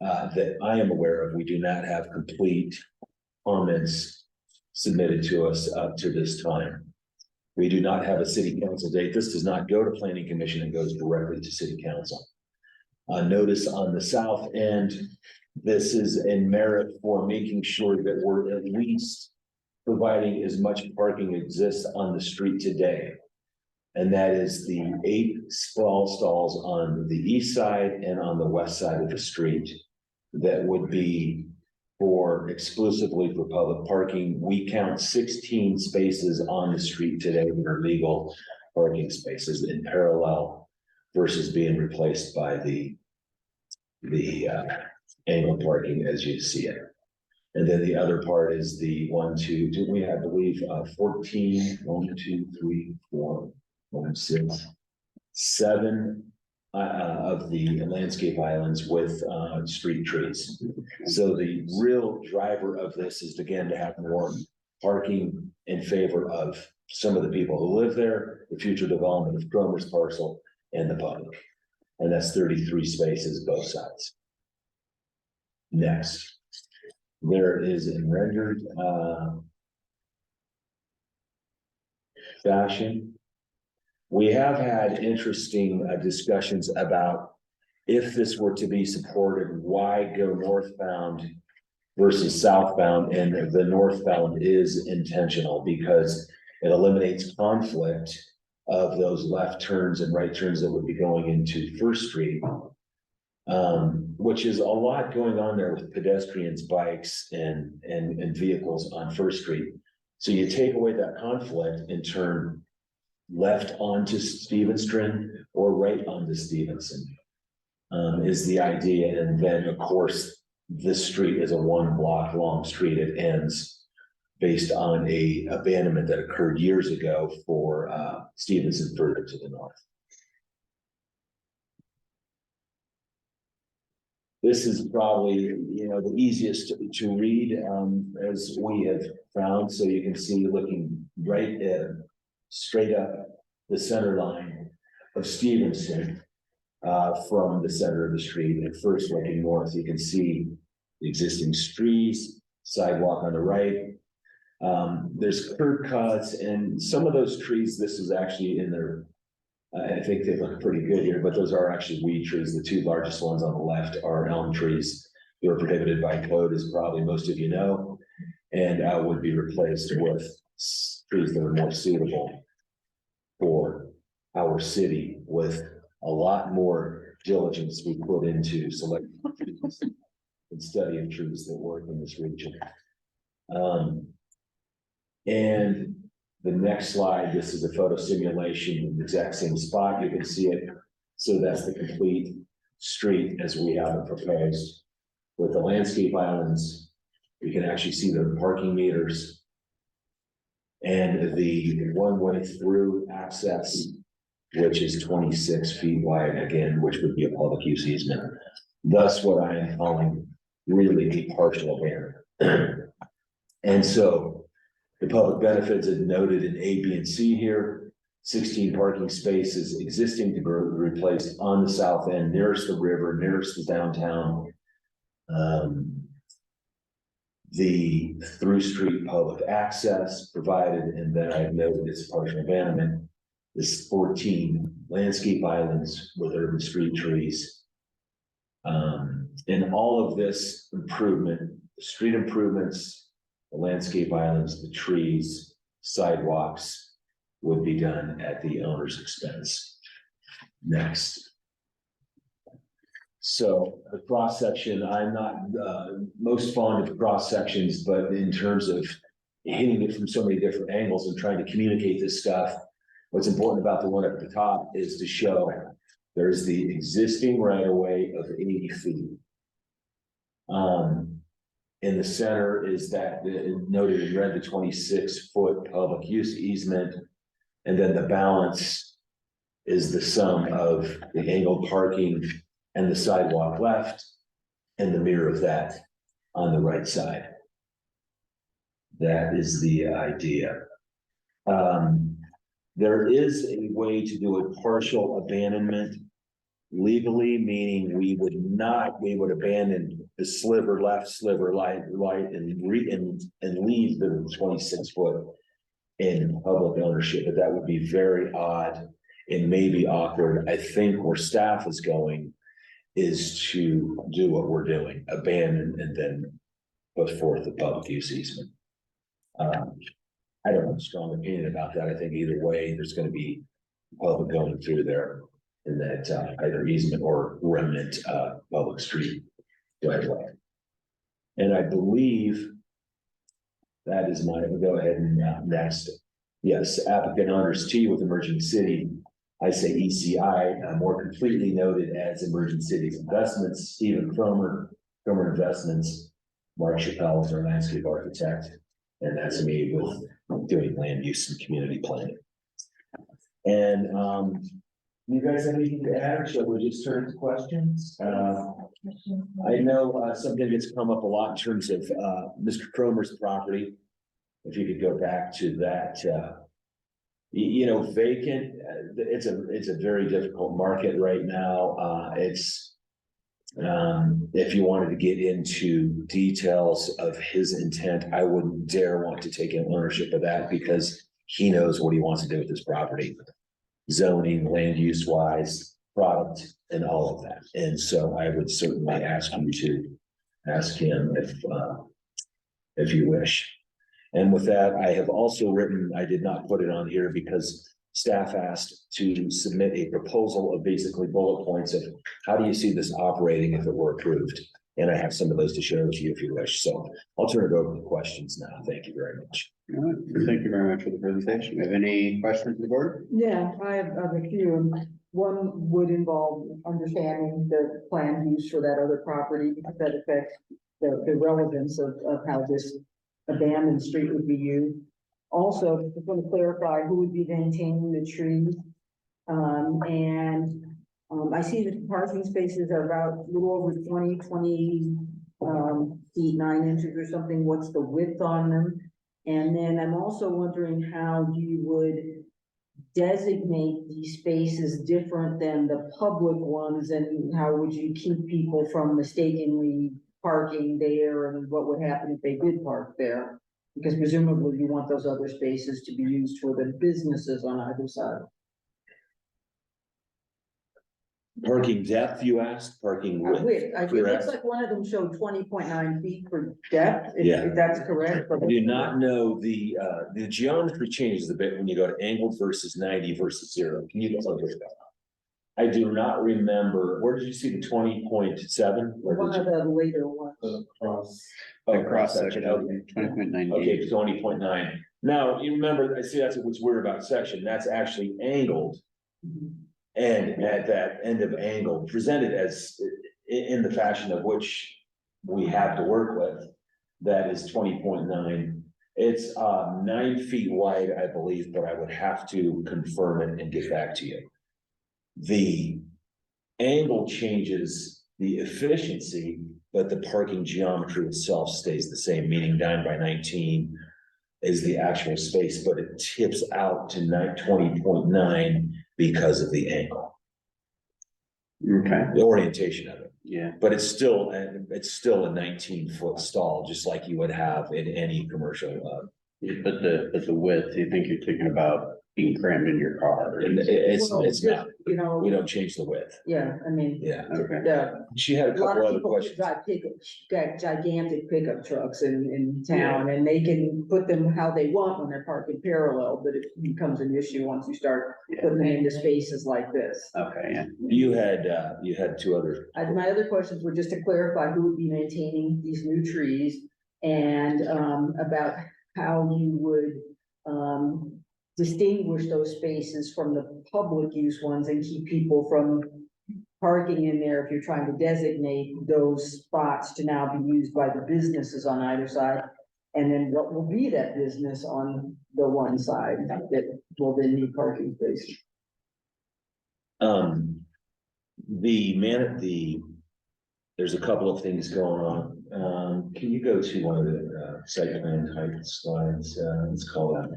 that I am aware of. We do not have complete comments submitted to us up to this time. We do not have a city council date. This does not go to planning commission and goes directly to city council. Notice on the south end, this is in merit for making sure that we're at least providing as much parking exists on the street today. And that is the 8 stalls on the east side and on the west side of the street. That would be exclusively for public parking. We count 16 spaces on the street today that are legal parking spaces in parallel versus being replaced by the angle parking as you see it. And then the other part is the 1, 2, we have, I believe, 14, 1, 2, 3, 4, 5, 6, 7 of the landscape islands with street trees. So the real driver of this is again to have more parking in favor of some of the people who live there, the future development of Cromer's parcel, and the public. And that's 33 spaces both sides. Next, there is in rendered fashion. We have had interesting discussions about if this were to be supported, why go northbound versus southbound, and the northbound is intentional because it eliminates conflict of those left turns and right turns that would be going into First Street, which is a lot going on there with pedestrians, bikes, and vehicles on First Street. So you take away that conflict and turn left onto Stevenson or right onto Stevenson is the idea. And then of course, this street is a 1 block long street. It ends based on a abandonment that occurred years ago for Stevenson further to the north. This is probably, the easiest to read, as we have found, so you can see looking right straight up the center line of Stevenson, from the center of the street, and first looking north, you can see the existing trees, sidewalk on the right. There's curb cuts, and some of those trees, this is actually in their, I think they look pretty good here, but those are actually weed trees. The two largest ones on the left are elm trees. They're prohibited by code, as probably most of you know, and would be replaced with trees that are more suitable for our city, with a lot more diligence we put into selecting trees and studying trees that work in this region. And the next slide, this is a photo simulation in the exact same spot. You can see it. So that's the complete street as we have it proposed. With the landscape islands, you can actually see the parking meters and the one-way through access, which is 26 feet wide again, which would be a public use easement. Thus, what I am calling really a partial abandonment. And so the public benefits are noted in A, B, and C here. 16 parking spaces existing to be replaced on the south end, nearest the river, nearest the downtown. The through street public access provided, and then I've noted it's partial abandonment. This 14 landscape islands with urban street trees. And all of this improvement, street improvements, the landscape islands, the trees, sidewalks would be done at the owner's expense. Next. So the cross section, I'm not most fond of cross sections, but in terms of hitting it from so many different angles and trying to communicate this stuff, what's important about the one at the top is to show there's the existing right of way of 80 feet. In the center is that noted in red, the 26-foot public use easement. And then the balance is the sum of the angled parking and the sidewalk left and the mirror of that on the right side. That is the idea. There is a way to do a partial abandonment legally, meaning we would abandon the sliver left, sliver right, and leave the 26-foot in public ownership, but that would be very odd and maybe awkward. I think where staff is going is to do what we're doing, abandon and then put forth the public use easement. I don't have a strong opinion about that. I think either way, there's going to be public going through there in that either easement or remnant public street driveway. And I believe that is my, go ahead and next. Yes, applicant honors T with Emerging City. I say ECI, more completely noted as Emerging Cities Investments. Stephen Cromer Investments. Mark Chappelle is our landscape architect. And that's me with doing land use and community planning. And you guys have anything to add, or shall we just turn to questions? I know something that's come up a lot in terms of Mr. Cromer's property. If you could go back to that, vacant, it's a very difficult market right now. If you wanted to get into details of his intent, I wouldn't dare want to take ownership of that because he knows what he wants to do with his property. Zoning, land use wise, product, and all of that. And so I would certainly ask you to ask him if you wish. And with that, I have also written, I did not put it on here because staff asked to submit a proposal of basically bullet points of how do you see this operating if it were approved? And I have some of those to share with you if you wish. So I'll turn it over to questions now. Thank you very much. All right. Thank you very much for the presentation. We have any questions from the board? Yeah, I have a few. One would involve understanding the planned use for that other property because that affects the relevance of how this abandoned street would be used. Also, just want to clarify who would be maintaining the trees. And I see that the parking spaces are about a little over 20 feet, 9 inches or something. What's the width on them? And then I'm also wondering how you would designate these spaces different than the public ones, and how would you keep people from mistakenly parking there, and what would happen if they did park there? Because presumably you want those other spaces to be used for the businesses on either side. Parking depth, you asked, parking width. Width, it looks Correct. like one of them showed 20.9 feet for depth, Yeah. if that's correct. I do not know the geometry changes a bit when you go to angled versus 90 versus 0. Can you tell me that? I do not remember, where did you see the 20.7? One of the later ones. The cross section, Okay, 20.9. okay, 20.9. Now, you remember, I see that's what's weird about section, that's actually angled. And at that end of angle, presented as in the fashion of which we have to work with, that is 20.9. It's 9 feet wide, I believe, but I would have to confirm it and get back to you. The angle changes the efficiency, but the parking geometry itself stays the same, meaning 9 by 19 is the actual space, but it tips out to 20.9 because of the angle, Okay, the orientation of it. yeah, But it's still a 19-foot stall, just like you would have in any commercial. but the width, do you think you're thinking about being crammed in your car? And it's Well, not, You know, we don't change the width. yeah, I mean, Yeah. Okay. She had a a lot couple of other people questions. got gigantic pickup trucks in town, and they can put them how they want when they're parking parallel, but it becomes an issue once you start putting them into spaces like this. Okay, yeah. You had two other. My other questions were just to clarify who would be maintaining these new trees, and about how you would distinguish those spaces from the public use ones and keep people from parking in there if you're trying to designate those spots to now be used by the businesses on either side. And then what will be that business on the one side that will then need parking spaces? There's a couple of things going on. Can you go to one of the site plan type slides? Let's call that.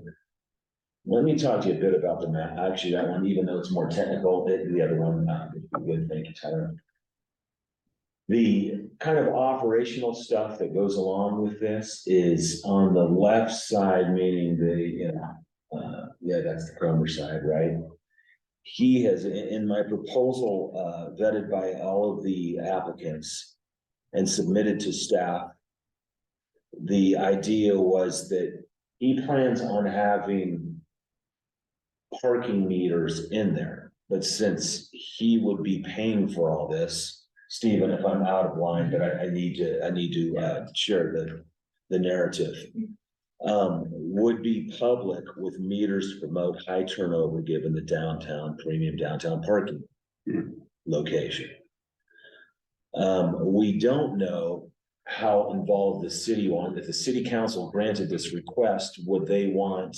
Let me talk to you a bit about the map. Actually, that one, even though it's more technical, the other one, good, thank you, Tyler. The kind of operational stuff that goes along with this is on the left side, meaning that's the Cromer side, right? He has, in my proposal, vetted by all of the applicants and submitted to staff. The idea was that he plans on having parking meters in there, but since he would be paying for all this, Stephen, if I'm out of line, but I need to share the narrative. Would be public with meters to promote high turnover given the downtown premium downtown parking location. We don't know how involved the city want. If the city council granted this request, would they want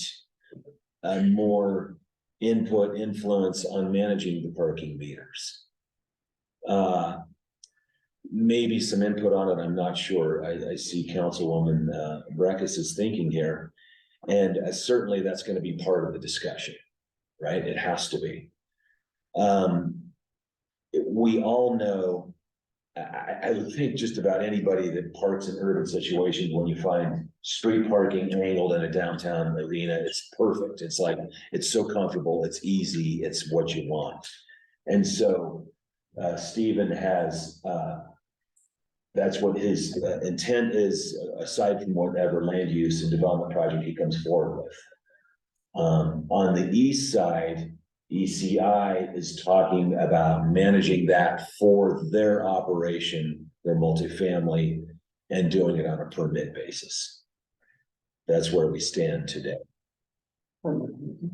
more input, influence on managing the parking meters? Maybe some input on it, I'm not sure. I see Councilwoman Breckus is thinking here. And certainly that's going to be part of the discussion, right? It has to be. We all know, I would think just about anybody that parks in urban situations, when you find street parking angled in a downtown arena, it's perfect. It's like, it's so comfortable, it's easy, it's what you want. And so Stephen has, that's what his intent is, aside from whatever land use and development project he comes forward with. On the east side, ECI is talking about managing that for their operation, their multifamily, and doing it on a permit basis. That's where we stand today.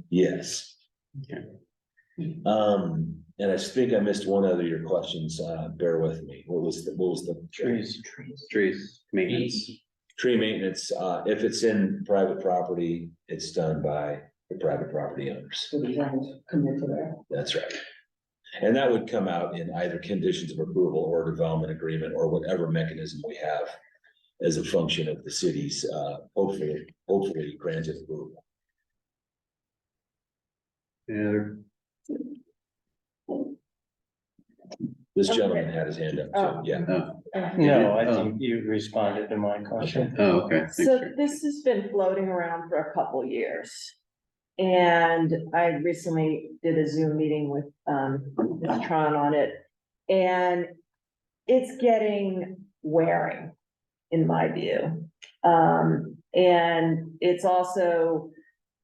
Yes. Okay. And I think I missed one other of your questions. Bear with me. What was the Trees, maintenance. tree maintenance? If it's in private property, it's done by the private property owners. So the owners commit to that. That's right. And that would come out in either conditions of approval or development agreement or whatever mechanism we have as a function of the city's, hopefully granted approval. Yeah. This gentleman had his hand up too, yeah. No, I think you responded to my question. Oh, okay. Thanks, So sir. this has been floating around for a couple years. And I recently did a Zoom meeting with, Ms. Tron on it. And it's getting wearing, in my view. And it's also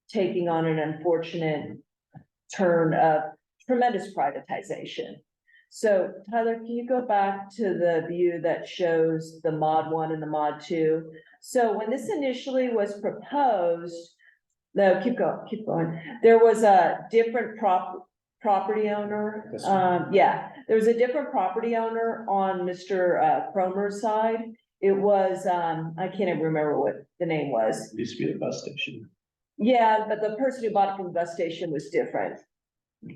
taking on an unfortunate turn of tremendous privatization. So Tyler, can you go back to the view that shows the mod 1 and the mod 2? So when this initially was proposed, no, keep going. There was a different property owner. Yeah, there was a different property owner on Mr. Cromer's side. It was, I can't even remember what the name was. Used to be the bus station. Yeah, but the person who bought it from the bus station was different.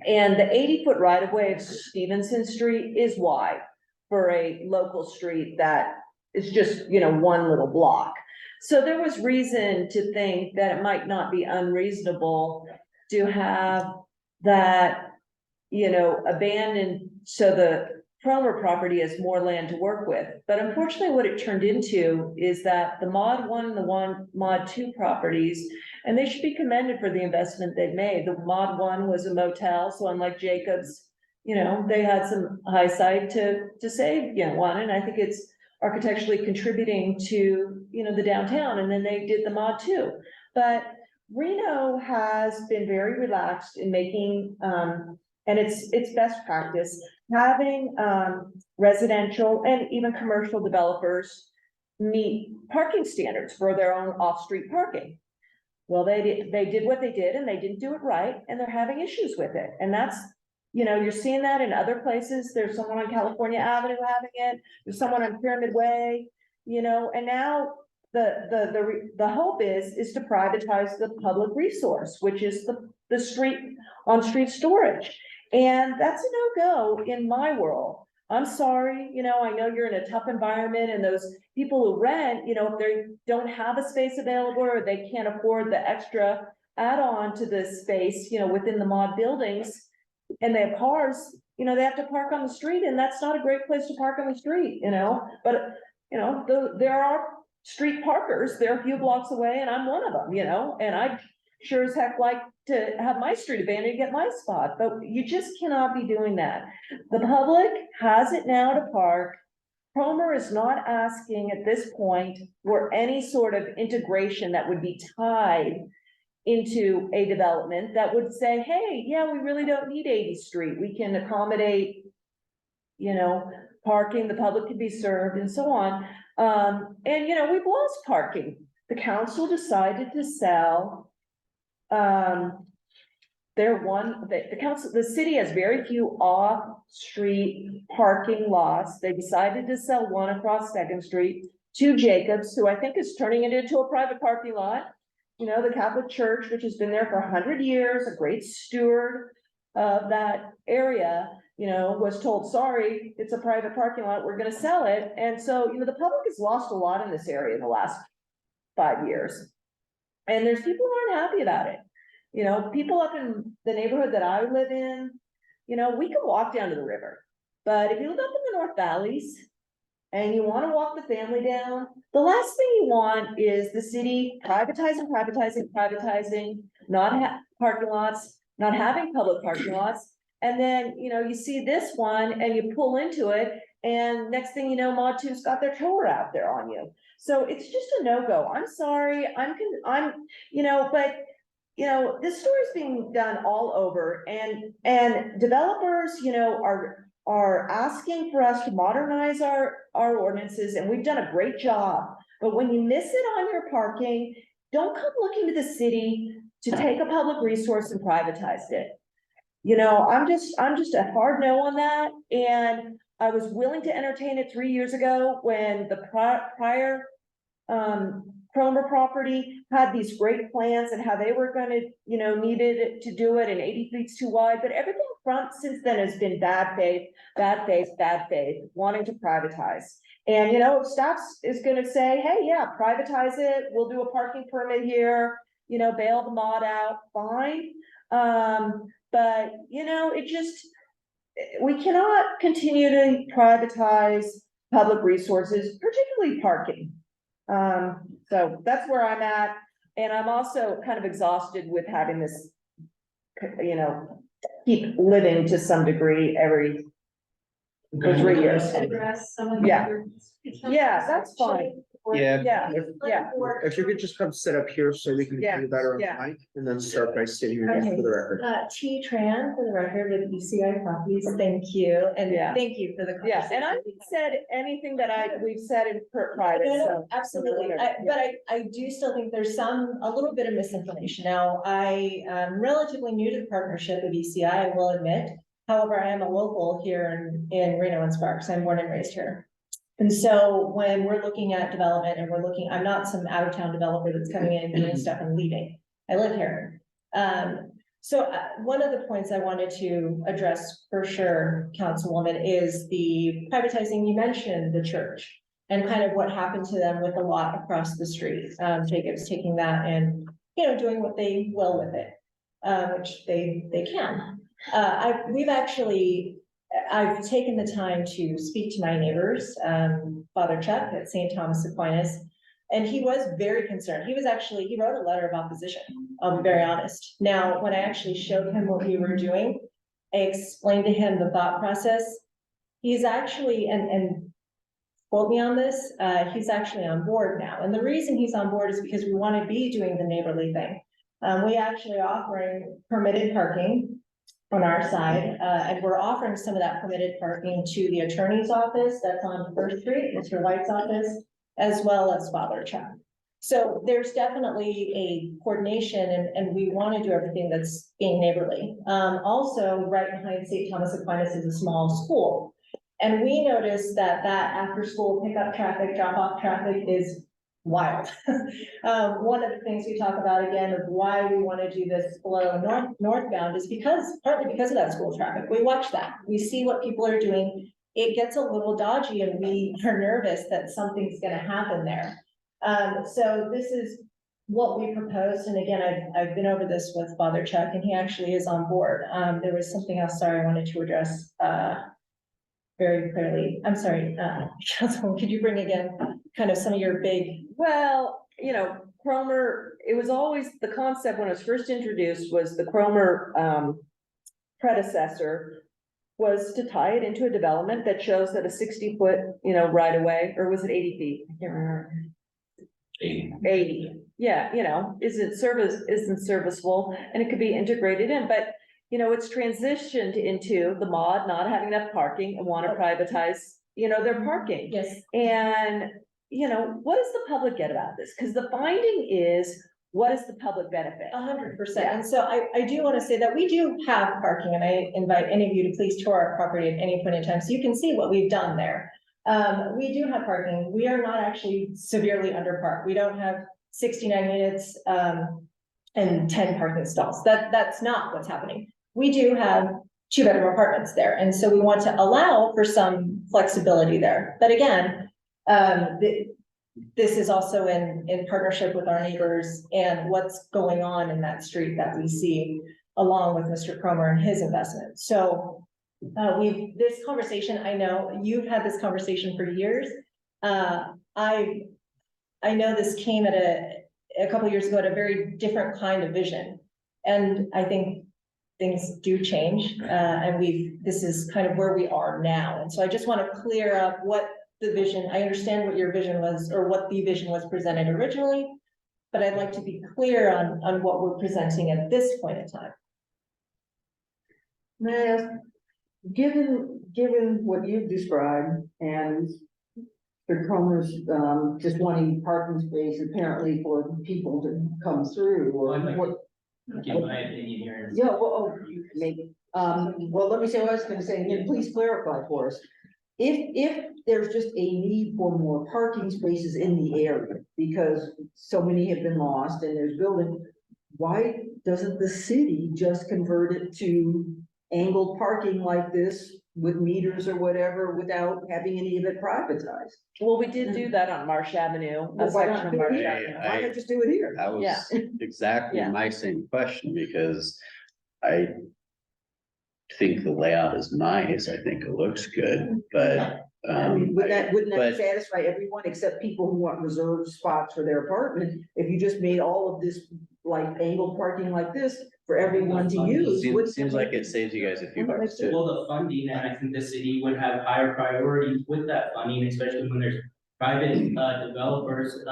And the 80-foot right of way of Stevenson Street is wide for a local street that is just, one little block. So there was reason to think that it might not be unreasonable to have that, abandoned, so the Cromer property has more land to work with. But unfortunately, what it turned into is that the mod 1 and the mod 2 properties, and they should be commended for the investment they've made. The mod 1 was a motel, so unlike Jacobs, they had some high side to save, one, and I think it's architecturally contributing to, the downtown, and then they did the mod 2. But Reno has been very relaxed in making, and it's best practice, having residential and even commercial developers meet parking standards for their own off-street parking. Well, they did what they did, and they didn't do it right, and they're having issues with it. And that's, you're seeing that in other places. There's someone on California Avenue having it, there's someone on Pyramid Way, and now the hope is to privatize the public resource, which is the street storage. And that's a no-go in my world. I'm sorry, I know you're in a tough environment, and those people who rent, if they don't have a space available or they can't afford the extra add-on to this space, within the mod buildings, and they have cars, they have to park on the street, and that's not a great place to park on the street, but, there are street parkers, they're a few blocks away, and I'm one of them, and I sure as heck like to have my street abandoned and get my spot, but you just cannot be doing that. The public has it now to park. Cromer is not asking at this point for any sort of integration that would be tied into a development that would say, hey, yeah, we really don't need 80th Street. We can accommodate, parking, the public can be served and so on. And, we've lost parking. The council decided to sell the city has very few off-street parking lots. They decided to sell one across Second Street to Jacobs, who I think is turning it into a private parking lot. The Catholic Church, which has been there for 100 years, a great steward of that area, was told, sorry, it's a private parking lot, we're gonna sell it. And so, the public has lost a lot in this area in the last 5 years. And there's people who aren't happy about it. People up in the neighborhood that I live in, we can walk down to the river. But if you live up in the North Valleys and you want to walk the family down, the last thing you want is the city privatizing, not parking lots, not having public parking lots. And then, you see this one and you pull into it, and next thing you know, Mod 2's got their tower out there on you. So it's just a no-go. I'm sorry, but this story's being done all over, and developers, are asking for us to modernize our ordinances, and we've done a great job. But when you miss it on your parking, don't come looking to the city to take a public resource and privatize it. I'm just a hard no on that. And I was willing to entertain it 3 years ago when the prior Cromer property had these great plans and how they were gonna, needed to do it, and 80 feet's too wide, but everything front since then has been bad faith, wanting to privatize. And, you know, if staff is gonna say, hey, yeah, privatize it, we'll do a parking permit here, you know, bail the mod out, fine. But, you know, it just, we cannot continue to privatize public resources, particularly parking. So that's where I'm at, and I'm also kind of exhausted with having this, you know, keep living to some degree every 3 years. Address some of the Yeah. other- Yeah, that's fine. Yeah. Yeah, yeah. If you could just come sit up here so we can Yeah, hear you better on the yeah. mic, and then start by stating your name for the record. T Tran for the record with BCI Properties, thank you, and Yeah. thank you for the. Yeah, and I haven't said anything that we've said in private, No, no, so. absolutely, Yeah. but I do still think there's a little bit of misinformation. Now, I am relatively new to the partnership of ECI, I will admit. However, I am a local here in Reno and Sparks, I'm born and raised here. And so when we're looking at development and I'm not some out of town developer that's coming in and doing stuff and leaving, I live here. So one of the points I wanted to address for sure, Councilwoman, is the privatizing. You mentioned the church and kind of what happened to them with the lot across the street. Jacob's taking that and, you know, doing what they will with it, which they can. I've taken the time to speak to my neighbors, Father Chuck at St. Thomas Aquinas, and he was very concerned. He wrote a letter of opposition, I'll be very honest. Now, when I actually showed him what we were doing, I explained to him the thought process. He's actually, and quote me on this, he's actually on board now. And the reason he's on board is because we want to be doing the neighborly thing. We actually offering permitted parking on our side, and we're offering some of that permitted parking to the attorney's office that's on First Street, Mr. White's office, as well as Father Chuck. So there's definitely a coordination and we want to do everything that's being neighborly. Also, right behind St. Thomas Aquinas is a small school. And we noticed that after school pickup traffic, drop off traffic is wild. One of the things we talk about again of why we want to do this flow northbound is partly because of that school traffic. We watch that, we see what people are doing. It gets a little dodgy and we are nervous that something's going to happen there. So this is what we proposed. And again, I've been over this with Father Chuck and he actually is on board. There was something else, sorry, I wanted to address very clearly. I'm sorry, Councilwoman, could you bring again kind of some of your big. Well, you know, Cromer, it was always, the concept when it was first introduced was the Cromer predecessor was to tie it into a development that shows that a 60-foot, you know, right away, or was it 80 feet? I can't remember. 80, yeah, you know, isn't serviceable and it could be integrated in, but you know, it's transitioned into the mod not having enough parking and want to privatize, you know, their parking. Yes. And, you know, what does the public get about this? Because the finding is, what is the public benefit? 100%. And so I do want to say that we do have parking and I invite any of you to please tour our property at any point in time. So you can see what we've done there. We do have parking. We are not actually severely underparked. We don't have 69 units, and 10 parking stalls. That's not what's happening. We do have 2-bedroom apartments there. And so we want to allow for some flexibility there. But again, this is also in partnership with our neighbors and what's going on in that street that we see along with Mr. Cromer and his investment. So this conversation, I know you've had this conversation for years. I know this came at a couple of years ago at a very different kind of vision. And I think things do change, and this is kind of where we are now. And so I just want to clear up what the vision, I understand what your vision was, or what the vision was presented originally, but I'd like to be clear on what we're presenting at this point in time. May I ask, given what you've described and the Cromer's, just wanting parking space apparently for people to come through or what? Give my opinion here. Yeah, well, maybe, well, let me say what I was gonna say, and please clarify for us. If there's just a need for more parking spaces in the area, because so many have been lost and there's building, why doesn't the city just convert it to angled parking like this with meters or whatever without having any of it privatized. Well, we did do that on Marsh Avenue, a Well, why not section of do it Marsh here? Avenue. Why not just do it here? That was Yeah. exactly Yeah. my same question, because I think the layout is nice, I think it looks good, but, I mean, wouldn't but- that satisfy everyone except people who want reserved spots for their apartment? If you just made all of this like angled parking like this for everyone to use. wouldn't that seems like make it saves you guys a few Well, that bucks makes sense. too. Well, the funding, and I think the city would have higher priorities with that funding, especially when there's private developers,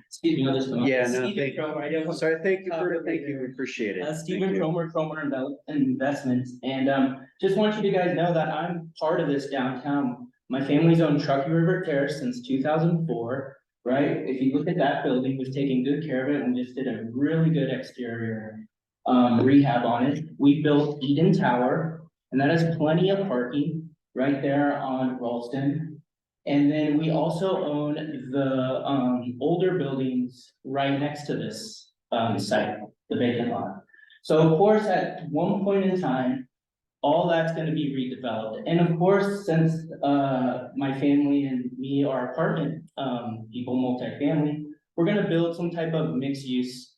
excuse me, I'll just. Yeah, no, Stephen thank Cromer, I don't- Sorry, thank you, we appreciate it. Stephen Thank you. Cromer Investments, and just want you to guys know that I'm part of this downtown. My family's owned Truckee River Terrace since 2004, right? If you look at that building, we've taken good care of it and just did a really good exterior rehab on it. We built Eden Tower, and that has plenty of parking right there on Ralston. And then we also own the older buildings right next to this site, the vacant lot. So of course, at one point in time, all that's gonna be redeveloped. And of course, since my family and me are apartment people, multifamily, we're gonna build some type of mixed use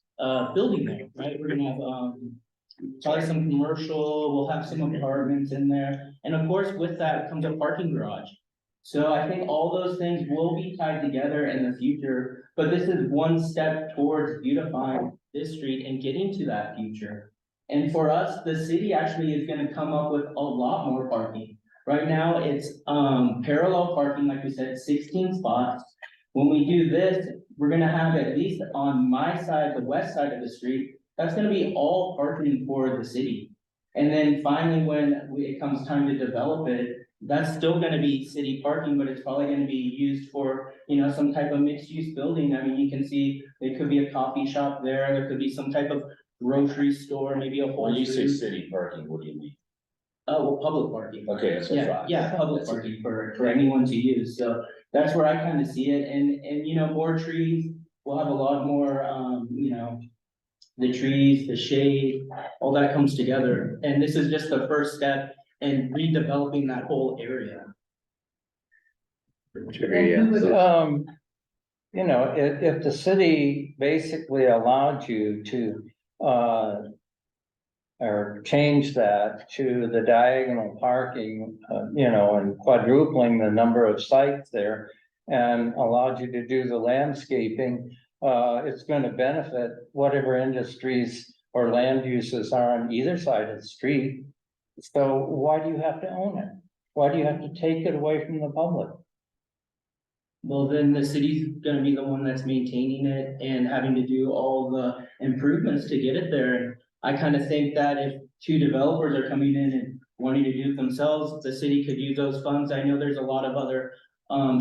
building there, right? We're gonna have probably some commercial, we'll have some apartments in there. And of course, with that comes a parking garage. So I think all those things will be tied together in the future, but this is one step towards beautifying this street and getting to that future. And for us, the city actually is gonna come up with a lot more parking. Right now, it's parallel parking, like we said, 16 spots. When we do this, we're gonna have at least on my side, the west side of the street, that's gonna be all parking for the city. And then finally, when it comes time to develop it, that's still gonna be city parking, but it's probably gonna be used for, you know, some type of mixed use building. I mean, you can see, there could be a coffee shop there could be some type of grocery store, maybe a Whole When you say Foods. city parking, what do you mean? Well, public parking. Okay, that's what I Yeah, thought. yeah, public parking for anyone to use, so that's where I kind of see it, and, you know, more trees. We'll have a lot more, you know, the trees, the shade, all that comes together, and this is just the first step in redeveloping that whole area. You know, if the city basically allowed you to, or change that to the diagonal parking, you know, and quadrupling the number of sites there and allowed you to do the landscaping, it's gonna benefit whatever industries or land uses are on either side of the street. So why do you have to own it? Why do you have to take it away from the public? Well, then the city's gonna be the one that's maintaining it and having to do all the improvements to get it there. I kind of think that if two developers are coming in and wanting to do it themselves, the city could use those funds. I know there's a lot of other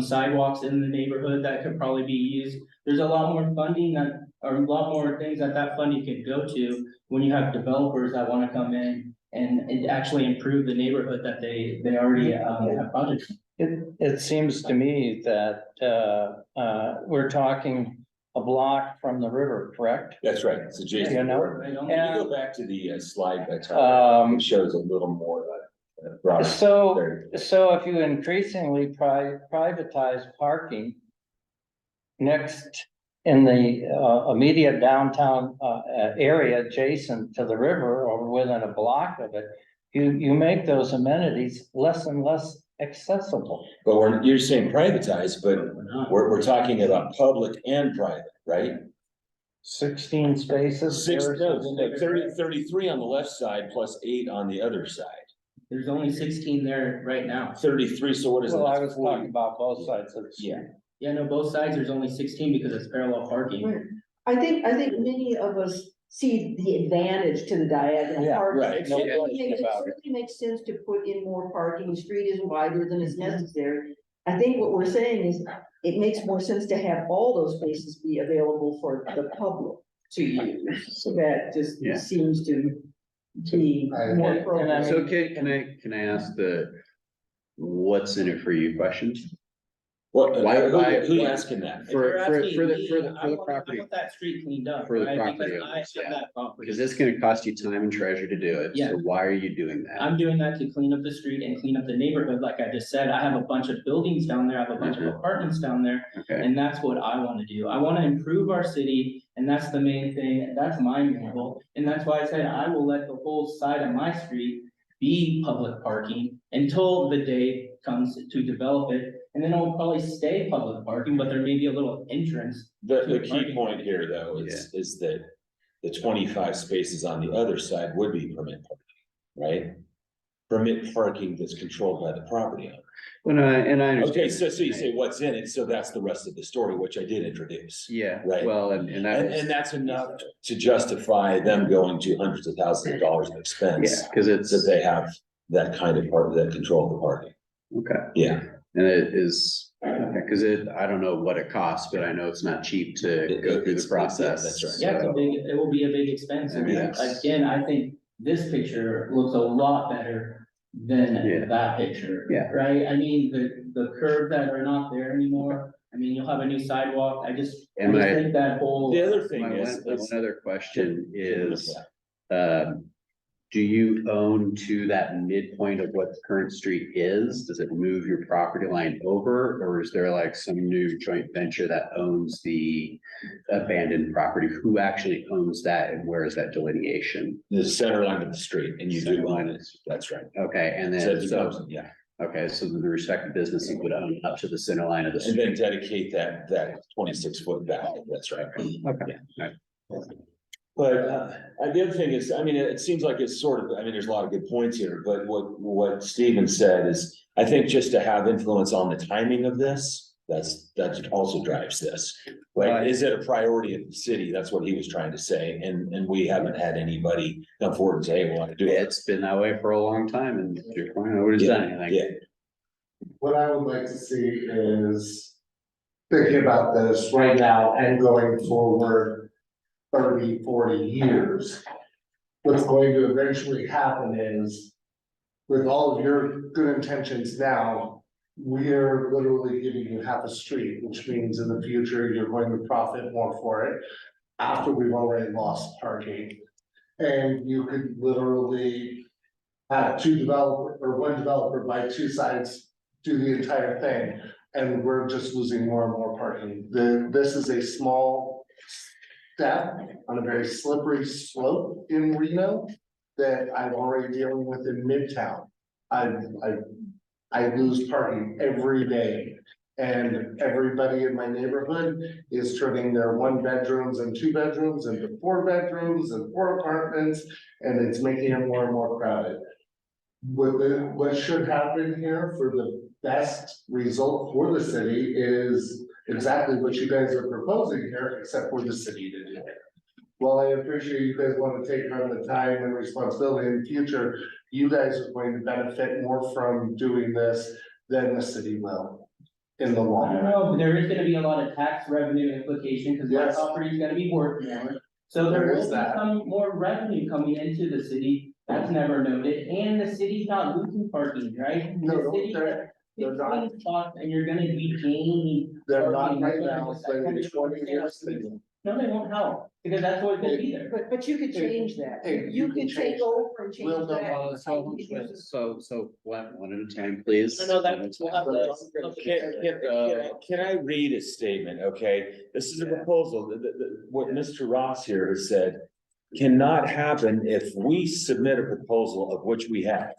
sidewalks in the neighborhood that could probably be used. There's a lot more funding that, or a lot more things that funding could go to when you have developers that wanna come in and actually improve the neighborhood that they already have projects. It seems to me that, we're talking a block from the river, correct? That's right, it's adjacent. You know, Right on. Can you go back to the slide that Tyler, it shows a little more broader. So, There. so if you increasingly privatize parking next in the immediate downtown area adjacent to the river or within a block of it, you make those amenities less and less accessible. But you're saying privatized, but we're talking about public and private, right? 16 spaces. versus- 33 on the left side plus 8 on the other side. There's only 16 there right now. 33, so what is that? Well, I was talking about both sides of the street. Yeah. Yeah, no, both sides, there's only 16 because it's parallel parking. Right. I think many of us see the advantage to the diagonal Yeah, parking. right. It No certainly question makes- about it. certainly makes sense to put in more parking, the street is wider than is necessary. I think what we're saying is, it makes more sense to have all those spaces be available for the public to use. So that just Yeah. seems to be more And- appropriate. So can I ask what's in it for you question? Who's asking that? If you're asking for the me, property. I want that street cleaned up, For the right? property Because I owners, have yeah. that property. Because it's gonna cost you time and treasure to do it, Yeah. so why are you doing that? I'm doing that to clean up the street and clean up the neighborhood, like I just said. I have a bunch of buildings down there, I have a bunch of apartments down there. Okay, And that's what I wanna do. I wanna improve our city, and that's the main thing, that's my main goal. And that's why I said I will let the whole side of my street be public parking until the day comes to develop it. And then it will probably stay public parking, but there may be a little entrance. The key point here, though, is that the 25 spaces on the other side would be permit parking, right? Permit parking that's controlled by the property owner. and I understand. Okay, so you say what's in it, so that's the rest of the story, which I did introduce. Yeah, Right. well, and that was, And that's enough to justify them going to hundreds of thousands of dollars in expense. yeah, cause it's, That they have that kind of part, that control of the parking. okay, Yeah. and it is, cause I don't know what it costs, but I know it's not cheap to go through the process. That's right. Yeah, so- it will be a big expense. And Yes. again, I think this picture looks a lot better than Yeah. that picture. Yeah. Right? I mean, the curves that are not there anymore. I mean, you'll have a new sidewalk. I just And my- think that whole. The other thing My is. one other question is, do you own to that midpoint of what the current street is? Does it move your property line over, or is there like some new joint venture that owns the abandoned property? Who actually owns that, and where is that delineation? The center line of the street, and you Center do line own it, that's right. Okay, and So it then, becomes- so, Yeah, okay, so the respective businesses would own up to the center line of the and street. then dedicate that 26-foot back, that's right. Okay, But the other thing is, I mean, it seems like it's sort of, I mean, there's a lot of good points here, but what Steven said is, I think just to have influence on the timing of this, that also drives this. Like, is it a priority of the city? That's what he was trying to say, and we haven't had anybody come forward and say, hey, we want to do it. it's been that way for a long time, and to your point, nobody's done anything. Yeah, What I would like to see is thinking about this right now and going forward 30, 40 years. What's going to eventually happen is, with all of your good intentions now, we're literally giving you half a street, which means in the future, you're going to profit more for it after we've already lost parking. And you could literally have one developer buy two sides, do the entire thing, and we're just losing more and more parking. This is a small step on a very slippery slope in Reno that I'm already dealing with in Midtown. I lose parking every day. And everybody in my neighborhood is turning their 1 bedrooms and 2 bedrooms into 4 bedrooms and 4 apartments, and it's making it more and more crowded. What should happen here for the best result for the city is exactly what you guys are proposing here, except for the city to do it. While I appreciate you guys want to take on the time and responsibility in the future, you guys are going to benefit more from doing this than the city will in the I long don't run. know, but there is gonna be a lot of tax revenue implication, because my Yes. property is gonna be worth more. So there There will is be that. some more revenue coming into the city, that's never noted, and the city's not losing parking, right? The No, city- they're not. 15 spots, and you're gonna be gaining. They're not parking. right That's what I now, just- but I in kinda 20 understand years, what they you mean. will. No, they won't help, because that's always gonna be there. But you could change that. Hey, You can could change take over and change We'll go that. on. So one at a time, please. No, that's, we'll have Can I read a statement, okay? This is a proposal, what Mr. Ross here has said cannot happen if we submit a proposal of which we have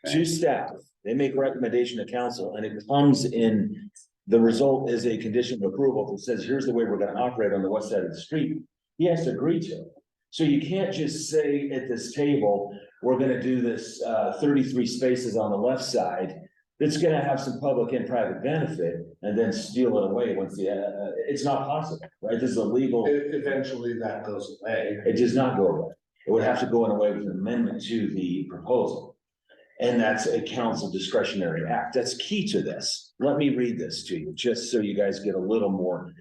to staff. They make recommendation to council and it comes in, the result is a condition of approval that says, here's the way we're gonna operate on the west side of the street. He has to agree to it. So you can't just say at this table, we're gonna do this 33 spaces on the left side. That's gonna have some public and private benefit and then steal it away once it's not possible, right? This is a legal, Eventually that goes away. it does not go away. It would have to go in a way with an amendment to the proposal. And that's a council discretionary act. That's key to this. Let me read this to you, just so you guys get a little more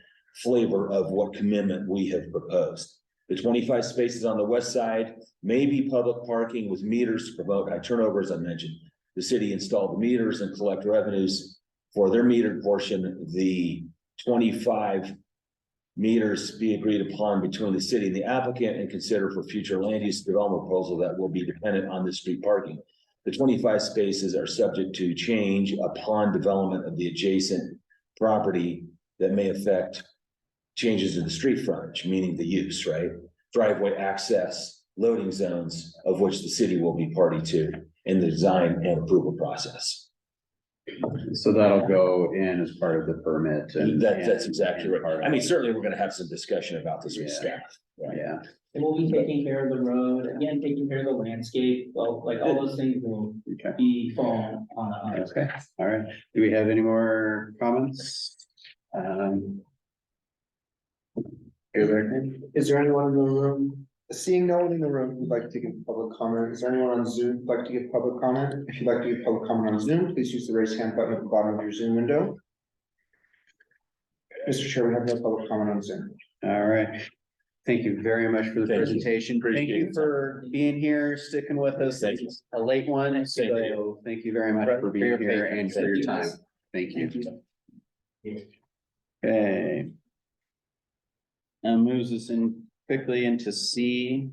flavor of what commitment we have proposed. The 25 spaces on the west side may be public parking with meters to promote high turnover, as I mentioned. The city installed the meters and collect revenues for their metered portion, the 25 meters be agreed upon between the city and the applicant and consider for future land use development proposal that will be dependent on the street parking. The 25 spaces are subject to change upon development of the adjacent property that may affect changes in the street frontage, meaning the use, right? Driveway access, loading zones, of which the city will be party to in the design and approval process. So that'll go in as part of the permit and. That's exactly and part right. of I mean, it. certainly, we're gonna have some discussion about this with Yeah. staff. Right? Yeah, And we'll be taking care of the road, again, taking care of the landscape, well, like all those things will okay, be falling on us. okay, all right. Do we have any more comments? Is there anyone in the room? Seeing no one in the room who'd like to give public comment, is there anyone on Zoom who'd like to give public comment? If you'd like to give public comment on Zoom, please use the raise hand button at the bottom of your Zoom window. Mr. Chair, we have no public comment on Zoom. All right. Thank you very much for the Thank you. presentation. Thank Appreciate you it. for being here, sticking with us. Thank you. A late one, Same to so thank you very much for being your here patience. and for your Thank you. time. Thank you. Okay. Now moves us in quickly into C,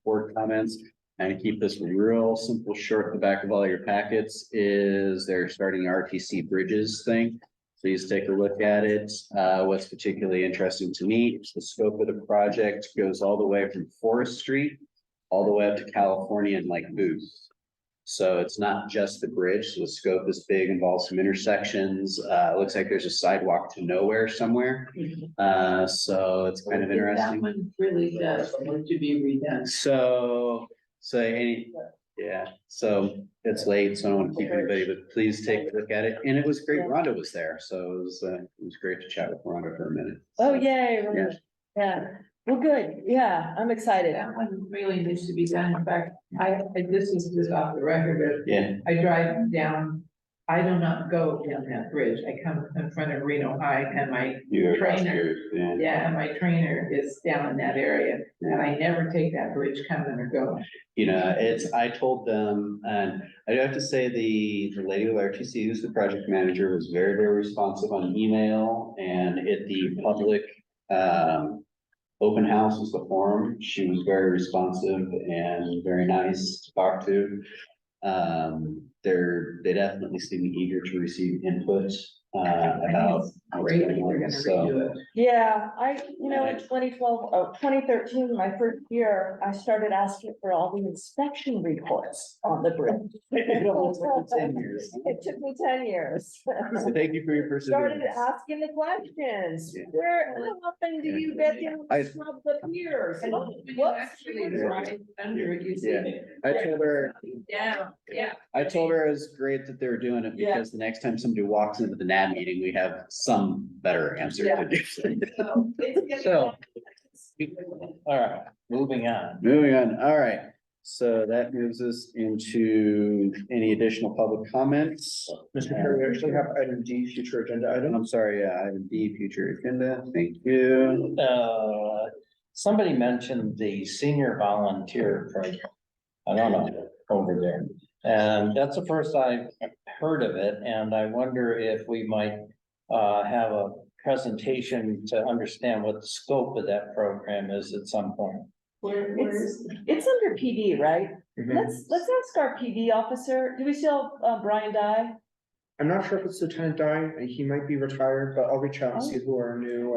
board comments. And keep this real simple, short. The back of all your packets is they're starting RTC bridges thing. Please take a look at it. What's particularly interesting to me is the scope of the project goes all the way from Forest Street all the way up to California and like Booth. So it's not just the bridge. So the scope is big, involves some intersections. It looks like there's a sidewalk to nowhere somewhere. So it's kind of That interesting. one really does need to be redone. So it's late, so I don't want to keep anybody, but please take a look at it. And it was great. Rhonda was there, so it was great to chat with Rhonda for a minute. Oh, yay, Yeah. yeah, well, good, yeah, I'm excited. That one really needs to be done. In fact, this is just off the record, Yeah, but I drive down, I do not go down that bridge. I come in front of Reno High and my trainer, and my trainer is down in that area. And I never take that bridge coming or going. you know, I told them, and I do have to say the lady with RTC, who's the project manager, was very, very responsive on email and at the public, open house was the forum. She was very responsive and very nice to talk to. They definitely seem eager to receive input, about. what's Great, going they're on. gonna So, redo it. Yeah, in 2013, my first year, I started asking for all the inspection reports on the bridge. It almost took 10 years. It took me 10 years. So thank you for your Started perseverance. asking the questions, Yeah. how often do you get them I- to scrub the piers? And when you What's actually the- drive under it, you see. Yeah. it. I told her, Yeah, yeah. I told her it was great that they were doing it Yeah. because the next time somebody walks into the NAB meeting, we have some better answer Yeah. to do. So it's getting So- better. All right, moving on. Moving on, all right. So that moves us into any additional public comments. Mr. Chair, we actually have item D, future agenda item. I'm sorry, yeah, item D, future agenda, thank you. Somebody mentioned the senior volunteer program. I don't know, over there. And that's the first I've heard of it, and I wonder if we might have a presentation to understand what the scope of that program is at some point. It's under PD, right? Let's ask our PD officer. Do we still, Brian Dye? I'm not sure if it's Lieutenant Dye, he might be retired, but I'll reach out and see who our new,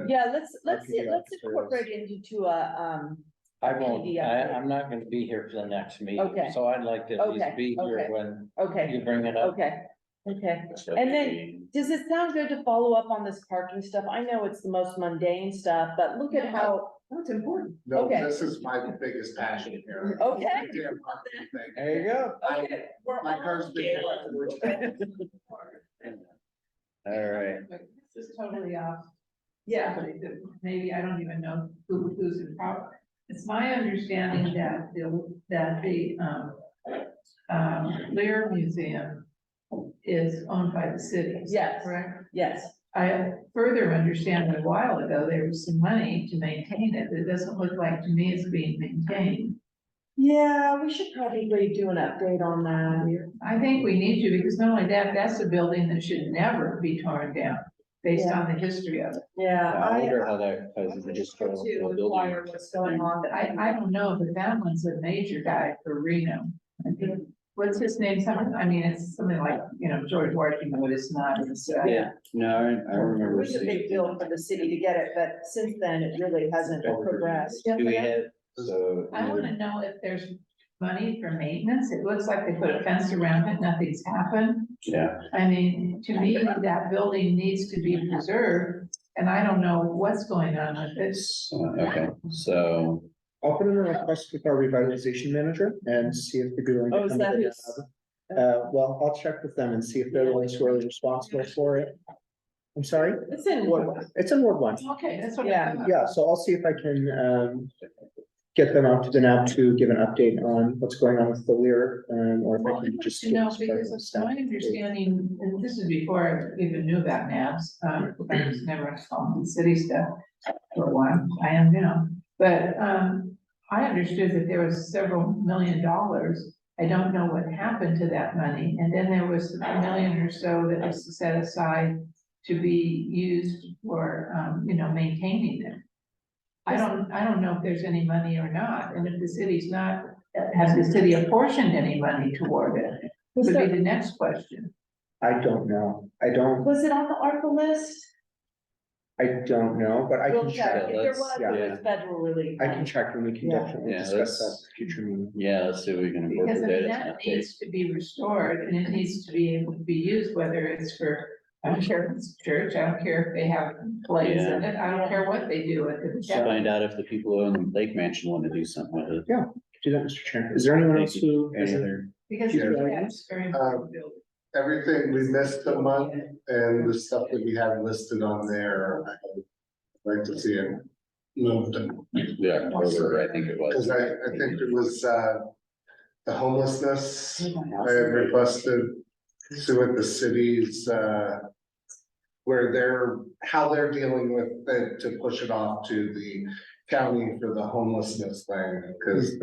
Yeah, let's PD officer is. incorporate it into I won't, PD update. I'm not gonna be here for the next meeting, Okay. so I'd like to at least Okay, be here okay. when Okay, you bring it up. okay. And then, does it sound good to follow up on this parking stuff? I know it's the most mundane stuff, but look at how, That's important. No, Okay. this is my biggest passion here. Okay. Damn parking thing. There you go. okay, we're My all car's been. All right, This is totally off. Yeah, but maybe I don't even know who's in power. It's my understanding that the Lear Museum is owned by the city. Is that Yes. correct? Yes, I further understand that a while ago, there was some money to maintain it. It doesn't look like to me it's being maintained. Yeah, we should probably do an update on that. I think we need to, because not only that, that's a building that should never be torn down, based on the history of it. Yeah, I wonder how that ties into just. to inquire what's going on. I don't know, but that one's a major guy for Reno. I think, what's his name? I mean, it's something like, George Washington, but it's not, it's, Yeah, no, I It remember. was a big deal for the city to get it, but since then, it really hasn't progressed. Do we have, so. I wanna know if there's money for maintenance. It looks like they put a fence around it, nothing's happened. Yeah, I mean, to me, that building needs to be preserved, and I don't know what's going on with it. okay, so, I'll put in a request with our revitalization manager and see if they'd be willing to Oh, is come that in. his- Well, I'll check with them and see if they're the ones who are responsible for it. I'm sorry? It's in Woodward. It's in Ward 1. Okay, that's what. Yeah. Yeah, so I'll see if I can, get them out to Denab to give an update on what's going on with the Lear, or if Well, I can just. to know, because it's my understanding, and this is before I even knew about NABs, I was never involved in city stuff for a while, I am now. But, I understood that there was several $1 million. I don't know what happened to that money, and then there was $1 million or so that was set aside to be used for, maintaining it. I don't know if there's any money or not, and if the city's not, has the city apportioned any money toward it? Would be the next question. I don't know. Was it on the ARPA list? I don't know, but I We'll can check. check. If there was, yeah. it was federal relief. I can check and we can Yeah. definitely Yeah, discuss that let's- at a future meeting. yeah, let's see if we can Because incorporate that. that needs to be restored, and it needs to be able to be used, whether it's for, I don't care if it's a church, I don't care if they have plays in it, I don't care what they do with it. Let's find out if the people who own Lake Mansion want to do something with it. Do that, Mr. Chair. Is there anyone else who? Any other? Because Yeah. that's very important building. Everything we missed a month and the stuff that we have listed on there, I'd like to see it moved. Yeah, October, I think it was. Cause I think it was, the homelessness, I had requested to what the cities, where how they're dealing with it, to push it off to the county for the homelessness thing, cause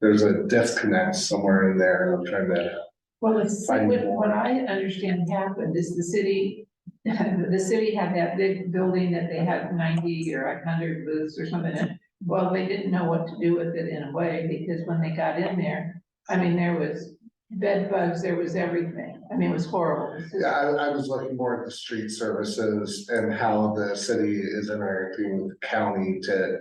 there's a disconnect somewhere in there, and I'm trying to. Well, it's, Find more. what I understand happened is the city had that big building that they had 90 or 100 booths or something in. Well, they didn't know what to do with it in a way, because when they got in there, I mean, there was bed bugs, there was everything. I mean, it was horrible. It's just- Yeah, I was looking more at the street services and how the city is interacting with the county to.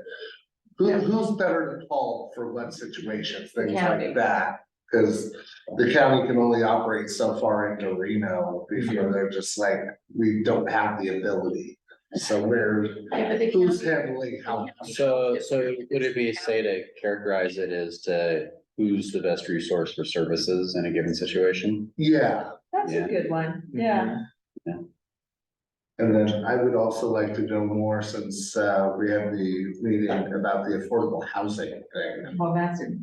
Who's better to call for what situations, things County. like that, cause the county can only operate so far into Reno before they're just like, we don't have the ability. So Yeah, but they who's can't- handling how? So would it be say to characterize it as to who's the best resource for services in a given situation? Yeah, That's Yeah. a good one, yeah. and then I would also like to know more since we have the meeting about the affordable housing thing. Well, that's it.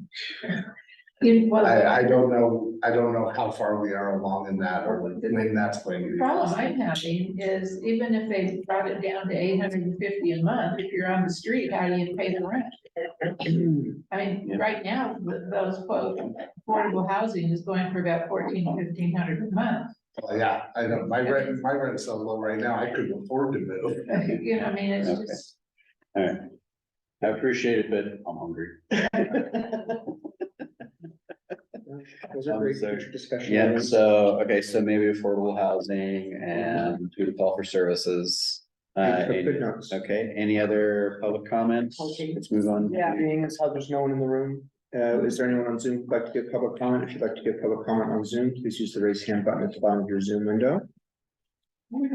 I don't know how far we are along in that or when that's going to The be. problem I'm having is even if they brought it down to 850 a month, if you're on the street, how do you pay the rent? I mean, right now, with those quote, affordable housing is going for about 1,400 to 1,500 a month. Well, yeah, I know, my rent's so low right now, I couldn't afford to move. You know, I mean, it's Okay. just, All right. I appreciate it, but I'm hungry. Those are great future discussion. Yeah, items. so, okay, so maybe affordable housing and who to call for services. I took Any- good notes. Okay, any other public comments? Let's move on. Yeah. Being as how there's no one in the room, is there anyone on Zoom who'd like to give public comment? If you'd like to give public comment on Zoom, please use the raise hand button at the bottom of your Zoom window. we've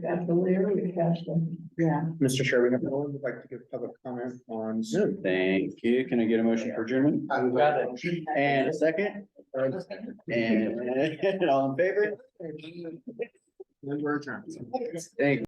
got the Lear, we've got the. Yeah. Mr. Chair, we have no one who'd like to give public comment on Zoom. Thank you. Can I get a motion for adjournment? Got it. And a second? And all in favor? And we're adjourned. Thank you.